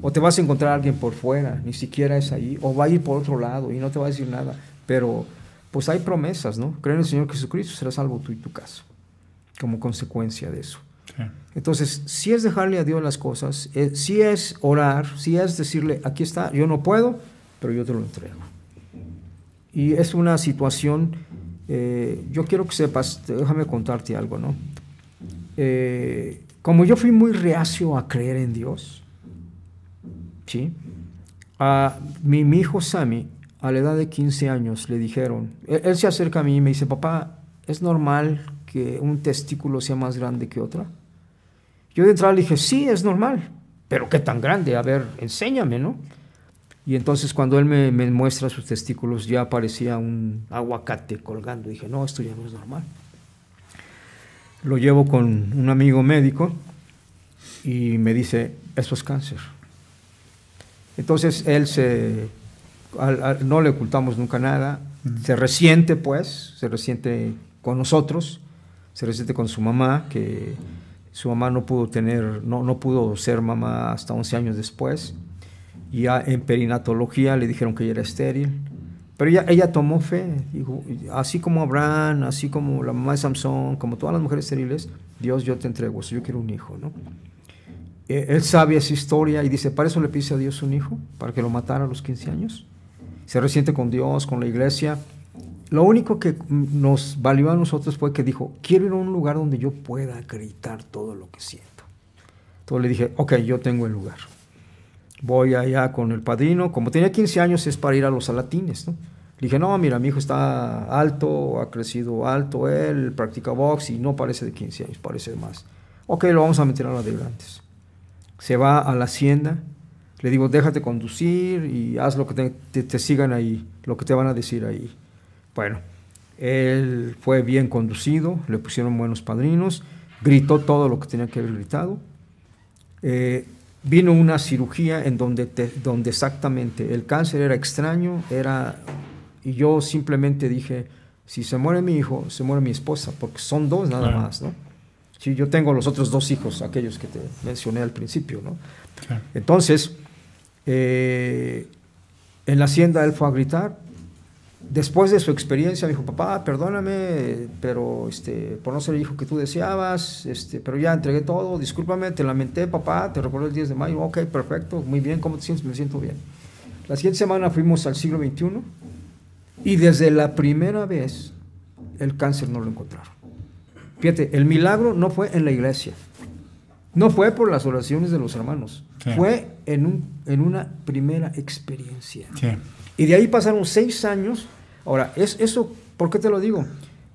O te vas a encontrar a alguien por fuera, ni siquiera es ahí, o va a ir por otro lado y no te va a decir nada. Pero pues hay promesas, ¿no? Cree en el Señor Jesucristo, serás salvo tú y tu casa, como consecuencia de eso. Sí. Entonces, si es dejarle a Dios las cosas, si es orar, si es decirle: aquí está, yo no puedo, pero yo te lo entrego. Y es una situación yo quiero que sepas, déjame contarte algo, ¿no? Como yo fui muy reacio a creer en Dios, ¿sí? A mi hijo Sammy, a la edad de 15 años, le dijeron, él se acerca a mí y me dice, papá, ¿es normal que un testículo sea más grande que otra? Yo de entrada le dije, sí, es normal, pero ¿qué tan grande? A ver, enséñame, ¿no? Y entonces cuando él me muestra sus testículos, ya parecía un aguacate colgando. Dije, no, esto ya no es normal. Lo llevo con un amigo médico y me dice, eso es cáncer. Entonces él no le ocultamos nunca nada, se resiente con nosotros, se resiente con su mamá, que su mamá no pudo ser mamá hasta 11 años después. Y ya en perinatología le dijeron que ella era estéril, pero ella tomó fe, dijo, así como Abraham, así como la mamá de Samson, como todas las mujeres estériles, Dios, yo te entrego, yo quiero un hijo, ¿no? Él sabe esa historia y dice, ¿para eso le pide a Dios un hijo? ¿Para que lo matara a los 15 años? Se resiente con Dios, con la iglesia. Lo único que nos valió a nosotros fue que dijo, quiero ir a un lugar donde yo pueda acreditar todo lo que siento. Entonces le dije, ok, yo tengo el lugar. Voy allá con el padrino, como tenía 15 años es para ir a los salatines, ¿no? Le dije, no, mira, mi hijo está alto, ha crecido alto, él practica box y no parece de 15 años, parece de más. Ok, lo vamos a meter a la de grandes. Se va a la hacienda, le digo, déjate conducir y haz lo que te sigan ahí, lo que te van a decir ahí. Bueno, él fue bien conducido, le pusieron buenos padrinos, gritó todo lo que tenía que haber gritado. Vino una cirugía en donde exactamente el cáncer era extraño, y yo simplemente dije, si se muere mi hijo, se muere mi esposa, porque son dos nada más, ¿no? Sí, yo tengo los otros 2 hijos, aquellos que te mencioné al principio, ¿no? Claro. Entonces, en la hacienda él fue a gritar. Después de su experiencia me dijo, papá, perdóname, pero por no ser el hijo que tú deseabas, pero ya entregué todo, discúlpame, te lamenté, papá, te recuerdo el 10 de mayo, ok, perfecto, muy bien, ¿cómo te sientes? Me siento bien. La siguiente semana fuimos al siglo XXI y desde la primera vez el cáncer no lo encontraron. Fíjate, el milagro no fue en la iglesia, no fue por las oraciones de los hermanos, sí. Fue en una primera experiencia. Sí. Y de ahí pasaron 6 años. Ahora, eso, ¿por qué te lo digo?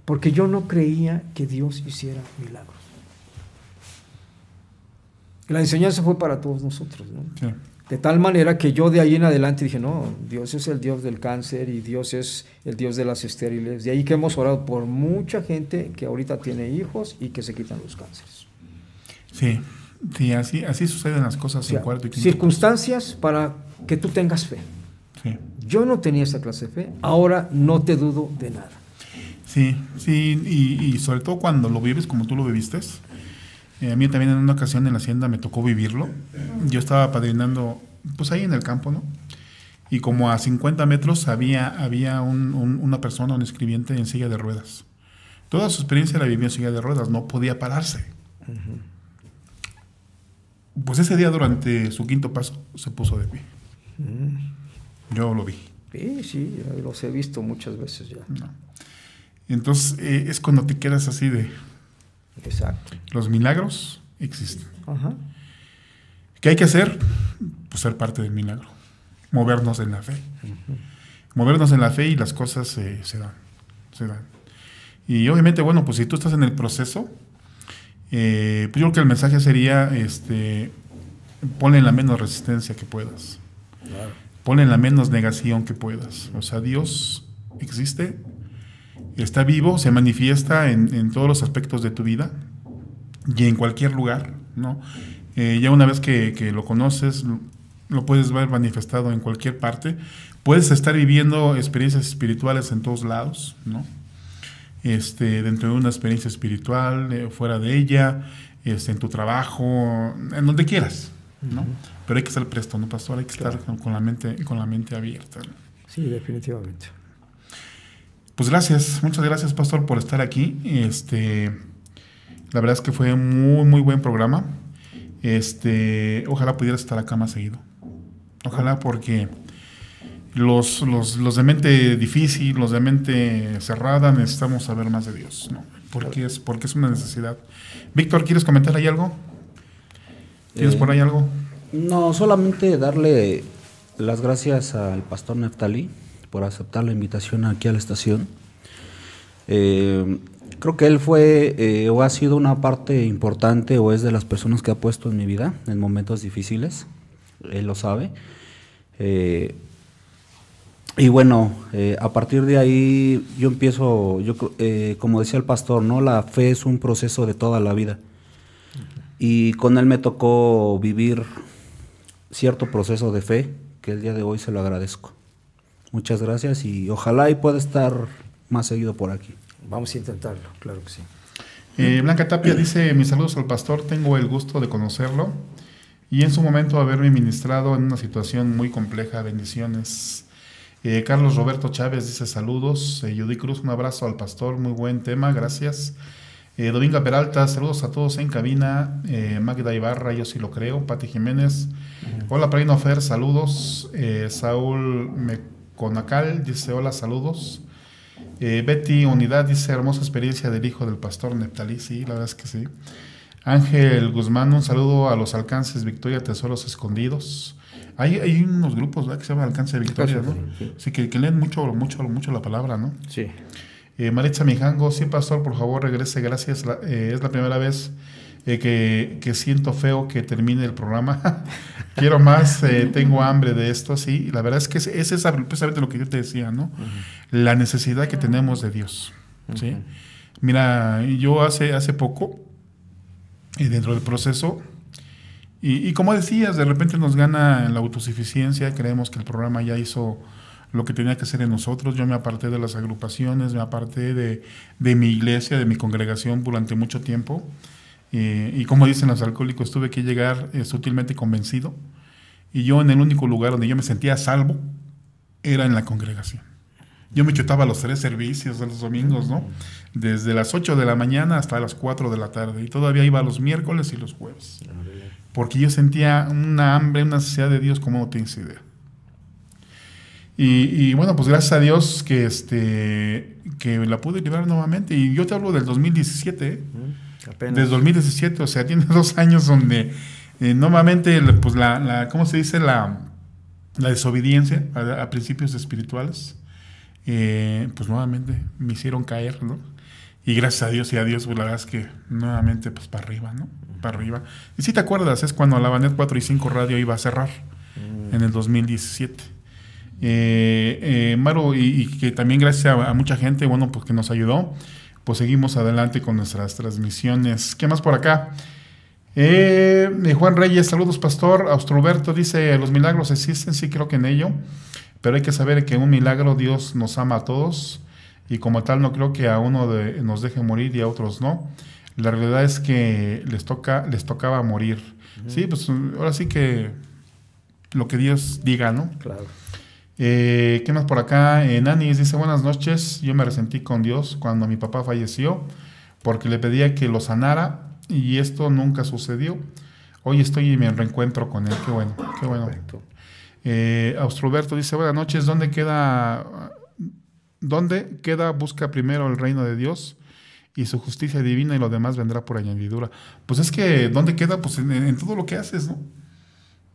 Porque yo no creía que Dios hiciera milagros. La enseñanza fue para todos nosotros, ¿no? Sí. De tal manera que yo de ahí en adelante dije, no, Dios es el Dios del cáncer y Dios es el Dios de las estériles. De ahí que hemos orado por mucha gente que ahorita tiene hijos y que se quitan los cánceres. Sí, sí, así suceden las cosas, o sea, en cuarto y quinto. Circunstancias para que tú tengas fe. Sí. Yo no tenía esa clase de fe, ahora no te dudo de nada. Sí, sí, y sobre todo cuando lo vives como tú lo viviste. A mí también en una ocasión en la hacienda me tocó vivirlo. Yo estaba padrinando, pues ahí en el campo, ¿no? Y como a 50 metros había una persona, un escribiente en silla de ruedas. Toda su experiencia la vivió en silla de ruedas, no podía pararse. Uh-huh. Pues ese día durante su 5.º paso se puso de pie. Uh-huh. Yo lo vi. Sí, los he visto muchas veces ya. No. Entonces, es cuando te quedas así de... Exacto. Los milagros existen. Ajá. ¿Qué hay que hacer? Pues ser parte del milagro. Movernos en la fe. Uh-huh. Movernos en la fe y las cosas se dan. Y obviamente, bueno, pues si tú estás en el proceso, pues yo creo que el mensaje sería, ponle la menos resistencia que puedas. Claro. Ponle la menos negación que puedas. O sea, Dios existe, está vivo, se manifiesta en todos los aspectos de tu vida y en cualquier lugar, ¿no? Ya una vez que lo conoces, lo puedes ver manifestado en cualquier parte. Puedes estar viviendo experiencias espirituales en todos lados, ¿no? Dentro de una experiencia espiritual, fuera de ella, en tu trabajo, en donde quieras, ¿no? Uh-huh. Pero hay que estar presto, ¿no, pastor? Hay que estar con la mente abierta, ¿no? Sí, definitivamente. Pues gracias, muchas gracias, pastor, por estar aquí. La verdad es que fue un muy buen programa. Ojalá pudieras estar acá más seguido. Ojalá, porque los de mente difícil, los de mente cerrada, necesitamos saber más de Dios, ¿no? Porque es una necesidad. Víctor, ¿quieres comentar ahí algo? ¿Tienes por ahí algo? No, solamente darle las gracias al pastor Neftalí por aceptar la invitación aquí a la estación. Creo que él fue o ha sido una parte importante o es de las personas que ha puesto en mi vida en momentos difíciles. Él lo sabe. Y bueno, a partir de ahí yo empiezo, como decía el pastor, ¿no? La fe es un proceso de toda la vida. Y con él me tocó vivir cierto proceso de fe que el día de hoy se lo agradezco. Muchas gracias y ojalá y pueda estar más seguido por aquí. Vamos a intentarlo, claro que sí. Blanca Tapia dice, mis saludos al pastor, tengo el gusto de conocerlo y en su momento haberme ministrado en una situación muy compleja, bendiciones. Carlos Roberto Chávez dice saludos. Judy Cruz, un abrazo al pastor, muy buen tema, gracias. Dominga Peralta, saludos a todos en cabina. Magda Ibarra, yo sí lo creo. Pati Jiménez, hola Padrino Fer, saludos. Saúl Meconacal dice hola, saludos. Betty Unidad dice hermosa experiencia del hijo del pastor Neftalí, sí, la verdad es que sí. Ángel Guzmán, un saludo a los Alcances Victoria, Tesoros Escondidos. Hay unos grupos, ¿verdad?, que se llaman Alcance de Victoria, ¿no? Sí, que leen mucho la palabra, ¿no? Sí. Maritza Mijango, sí, pastor, por favor, regrese, gracias. Es la primera vez que siento feo que termine el programa. Quiero más, tengo hambre de esto, sí. La verdad es que es precisamente lo que yo te decía, ¿no? La necesidad que tenemos de Dios, ¿sí? Mira, yo hace poco, dentro del proceso, y como decías, de repente nos gana en la autosuficiencia, creemos que el programa ya hizo lo que tenía que hacer en nosotros. Yo me aparté de las agrupaciones, me aparté de mi iglesia, de mi congregación durante mucho tiempo. Y como dicen los alcohólicos, tuve que llegar sutilmente convencido. Y yo en el único lugar donde yo me sentía salvo era en la congregación. Yo me chutaba los 3 servicios de los domingos, ¿no? Desde las 8 de la mañana hasta las 4 de la tarde. Y todavía iba los miércoles y los jueves. Porque yo sentía una hambre, una necesidad de Dios como no tienes idea. Y bueno, pues gracias a Dios que la pude librar nuevamente. Y yo te hablo del 2017, apenas. Del 2017, o sea, tiene 2 años donde nuevamente, pues ¿cómo se dice? La desobediencia a principios espirituales, pues nuevamente me hicieron caer, ¿no? Y gracias a Dios, pues la verdad es que nuevamente, pues para arriba, ¿no? Para arriba. Y si te acuerdas, es cuando la Banet 4 y 5 Radio iba a cerrar en el 2017. Maru, y que también gracias a mucha gente, bueno, pues que nos ayudó, pues seguimos adelante con nuestras transmisiones. ¿Qué más por acá? Juan Reyes, saludos pastor. Austroberto dice, los milagros existen, sí creo que en ello, pero hay que saber que un milagro Dios nos ama a todos y como tal no creo que a uno nos deje morir y a otros no. La realidad es que les tocaba morir. Sí, pues ahora sí que lo que Dios diga, ¿no? Claro. ¿Qué más por acá? Nanis dice, buenas noches, yo me resentí con Dios cuando mi papá falleció porque le pedía que lo sanara y esto nunca sucedió. Hoy estoy y me reencuentro con él, qué bueno, qué bueno. Austroberto dice, buenas noches, ¿dónde queda? Busca primero el reino de Dios y su justicia divina y lo demás vendrá por añadidura. Pues es que, ¿dónde queda? Pues en todo lo que haces, ¿no?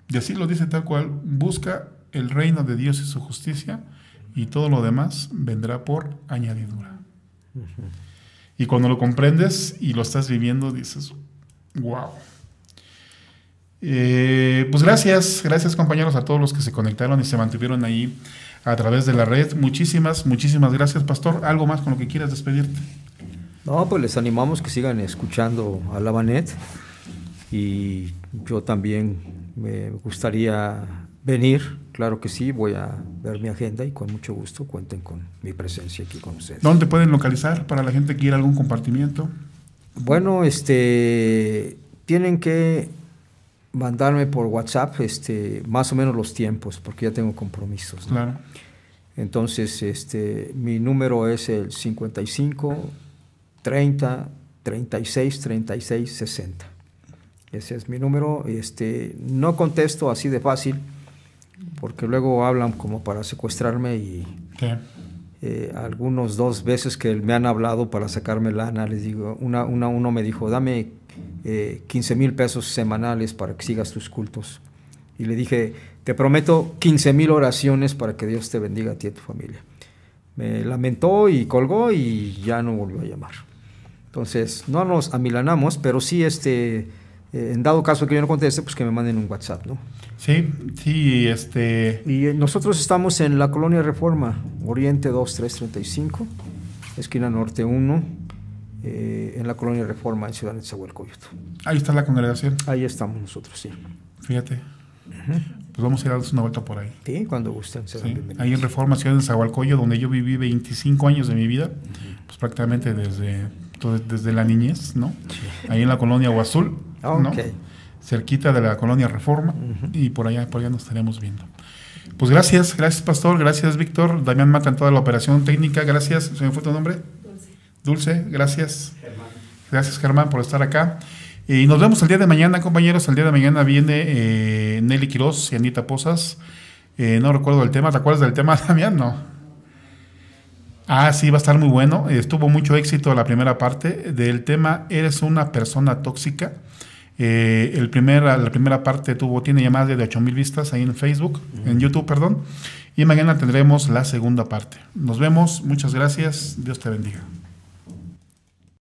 Y así lo dice tal cual, busca el reino de Dios y su justicia y todo lo demás vendrá por añadidura. Y cuando lo comprendes y lo estás viviendo, dices, wow. Pues gracias compañeros a todos los que se conectaron y se mantuvieron ahí a través de la red. Muchísimas gracias, pastor. ¿Algo más con lo que quieras despedirte? No, pues les animamos que sigan escuchando a la Banet y yo también me gustaría venir, claro que sí, voy a ver mi agenda y con mucho gusto cuenten con mi presencia aquí con ustedes. ¿Dónde pueden localizar para la gente que quiera algún compartimiento? Bueno, tienen que mandarme por WhatsApp más o menos los tiempos, porque ya tengo compromisos, ¿no? Claro. Entonces, mi número es el 55 30 36 36 60. Ese es mi número. No contesto así de fácil, porque luego hablan como para secuestrarme y ¿Qué? algunos 2 veces que me han hablado para sacarme lana, les digo, uno me dijo, dame 15,000 pesos semanales para que sigas tus cultos. Y le dije, te prometo 15,000 oraciones para que Dios te bendiga a ti y a tu familia. Me lamentó y colgó y ya no volvió a llamar. Entonces, no nos amilanamos, pero sí, en dado caso que yo no conteste, pues que me manden un WhatsApp, ¿no? Sí. Y nosotros estamos en la Colonia Reforma, Oriente 2335, esquina Norte 1, en la Colonia Reforma, en Ciudad Nezahualcóyotl. Ahí está la congregación. Ahí estamos nosotros, sí. Fíjate. Pues vamos a ir a darnos una vuelta por ahí. Sí, cuando gusten. Serán Sí. bienvenidos. Ahí en Reforma, Ciudad de Nezahualcóyotl, donde yo viví 25 años de mi vida, pues prácticamente desde la niñez, ¿no? Sí. Ahí en la colonia Huazul, ¿no? Ok. Cerquita de la colonia Reforma, y por allá nos estaremos viendo. Pues gracias pastor, gracias Víctor, Damián Mata en toda la operación técnica, gracias. ¿Se me fue tu nombre? Dulce, gracias. Germán. Gracias Germán por estar acá. Y nos vemos el día de mañana, compañeros. El día de mañana viene Nelly Quiroz y Anita Pozas. No recuerdo el tema. ¿Te acuerdas del tema, Damián? No. Sí, va a estar muy bueno. Tuvo mucho éxito la primera parte del tema. ¿Eres una persona tóxica? La primera parte tiene ya más de 8,000 vistas ahí en Facebook, en YouTube, perdón. Y mañana tendremos la segunda parte. Nos vemos. Muchas gracias. Dios te bendiga.